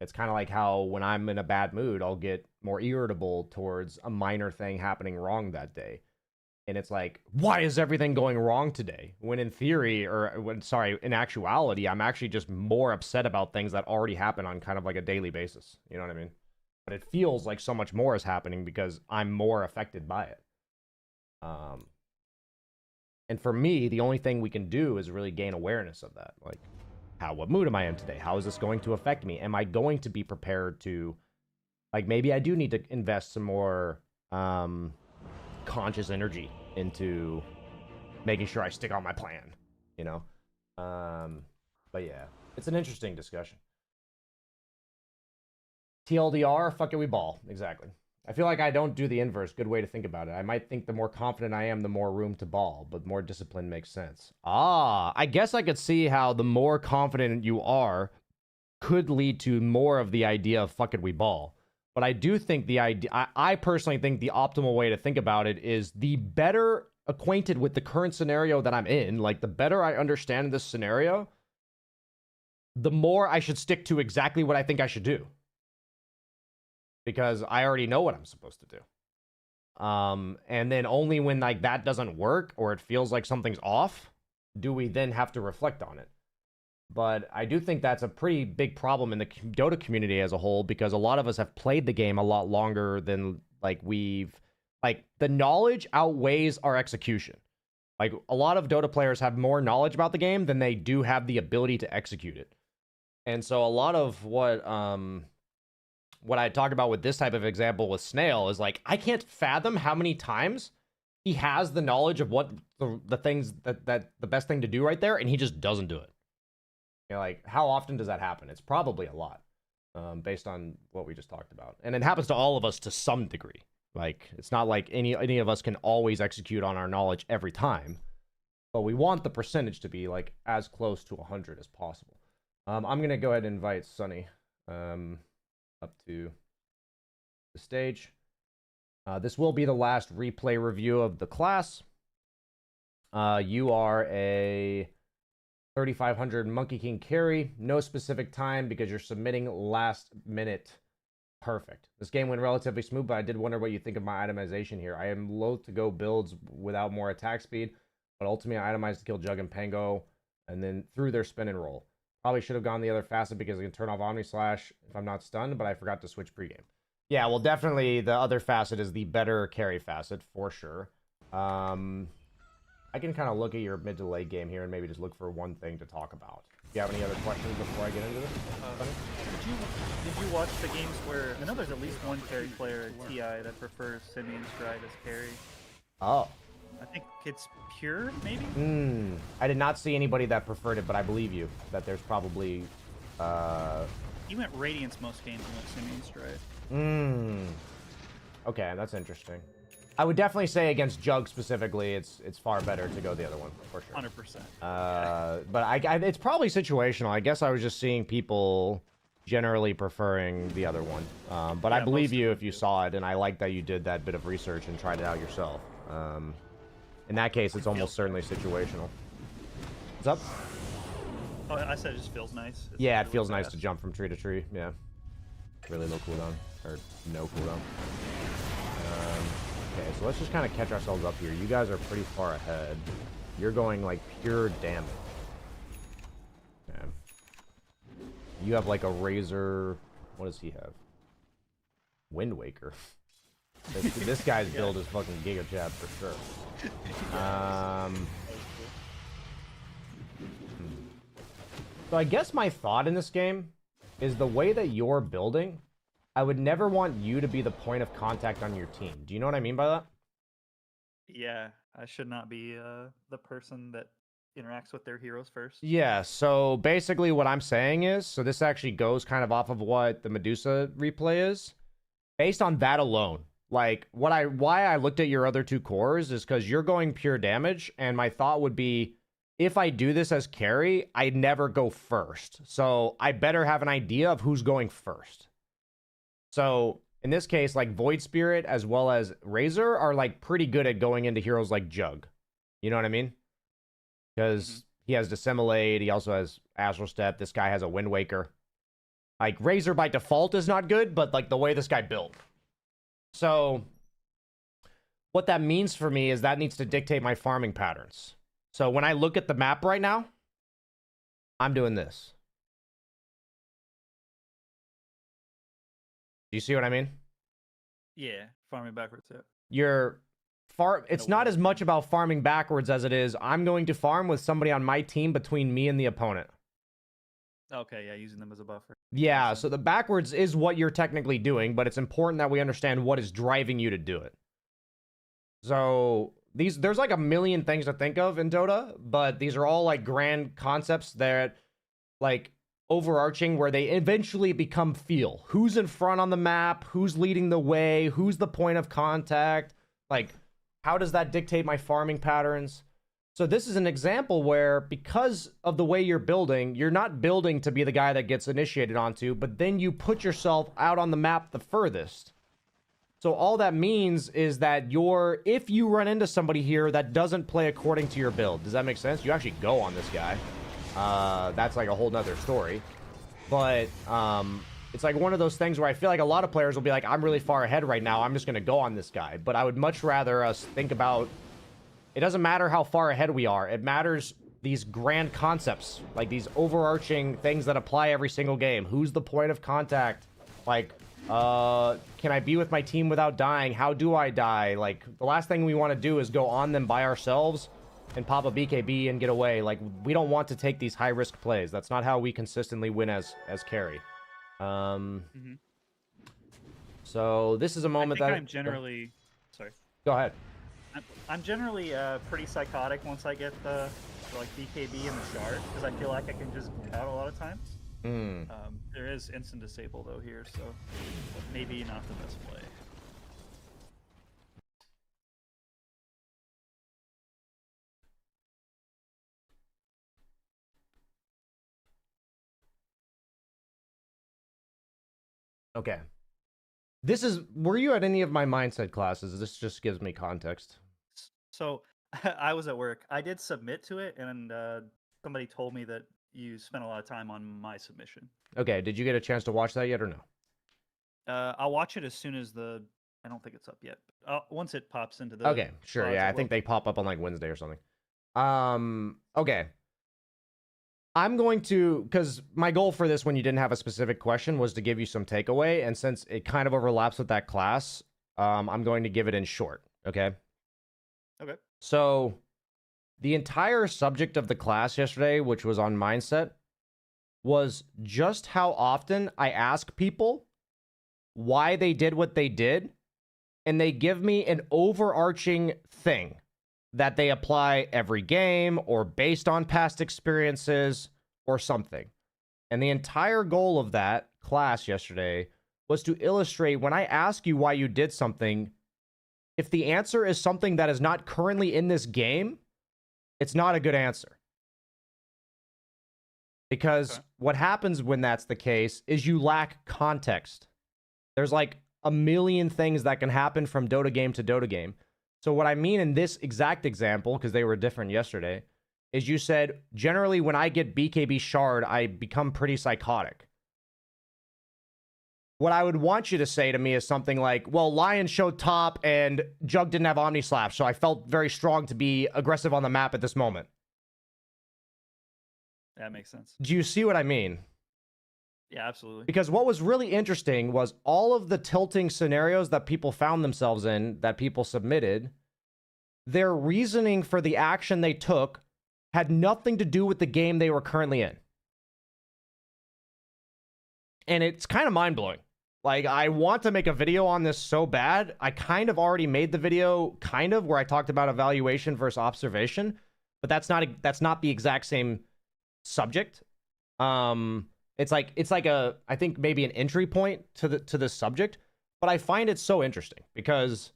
A: It's kind of like how when I'm in a bad mood, I'll get more irritable towards a minor thing happening wrong that day. And it's like, why is everything going wrong today? When in theory, in actuality, I'm actually just more upset about things that already happen on kind of like a daily basis. You know what I mean? But it feels like so much more is happening because I'm more affected by it. And for me, the only thing we can do is really gain awareness of that. Like, what mood am I in today? How is this going to affect me? Am I going to be prepared to, like, maybe I do need to invest some more conscious energy into making sure I stick on my plan, you know? But yeah, it's an interesting discussion. TLDR, fuck it, we ball. Exactly. I feel like I don't do the inverse. Good way to think about it. I might think the more confident I am, the more room to ball, but more discipline makes sense. I guess I could see how the more confident you are could lead to more of the idea of fuck it, we ball. But I do think the idea, I personally think the optimal way to think about it is the better acquainted with the current scenario that I'm in, like the better I understand this scenario, the more I should stick to exactly what I think I should do. Because I already know what I'm supposed to do. And then only when like that doesn't work or it feels like something's off, do we then have to reflect on it. But I do think that's a pretty big problem in the Dota community as a whole, because a lot of us have played the game a lot longer than like the knowledge outweighs our execution. Like a lot of Dota players have more knowledge about the game than they do have the ability to execute it. And so a lot of what I talk about with this type of example with Snail is like, I can't fathom how many times he has the knowledge of what the things that the best thing to do right there, and he just doesn't do it. You know, like how often does that happen? It's probably a lot, based on what we just talked about, and it happens to all of us to some degree. Like it's not like any of us can always execute on our knowledge every time, but we want the percentage to be like as close to 100 as possible. I'm gonna go ahead and invite Sunny up to the stage. This will be the last replay review of the class. You are a 3500 Monkey King carry. No specific time because you're submitting last minute. Perfect. This game went relatively smooth, but I did wonder what you think of my itemization here. I am loath to go builds without more attack speed, but ultimately I itemized to kill Jug and Pango and then threw their spin and roll. Probably should have gone the other facet because I can turn off Omni Slash if I'm not stunned, but I forgot to switch pregame. Yeah, well, definitely the other facet is the better carry facet for sure. I can kind of look at your mid to late game here and maybe just look for one thing to talk about. Do you have any other questions before I get into this?
H: Did you watch the games where I know there's at least one carry player at TI that prefers Simeon Stride as carry?
A: Oh.
H: I think it's Pure, maybe?
A: I did not see anybody that preferred it, but I believe you that there's probably
H: He went Radiance most games and went Simeon Stride.
A: Okay, that's interesting. I would definitely say against Jug specifically, it's far better to go the other one for sure.
H: 100%.
A: But it's probably situational. I guess I was just seeing people generally preferring the other one. But yeah, I believe you if you saw it, and I like that you did that bit of research and tried it out yourself. In that case, it's almost certainly situational. What's up?
H: Oh, I said it just feels nice.
A: Yeah, it feels nice to jump from tree to tree. Yeah, really low cooldown or no cooldown. Okay, so let's just kind of catch ourselves up here. You guys are pretty far ahead. You're going like pure damage. Okay. You have like a razor. What does he have? Wind Waker. This guy's build is fucking Giga Chad for sure. So I guess my thought in this game is the way that you're building, I would never want you to be the point of contact on your team. Do you know what I mean by that?
H: Yeah, I should not be the person that interacts with their heroes first.
A: Yeah, so basically what I'm saying is, so this actually goes kind of off of what the Medusa replay is. Based on that alone, like why I looked at your other two cores is because you're going pure damage, and my thought would be, if I do this as carry, I never go first. So I better have an idea of who's going first. So in this case, like Void Spirit as well as Razor are like pretty good at going into heroes like Jug. You know what I mean? Because he has Dissimulate, he also has Astral Step, this guy has a Wind Waker. Like Razor by default is not good, but like the way this guy built. So what that means for me is that needs to dictate my farming patterns. So when I look at the map right now, I'm doing this. Do you see what I mean?
H: Yeah, farming backwards. Yeah.
A: It's not as much about farming backwards as it is I'm going to farm with somebody on my team between me and the opponent.
H: Okay, yeah, using them as a buffer.
A: Yeah, so the backwards is what you're technically doing, but it's important that we understand what is driving you to do it. So there's like a million things to think of in Dota, but these are all like grand concepts that like overarching where they eventually become feel. Who's in front on the map? Who's leading the way? Who's the point of contact? Like, how does that dictate my farming patterns? So this is an example where, because of the way you're building, you're not building to be the guy that gets initiated onto, but then you put yourself out on the map the furthest. So all that means is that if you run into somebody here that doesn't play according to your build, does that make sense? You actually go on this guy. That's like a whole nother story. But it's like one of those things where I feel like a lot of players will be like, I'm really far ahead right now, I'm just going to go on this guy. But I would much rather us think about, it doesn't matter how far ahead we are. It matters these grand concepts, like these overarching things that apply every single game. Who's the point of contact? Like, can I be with my team without dying? How do I die? Like, the last thing we want to do is go on them by ourselves and pop a BKB and get away. Like, we don't want to take these high-risk plays. That's not how we consistently win as carry. So this is a moment that
H: I'm generally... Sorry.
A: Go ahead.
H: I'm generally pretty psychotic once I get the like BKB and the shard, because I feel like I can just boot out a lot of times. There is instant disable though here, so maybe not the best play.
A: Okay. Were you at any of my mindset classes? This just gives me context.
H: So I was at work. I did submit to it, and somebody told me that you spent a lot of time on my submission.
A: Okay, did you get a chance to watch that yet or no?
H: I'll watch it as soon as I don't think it's up yet. Once it pops into the...
A: Okay, sure, yeah, I think they pop up on like Wednesday or something. Okay. I'm going to, because my goal for this when you didn't have a specific question was to give you some takeaway, and since it kind of overlaps with that class, I'm going to give it in short, okay?
H: Okay.
A: So, the entire subject of the class yesterday, which was on mindset, was just how often I ask people why they did what they did, and they give me an overarching thing that they apply every game or based on past experiences or something. And the entire goal of that class yesterday was to illustrate when I ask you why you did something, if the answer is something that is not currently in this game, it's not a good answer. Because what happens when that's the case is you lack context. There's like a million things that can happen from Dota game to Dota game. So what I mean in this exact example, because they were different yesterday, is you said, generally when I get BKB shard, I become pretty psychotic. What I would want you to say to me is something like, well, Lion showed top and Jug didn't have Omni Slash, so I felt very strong to be aggressive on the map at this moment.
H: That makes sense.
A: Do you see what I mean?
H: Yeah, absolutely.
A: Because what was really interesting was all of the tilting scenarios that people found themselves in, that people submitted, their reasoning for the action they took had nothing to do with the game they were currently in. And it's kind of mind-blowing. Like, I want to make a video on this so bad. I kind of already made the video, where I talked about evaluation versus observation, but that's not the exact same subject. It's like a, I think maybe an entry point to this subject, but I find it so interesting because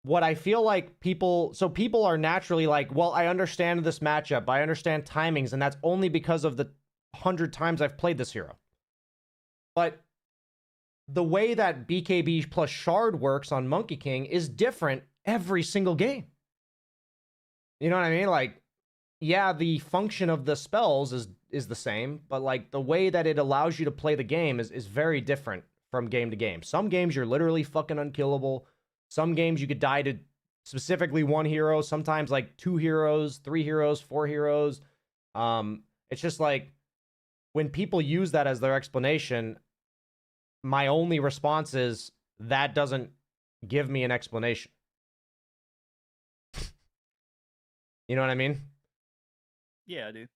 A: what I feel like people are naturally like, well, I understand this matchup, I understand timings, and that's only because of the 100 times I've played this hero. But the way that BKB plus Shard works on Monkey King is different every single game. You know what I mean? Like, yeah, the function of the spells is the same, but like the way that it allows you to play the game is very different from game to game. Some games you're literally fucking unkillable. Some games you could die to specifically one hero, sometimes like 2 heroes, 3 heroes, 4 heroes. It's just like when people use that as their explanation, my only response is that doesn't give me an explanation. You know what I mean?
H: Yeah, I do.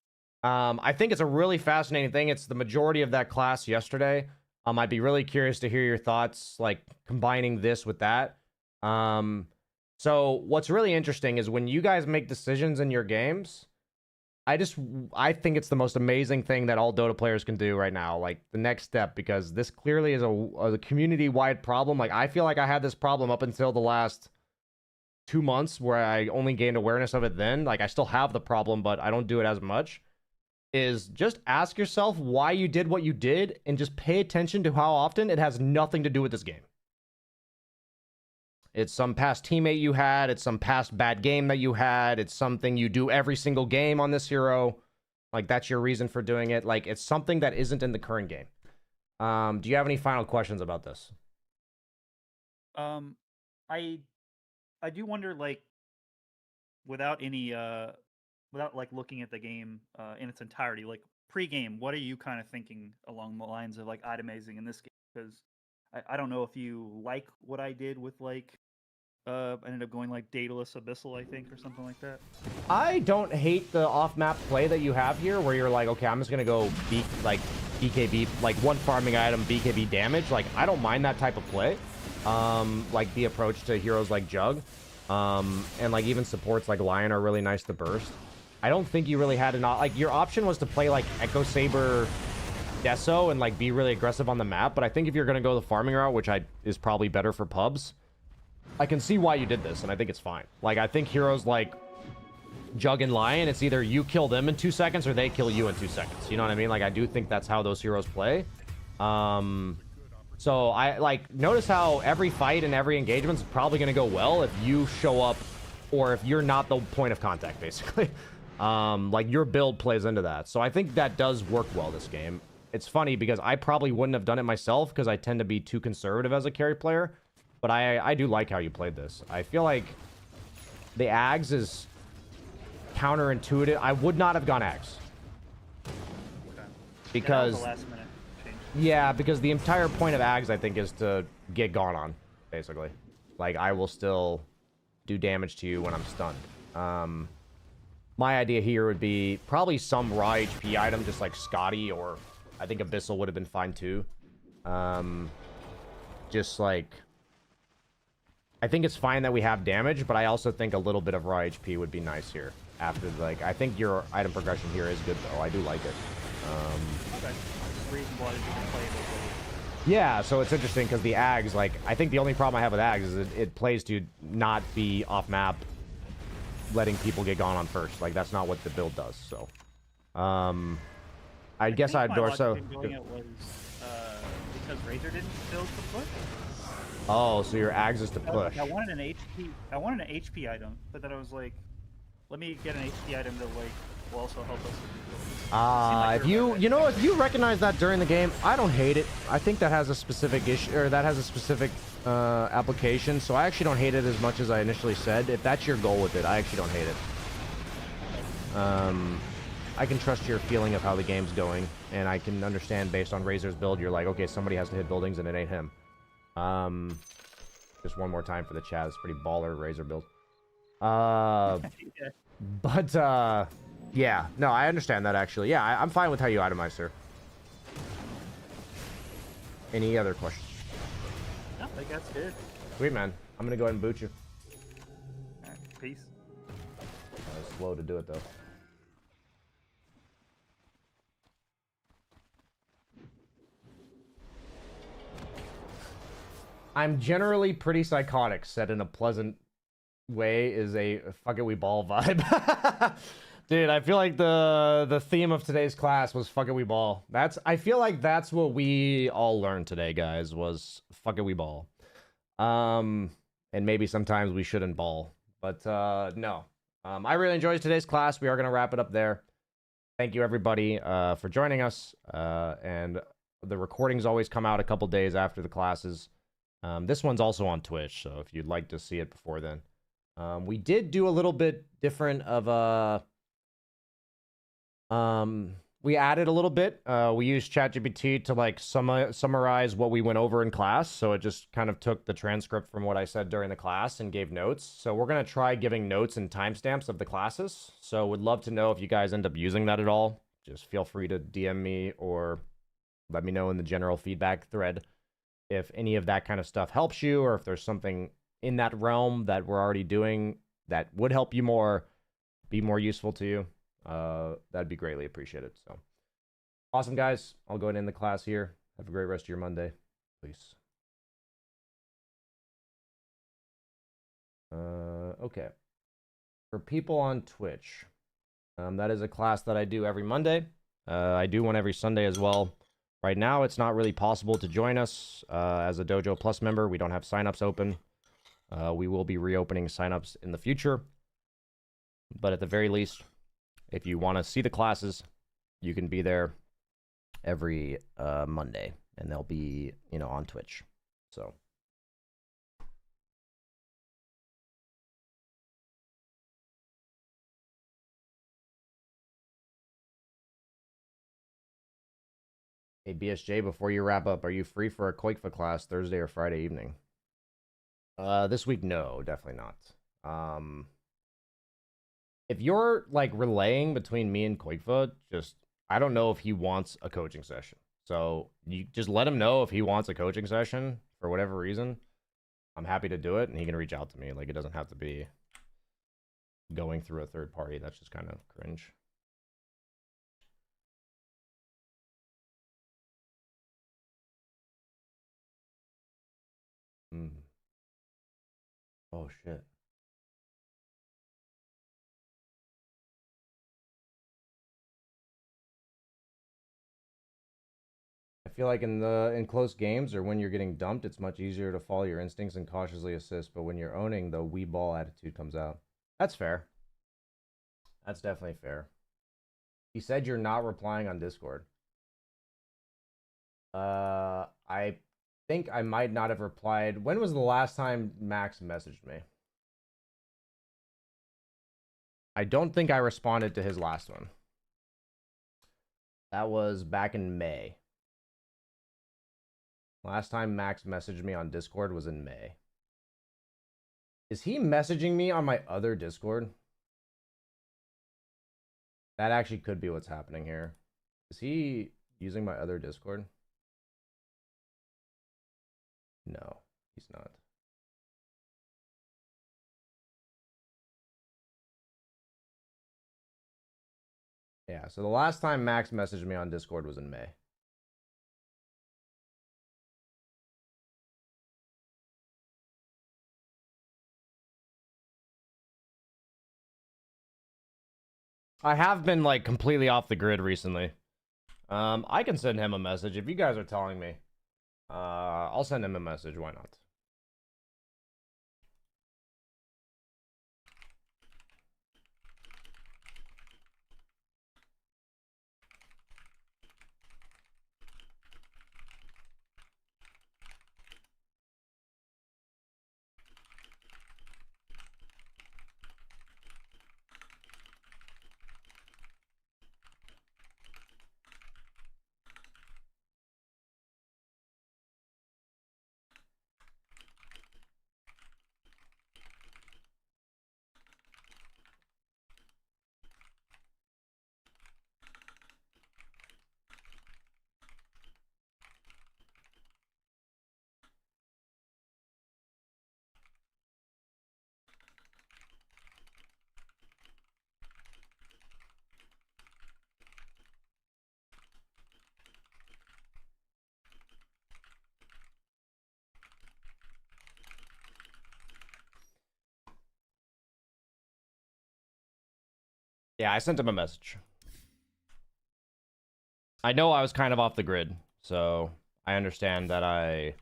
A: I think it's a really fascinating thing. It's the majority of that class yesterday. I'd be really curious to hear your thoughts, like combining this with that. So what's really interesting is when you guys make decisions in your games, I think it's the most amazing thing that all Dota players can do right now. Like the next step, because this clearly is a community-wide problem. Like I feel like I had this problem up until the last 2 months where I only gained awareness of it then. Like I still have the problem, but I don't do it as much. Is just ask yourself why you did what you did and just pay attention to how often it has nothing to do with this game. It's some past teammate you had. It's some past bad game that you had. It's something you do every single game on this hero. Like, that's your reason for doing it. Like, it's something that isn't in the current game. Do you have any final questions about this?
H: I do wonder, like, without any, without, like, looking at the game in its entirety, like, pre-game, what are you kind of thinking along the lines of, like, itemizing in this game? Because I don't know if you like what I did with, like, I ended up going like Daedalus Abyssal, I think, or something like that.
A: I don't hate the off-map play that you have here, where you're like, okay, I'm just gonna go BKB, like one farming item, BKB damage. Like, I don't mind that type of play. Like the approach to heroes like Jug, and like even supports like Lion are really nice to burst. I don't think you really had like your option was to play like Echo Saber, Deso, and like be really aggressive on the map. But I think if you're gonna go the farming route, which is probably better for pubs, I can see why you did this, and I think it's fine. Like, I think heroes like Jug and Lion, it's either you kill them in 2 seconds or they kill you in 2 seconds. You know what I mean? Like, I do think that's how those heroes play. So I like notice how every fight and every engagement is probably going to go well if you show up, or if you're not the point of contact, basically. Like, your build plays into that. So I think that does work well this game. It's funny because I probably wouldn't have done it myself because I tend to be too conservative as a carry player. But I do like how you played this. I feel like the Ags is counterintuitive. I would not have gone Ags. Because...
H: Yeah, that was the last minute change.
A: Yeah, because the entire point of Ags, I think, is to get gone on, basically. Like, I will still do damage to you when I'm stunned. My idea here would be probably some raw HP item, just like Scotty, or I think Abyssal would have been fine too. Just like... I think it's fine that we have damage, but I also think a little bit of raw HP would be nice here. After, like, I think your item progression here is good, though. I do like it.
H: Okay. Reasonable as you can play it.
A: Yeah, so it's interesting because the Ags, like, I think the only problem I have with Ags is it plays to not be off-map, letting people get gone on first. Like, that's not what the build does, so. I guess I'd Dorso.
H: Doing it was because Razor didn't build the push.
A: Oh, so your Ags is to push.
H: I wanted an HP item, but then I was like, let me get an HP item that like will also help us.
A: If you recognize that during the game, I don't hate it. I think that has a specific issue, or that has a specific application, so I actually don't hate it as much as I initially said. If that's your goal with it, I actually don't hate it. I can trust your feeling of how the game's going, and I can understand based on Razor's build, you're like, okay, somebody has to hit buildings and it ain't him. Just one more time for the chat. It's pretty baller Razor build. Yeah, no, I understand that actually. Yeah, I'm fine with how you itemize, sir. Any other questions?
H: No, I think that's good.
A: Sweet, man. I'm gonna go ahead and boot you.
H: Alright, peace.
A: I was slow to do it though. I'm generally pretty psychotic, said in a pleasant way is a fuck it we ball vibe. Dude, I feel like the theme of today's class was fuck it we ball. I feel like that's what we all learned today, guys, was fuck it we ball. And maybe sometimes we shouldn't ball. But no. I really enjoyed today's class. We are gonna wrap it up there. Thank you everybody for joining us. And the recordings always come out a couple days after the classes. This one's also on Twitch, so if you'd like to see it before then. We did do a little bit different of we added a little bit. We used ChatGPT to like summarize what we went over in class, so it just kind of took the transcript from what I said during the class and gave notes. So we're gonna try giving notes and timestamps of the classes. So would love to know if you guys end up using that at all. Just feel free to DM me or let me know in the general feedback thread if any of that kind of stuff helps you, or if there's something in that realm that we're already doing that would help you more, be more useful to you. That'd be greatly appreciated. So awesome, guys. I'll go ahead and end the class here. Have a great rest of your Monday. Peace. Okay. For people on Twitch, that is a class that I do every Monday. I do one every Sunday as well. Right now, it's not really possible to join us as a Dojo Plus member. We don't have signups open. We will be reopening signups in the future. But at the very least, if you want to see the classes, you can be there every Monday. And they'll be, on Twitch. So. Hey, BSJ, before you wrap up, are you free for a Koikfa class Thursday or Friday evening? This week, no, definitely not. If you're, like, relaying between me and Koikfa, I don't know if he wants a coaching session. So, you just let him know if he wants a coaching session for whatever reason. I'm happy to do it, and he can reach out to me. Like, it doesn't have to be going through a third party. That's just kind of cringe. Oh shit. I feel like in close games or when you're getting dumped, it's much easier to follow your instincts and cautiously assist, but when you're owning, the wee ball attitude comes out. That's fair. That's definitely fair. He said you're not replying on Discord. I think I might not have replied. When was the last time Max messaged me? I don't think I responded to his last one. That was back in May. Last time Max messaged me on Discord was in May. Is he messaging me on my other Discord? That actually could be what's happening here. Is he using my other Discord? No, he's not. Yeah, so the last time Max messaged me on Discord was in May. I have been like completely off the grid recently. I can send him a message if you guys are telling me. I'll send him a message, why not? Yeah, I sent him a message. I know I was kind of off the grid, so I understand that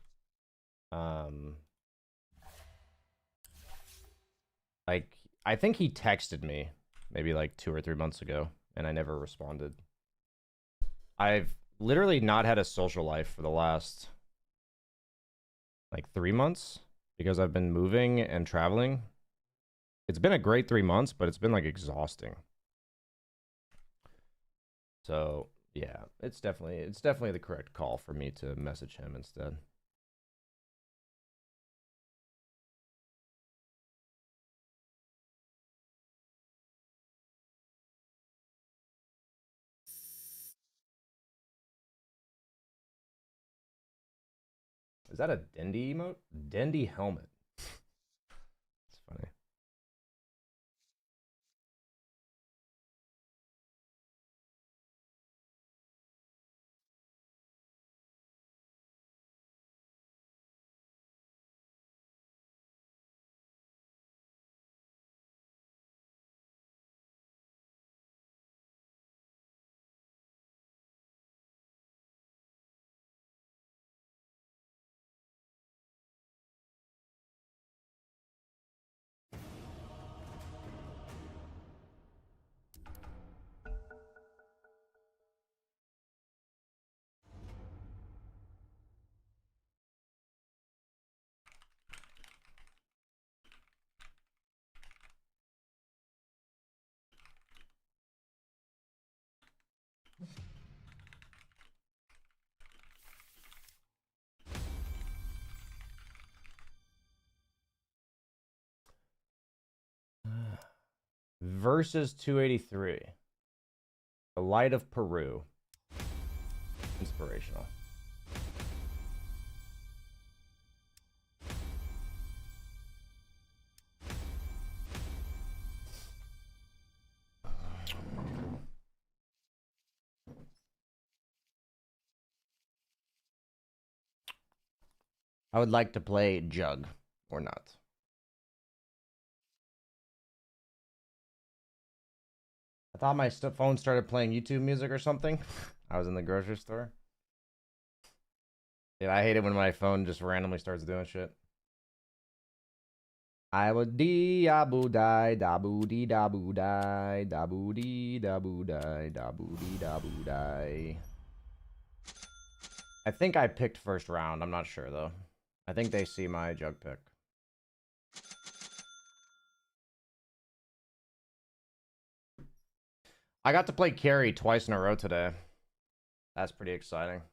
A: like, I think he texted me maybe like 2 or 3 months ago, and I never responded. I've literally not had a social life for the last like 3 months because I've been moving and traveling. It's been a great 3 months, but it's been like exhausting. So yeah, it's definitely the correct call for me to message him instead. Is that a Dendy emote? Dendy helmet. It's funny. Versus 283. The Light of Peru. Inspirational. I would like to play Jug or not. I thought my phone started playing YouTube music or something. I was in the grocery store. Dude, I hate it when my phone just randomly starts doing shit. I would dee abu die dabu dee dabu die dabu dee dabu die dabu dee dabu die. I think I picked first round. I'm not sure though. I think they see my Jug pick. I got to play carry twice in a row today. That's pretty exciting.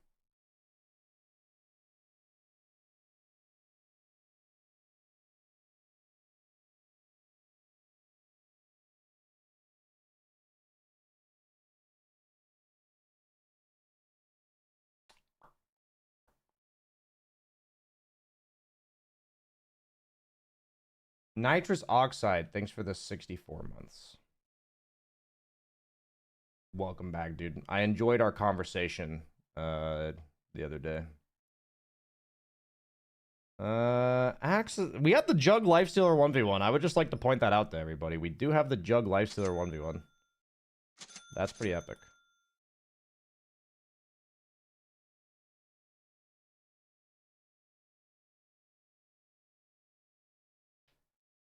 A: Nitrous Oxide, thanks for the 64 months. Welcome back, dude. I enjoyed our conversation the other day. Axe, we had the Jug Lifestealer 1v1. I would just like to point that out to everybody. We do have the Jug Lifestealer 1v1. That's pretty epic.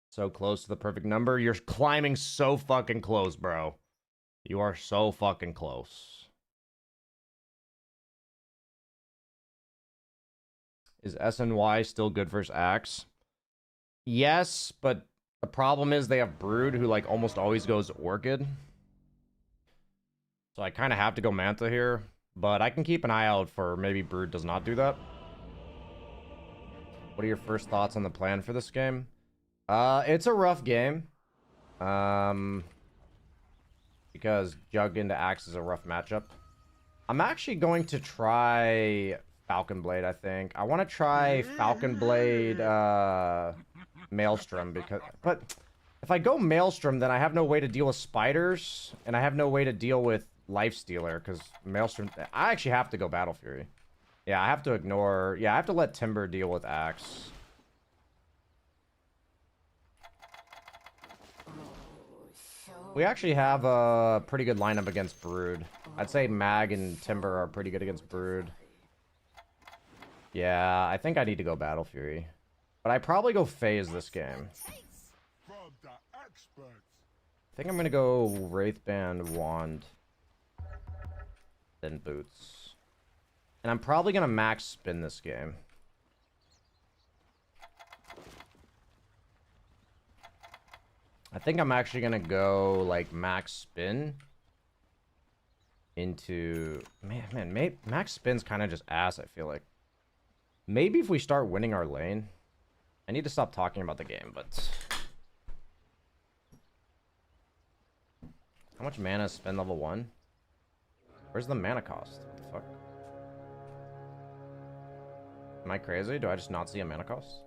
A: So close to the perfect number. You're climbing so fucking close, bro. You are so fucking close. Is SNY still good versus Axe? Yes, but the problem is they have Brood, who like almost always goes Orchid. So I kind of have to go Manta here, but I can keep an eye out for maybe Brood does not do that. What are your first thoughts on the plan for this game? It's a rough game. Because Jug into Axe is a rough matchup. I'm actually going to try Falcon Blade, I think. I want to try Falcon Blade, Maelstrom, but if I go Maelstrom, then I have no way to deal with spiders, and I have no way to deal with Lifestealer, because Maelstrom... I actually have to go Battle Fury. Yeah, I have to ignore... Yeah, I have to let Timber deal with Axe. We actually have a pretty good lineup against Brood. I'd say Mag and Timber are pretty good against Brood. Yeah, I think I need to go Battle Fury. But I probably go Phase this game. I think I'm gonna go Wraithband, Wand, then Boots. And I'm probably gonna max spin this game. I think I'm actually gonna go like max spin into max spin's kind of just ass. I feel like maybe if we start winning our lane, I need to stop talking about the game. But how much mana is spin level 1? Where's the mana cost? What the fuck? Am I crazy? Do I just not see a mana cost?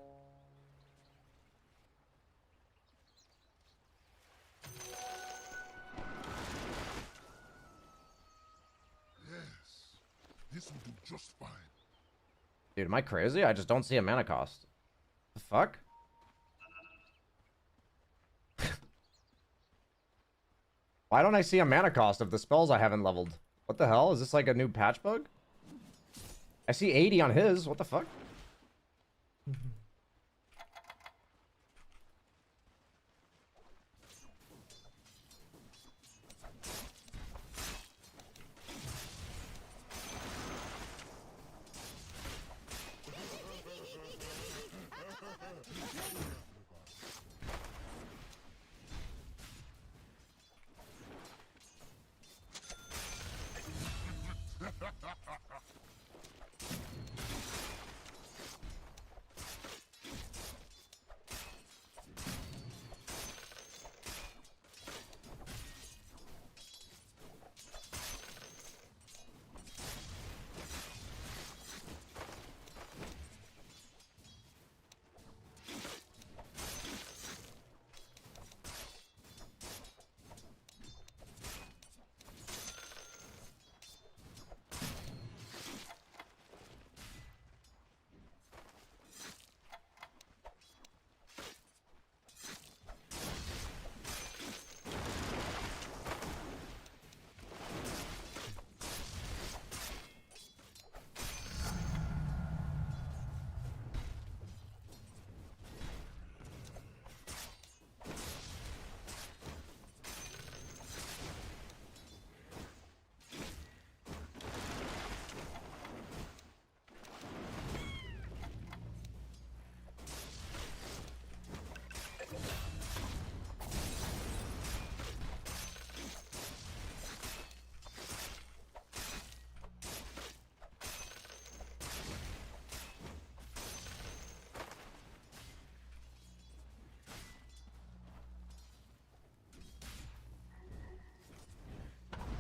I: This will do just fine.
A: Dude, am I crazy? I just don't see a mana cost. The fuck? Why don't I see a mana cost of the spells I haven't leveled? What the hell? Is this like a new patch bug? I see 80 on his. What the fuck?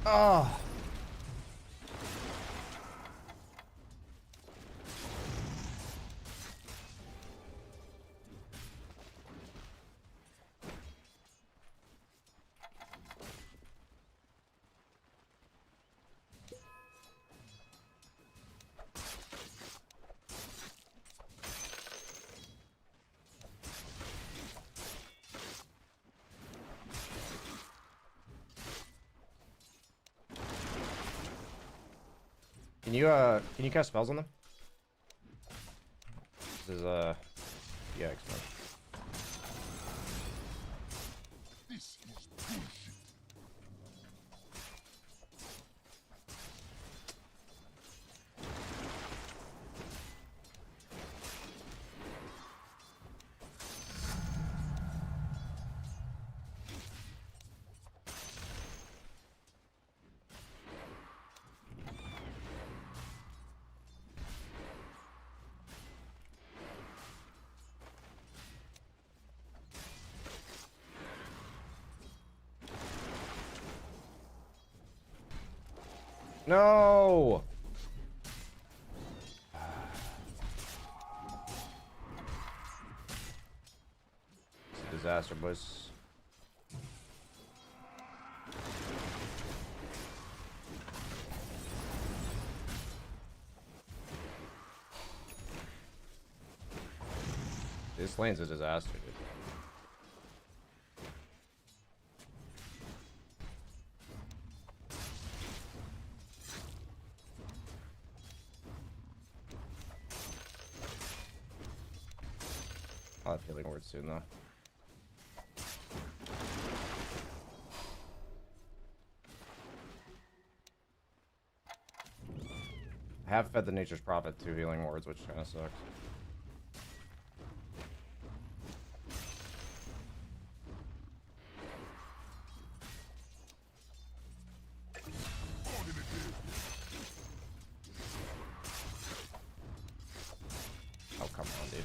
A: Oh. Can you cast spells on them? This is yeah, explain.
I: This is bullshit.
A: No. It's a disaster, boys. This lane's a disaster, dude. I'll have healing word soon though. I have fed the Nature's Prophet 2 healing wards, which kind of sucks. Oh, come on, dude.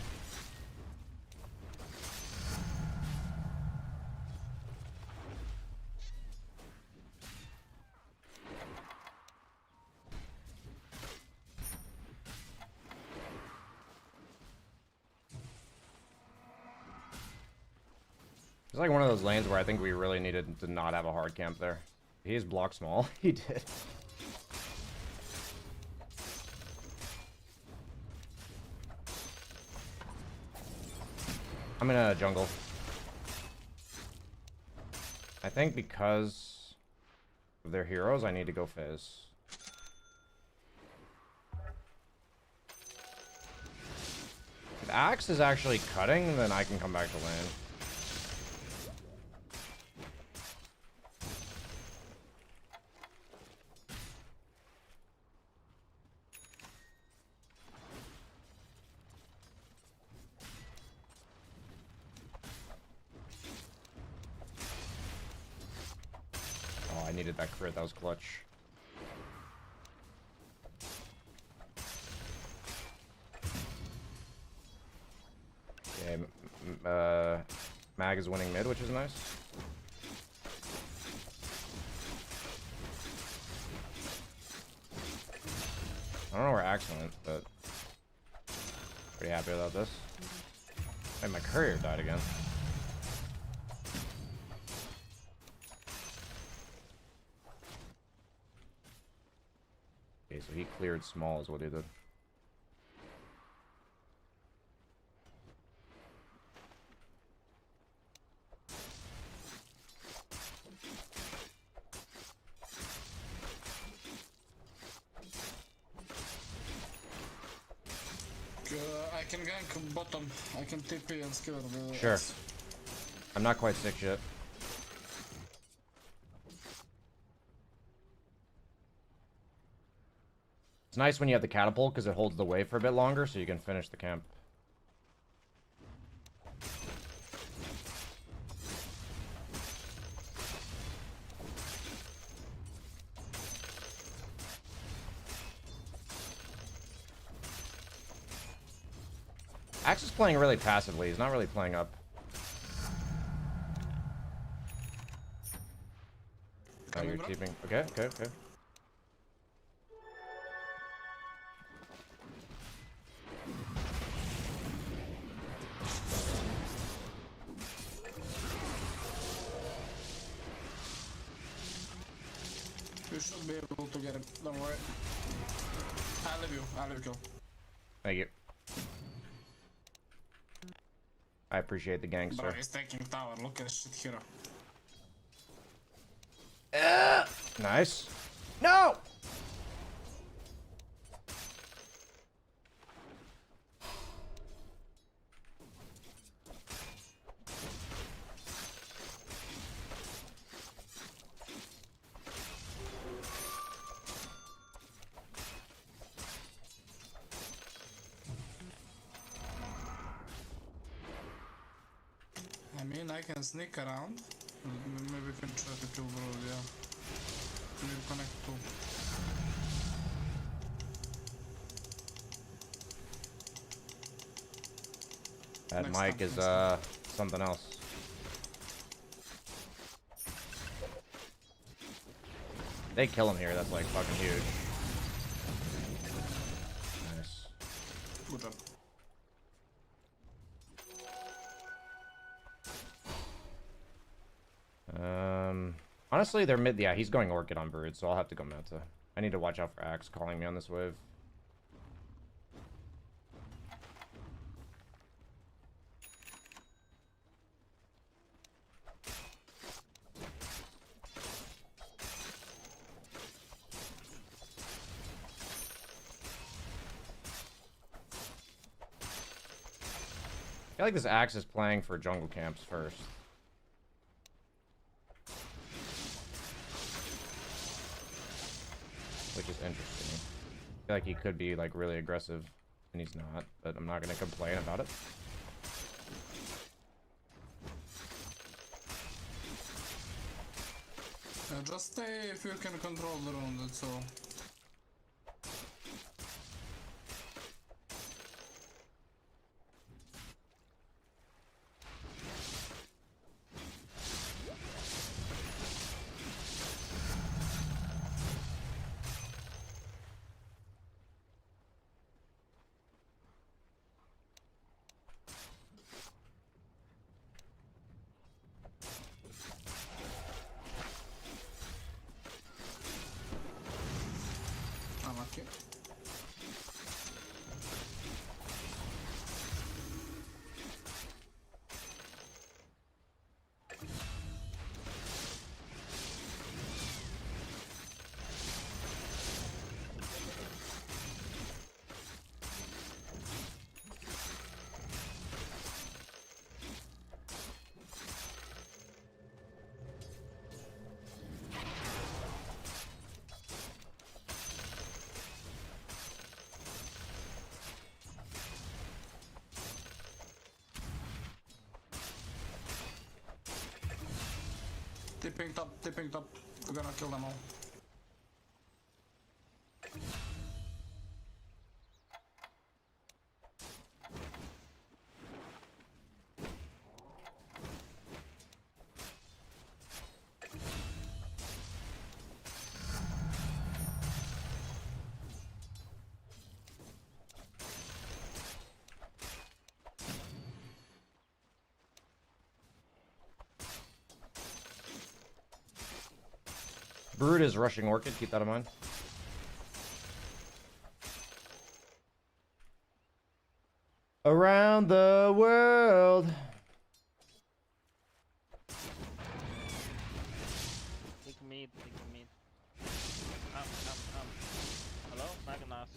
A: It's like one of those lanes where I think we really needed to not have a hard camp there. He's blocked small. He did. I'm in a jungle. I think because of their heroes, I need to go Fizz. If Axe is actually cutting, then I can come back to lane. I needed that crit, that was clutch. Okay, Mag is winning mid, which is nice. I don't know where Axe went, but pretty happy about this. And my courier died again. Okay, so he cleared small is what he did.
J: I can gank bottom. I can TP and skewer the...
A: Sure. I'm not quite 6 yet. It's nice when you have the catapult because it holds the wave for a bit longer so you can finish the camp. Axe is playing really passively. He's not really playing up. Oh, you're TPing. Okay, okay, okay.
J: You should be able to get him. Don't worry. I'll leave you. I'll leave you kill.
A: Thank you. I appreciate the gangster.
J: Bro, he's taking tower. Look at this shit hero.
A: Nice. No!
J: I mean, I can sneak around. Maybe we can try to kill bro, yeah. Maybe connect too.
A: That
J: Next
A: Mike
J: time,
A: is
J: next time.
A: something else. They kill him here, that's like fucking huge. Nice.
J: Good job.
A: Honestly, they're mid. Yeah, he's going Orchid on Brood, so I'll have to go Meta. I need to watch out for Axe calling me on this wave. feel like this Axe is playing for jungle camps first. Which is interesting. I feel like he could be like really aggressive, and he's not, but I'm not gonna complain about it.
J: Just stay if you can control the room, that's all. Okay. Tipping top, tipping top. We're gonna kill them all.
A: Brood is rushing Orchid, keep that in mind. Around the world.
K: Take mid, take mid. Hello? Magnus.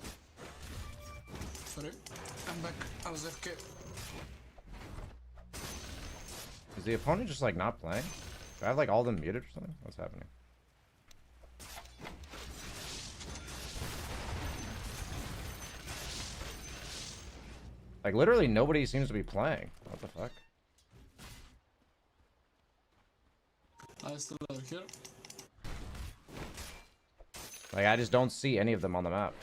J: Sorry, I'm back. I was FK.
A: Is the opponent just like not playing? Do I have like all of them muted or something? What's happening? Like, literally nobody seems to be playing. What the fuck?
J: I still are here.
A: Like, I just don't see any of them on the map.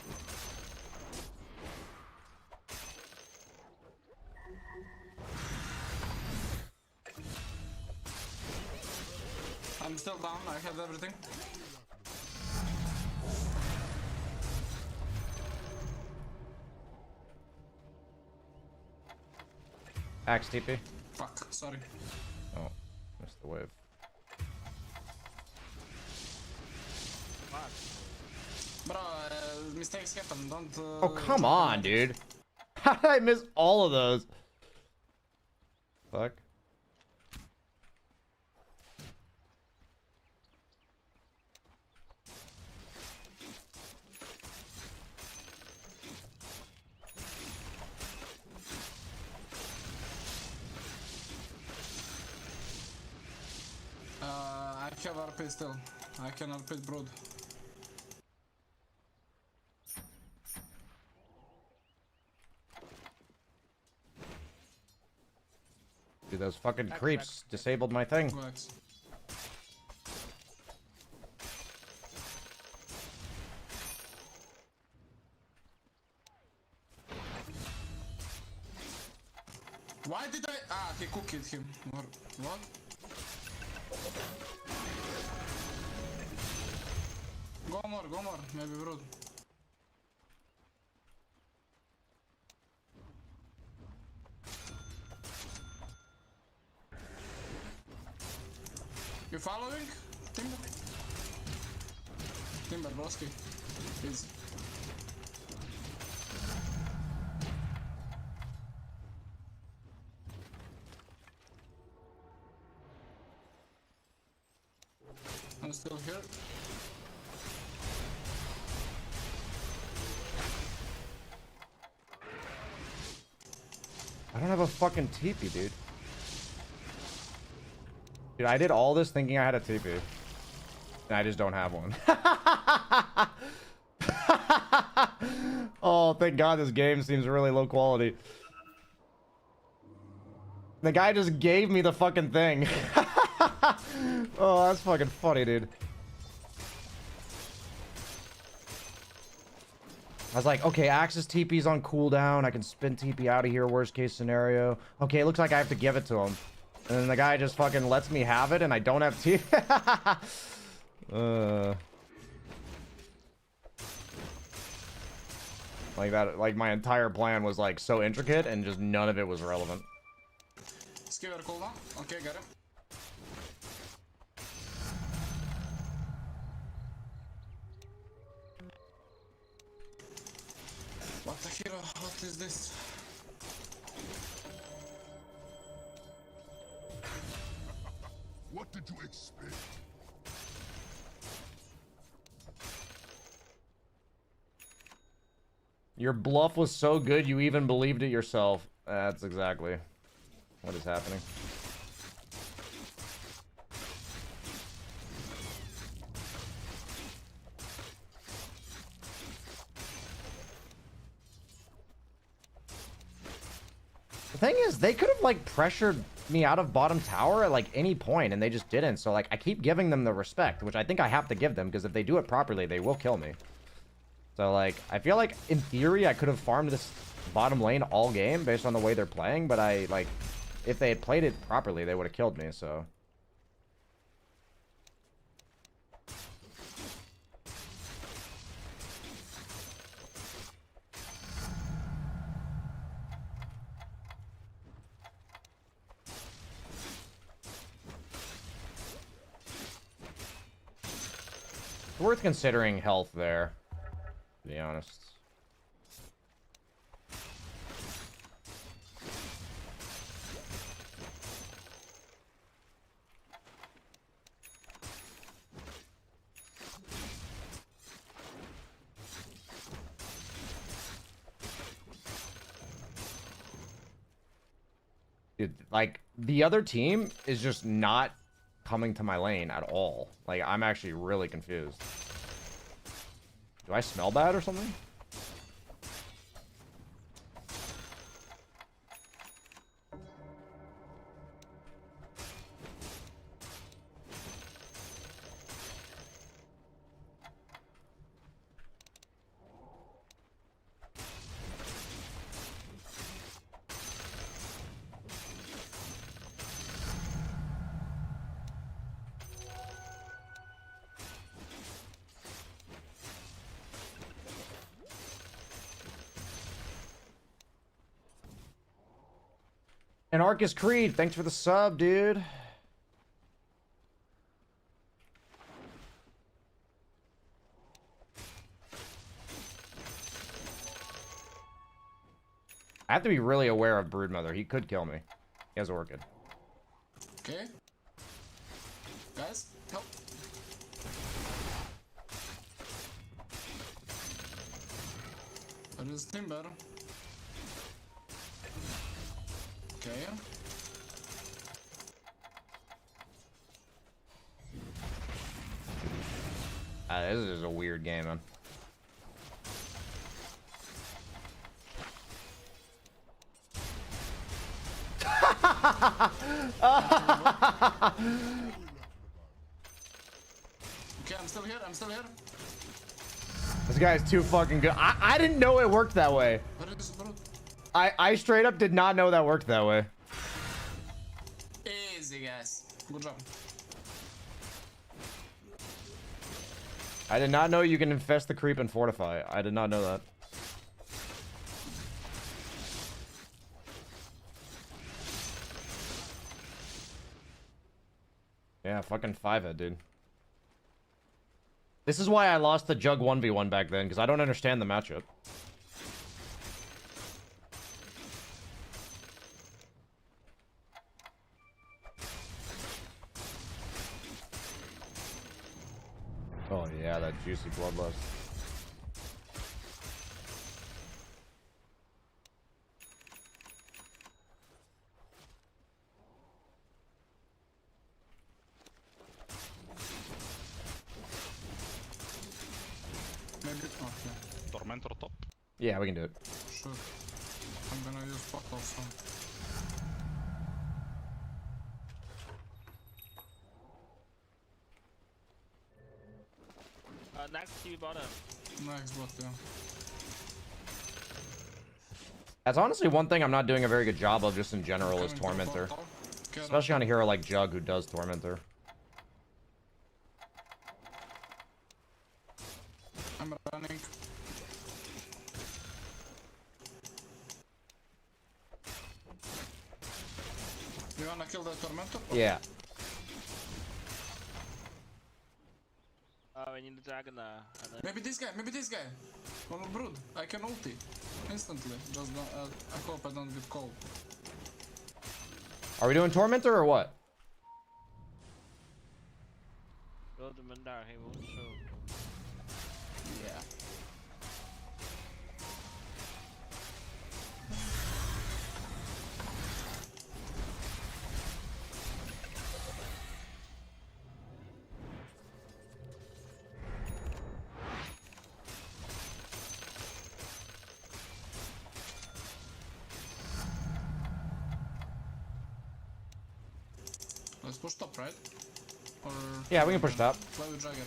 J: I'm still down, I have everything.
A: Axe TP.
J: Fuck, sorry.
A: Oh, missed the wave.
J: Bro, mistakes happen, don't...
A: Oh, come on, dude. How did I miss all of those? Fuck.
J: I have RP still. I can RP Brood.
A: Dude, those fucking creeps disabled my thing.
J: Wax. Why did I... Ah, he cooked him. Or what? Go more, maybe Brood. You following? Timber? Timber, broski. Easy. I'm still here.
A: I don't have a fucking TP, dude. Dude, I did all this thinking I had a TP. And I just don't have one. Oh, thank God this game seems really low quality. The guy just gave me the fucking thing. Oh, that's fucking funny, dude. I was like, okay, Axe's TP's on cooldown. I can spin TP out of here, worst case scenario. Okay, it looks like I have to give it to him. And then the guy just fucking lets me have it and I don't have TP. Like that, like my entire plan was like so intricate and just none of it was relevant.
J: Give it a cooldown. Okay, got it. What the hell? What is this?
I: What did you expect?
A: Your bluff was so good you even believed it yourself. That's exactly what is happening. The thing is, they could have like pressured me out of bottom tower at like any point and they just didn't. So like I keep giving them the respect, which I think I have to give them because if they do it properly, they will kill me. So like I feel like in theory I could have farmed this bottom lane all game based on the way they're playing, but I like if they had played it properly, they would have killed me, so. It's worth considering health there, to be honest. Dude, like, the other team is just not coming to my lane at all. Like, I'm actually really confused. Do I smell bad or something? And Arcus Creed, thanks for the sub, dude. I have to be really aware of Broodmother. He could kill me. He has Orchid.
J: Okay. Guys, help. That is Timber. Okay.
A: This is a weird game, man.
J: Okay, I'm still here. I'm still here.
A: This guy's too fucking good. I didn't know it worked that way.
J: What is bro?
A: I straight up did not know that worked that way.
J: Easy, guys. Good job.
A: I did not know you can infest the creep and fortify. I did not know that. Yeah, fucking 5-head, dude. This is why I lost the Jug 1v1 back then, because I don't understand the matchup. Oh yeah, that juicy bloodlust.
J: Maybe. Okay.
L: Tormentor top.
A: Yeah, we can do it.
J: Sure. I'm gonna use pot also.
K: Next TV bottom.
J: Next bot, yeah.
A: That's honestly one thing I'm not doing a very good job of just in general is Tormentor. Especially on a hero like Jug who does Tormentor.
J: I'm running. You wanna kill the Tormentor?
A: Yeah.
K: We need the Juggernaut. And then...
J: Maybe this guy, On Brood, I can ulti. Instantly. Just don't, I hope I don't get cold.
A: Are we doing Tormentor or what?
K: Go to Mandar, he won't show.
J: Yeah. Let's push top, right? Or
A: Yeah, we can push top.
J: play with Jagger.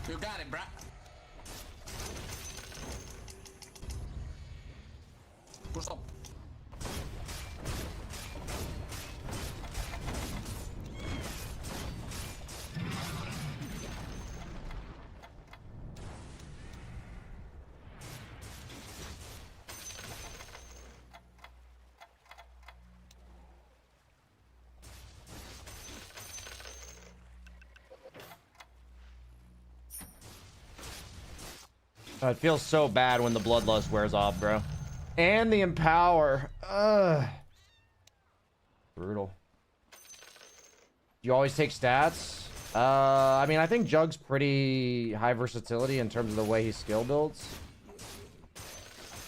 J: You got it, bruh. Push top.
A: It feels so bad when the Bloodlust wears off, bro. And the Empower. Ugh. Brutal. You always take stats? I mean, I think Jug's pretty high versatility in terms of the way he skill builds.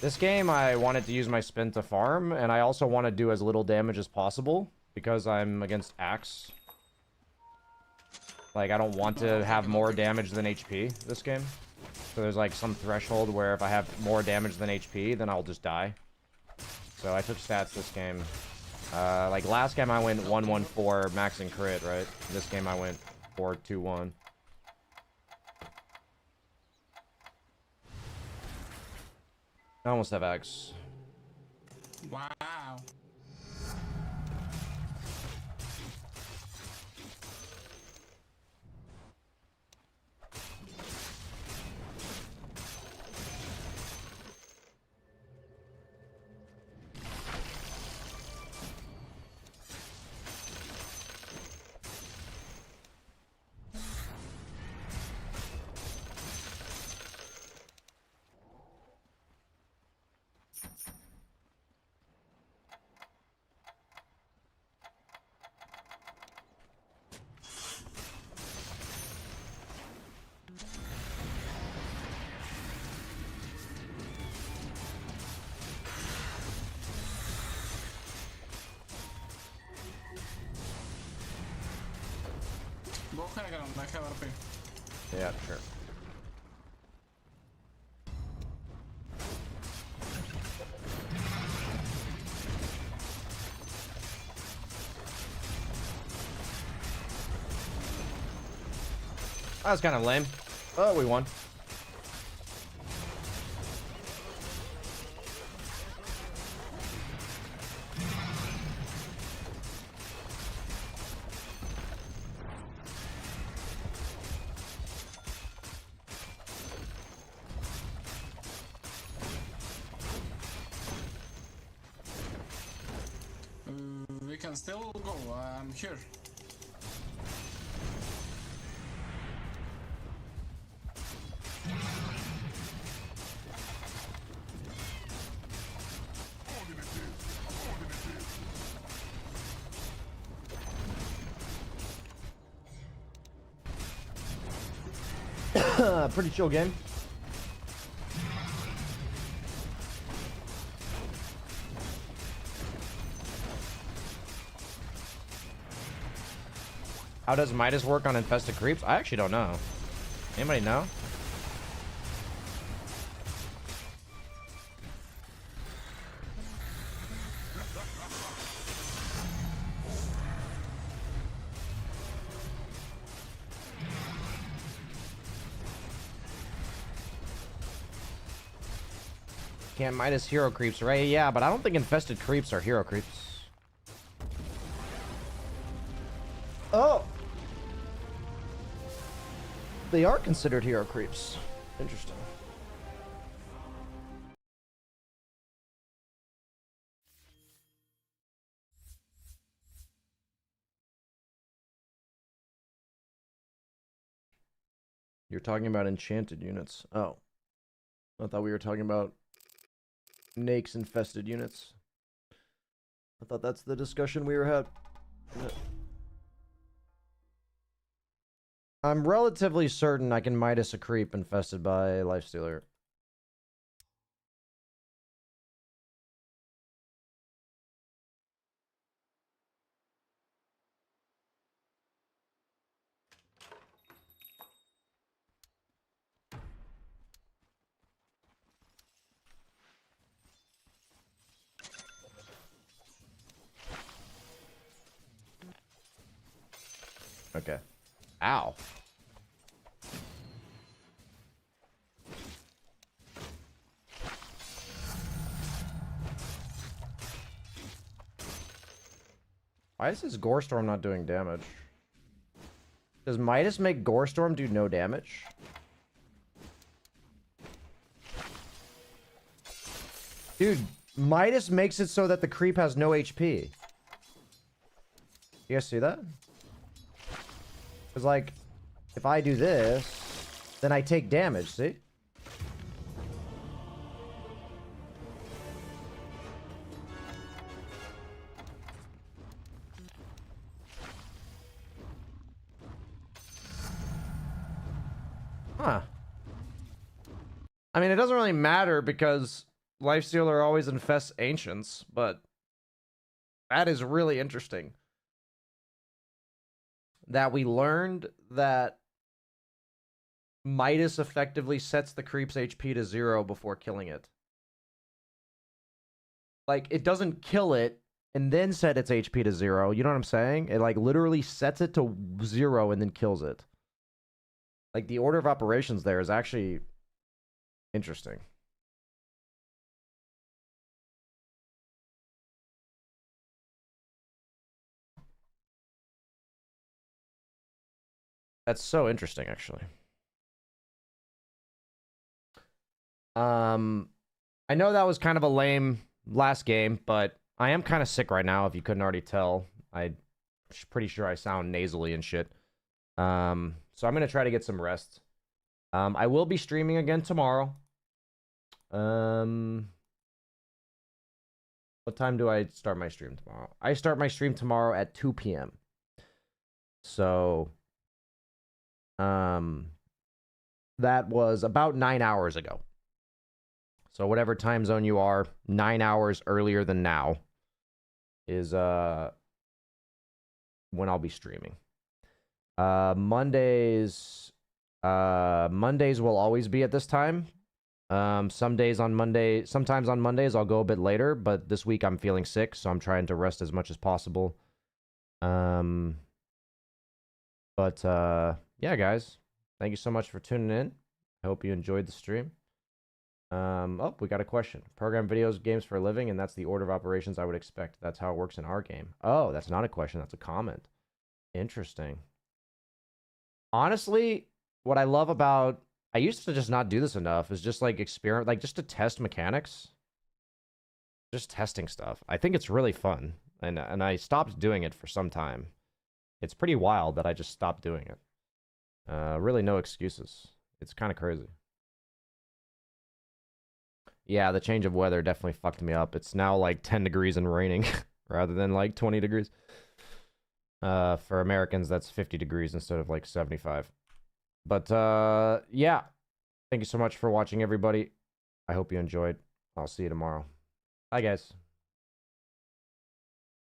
A: This game, I wanted to use my spin to farm, and I also want to do as little damage as possible because I'm against Axe. Like, I don't want to have more damage than HP this game. So there's like some threshold where if I have more damage than HP, then I'll just die. So I took stats this game. Like last game I went 1-1-4 max and crit, right? This game I went 4-2-1. I almost have X.
J: Wow. Go hang around, I have RP.
A: Yeah, sure. That was kind of lame. Oh, we won.
J: We can still go, I'm here.
A: Pretty chill game. How does Midas work on infested creeps? I actually don't know. Anybody know? Can't Midas hero creeps, right? Yeah, but I don't think infested creeps are hero creeps. Oh! They are considered hero creeps. Interesting. You're talking about enchanted units. Oh. I thought we were talking about Nake's infested units. I thought that's the discussion we were having. I'm relatively certain I can Midas a creep infested by Lifestealer. Okay. Ow. Why is this Gore Storm not doing damage? Does Midas make Gore Storm do no damage? Dude, Midas makes it so that the creep has no HP. You guys see that? Because, like, if I do this, then I take damage, see? Huh. I mean, it doesn't really matter because Lifestealer always infests Ancients, but that is really interesting. That we learned that Midas effectively sets the creep's HP to 0 before killing it. Like, it doesn't kill it and then set its HP to 0. You know what I'm saying? It, like, literally sets it to 0 and then kills it. Like, the order of operations there is actually interesting. That's so interesting, actually. I know that was kind of a lame last game, but I am kind of sick right now, if you couldn't already tell. I'm pretty sure I sound nasally and shit. So I'm going to try to get some rest. I will be streaming again tomorrow. What time do I start my stream tomorrow? I start my stream tomorrow at 2 p.m. So... that was about 9 hours ago. So whatever time zone you are, 9 hours earlier than now is when I'll be streaming. Mondays will always be at this time. Sometimes on Mondays I'll go a bit later, but this week I'm feeling sick, so I'm trying to rest as much as possible. Yeah, guys, thank you so much for tuning in. I hope you enjoyed the stream. Oh, we got a question. Program videos, games for a living, and that's the order of operations I would expect. That's how it works in our game. Oh, that's not a question. That's a comment. Interesting. Honestly, what I love about... I used to just not do this enough, is just, like, experiment... Like, just to test mechanics. Just testing stuff. I think it's really fun. And I stopped doing it for some time. It's pretty wild that I just stopped doing it. Really no excuses. It's kind of crazy. Yeah, the change of weather definitely fucked me up. It's now like 10 degrees and raining rather than like 20 degrees. For Americans, that's 50 degrees instead of like 75. But yeah, thank you so much for watching, everybody. I hope you enjoyed. I'll see you tomorrow. Bye, guys.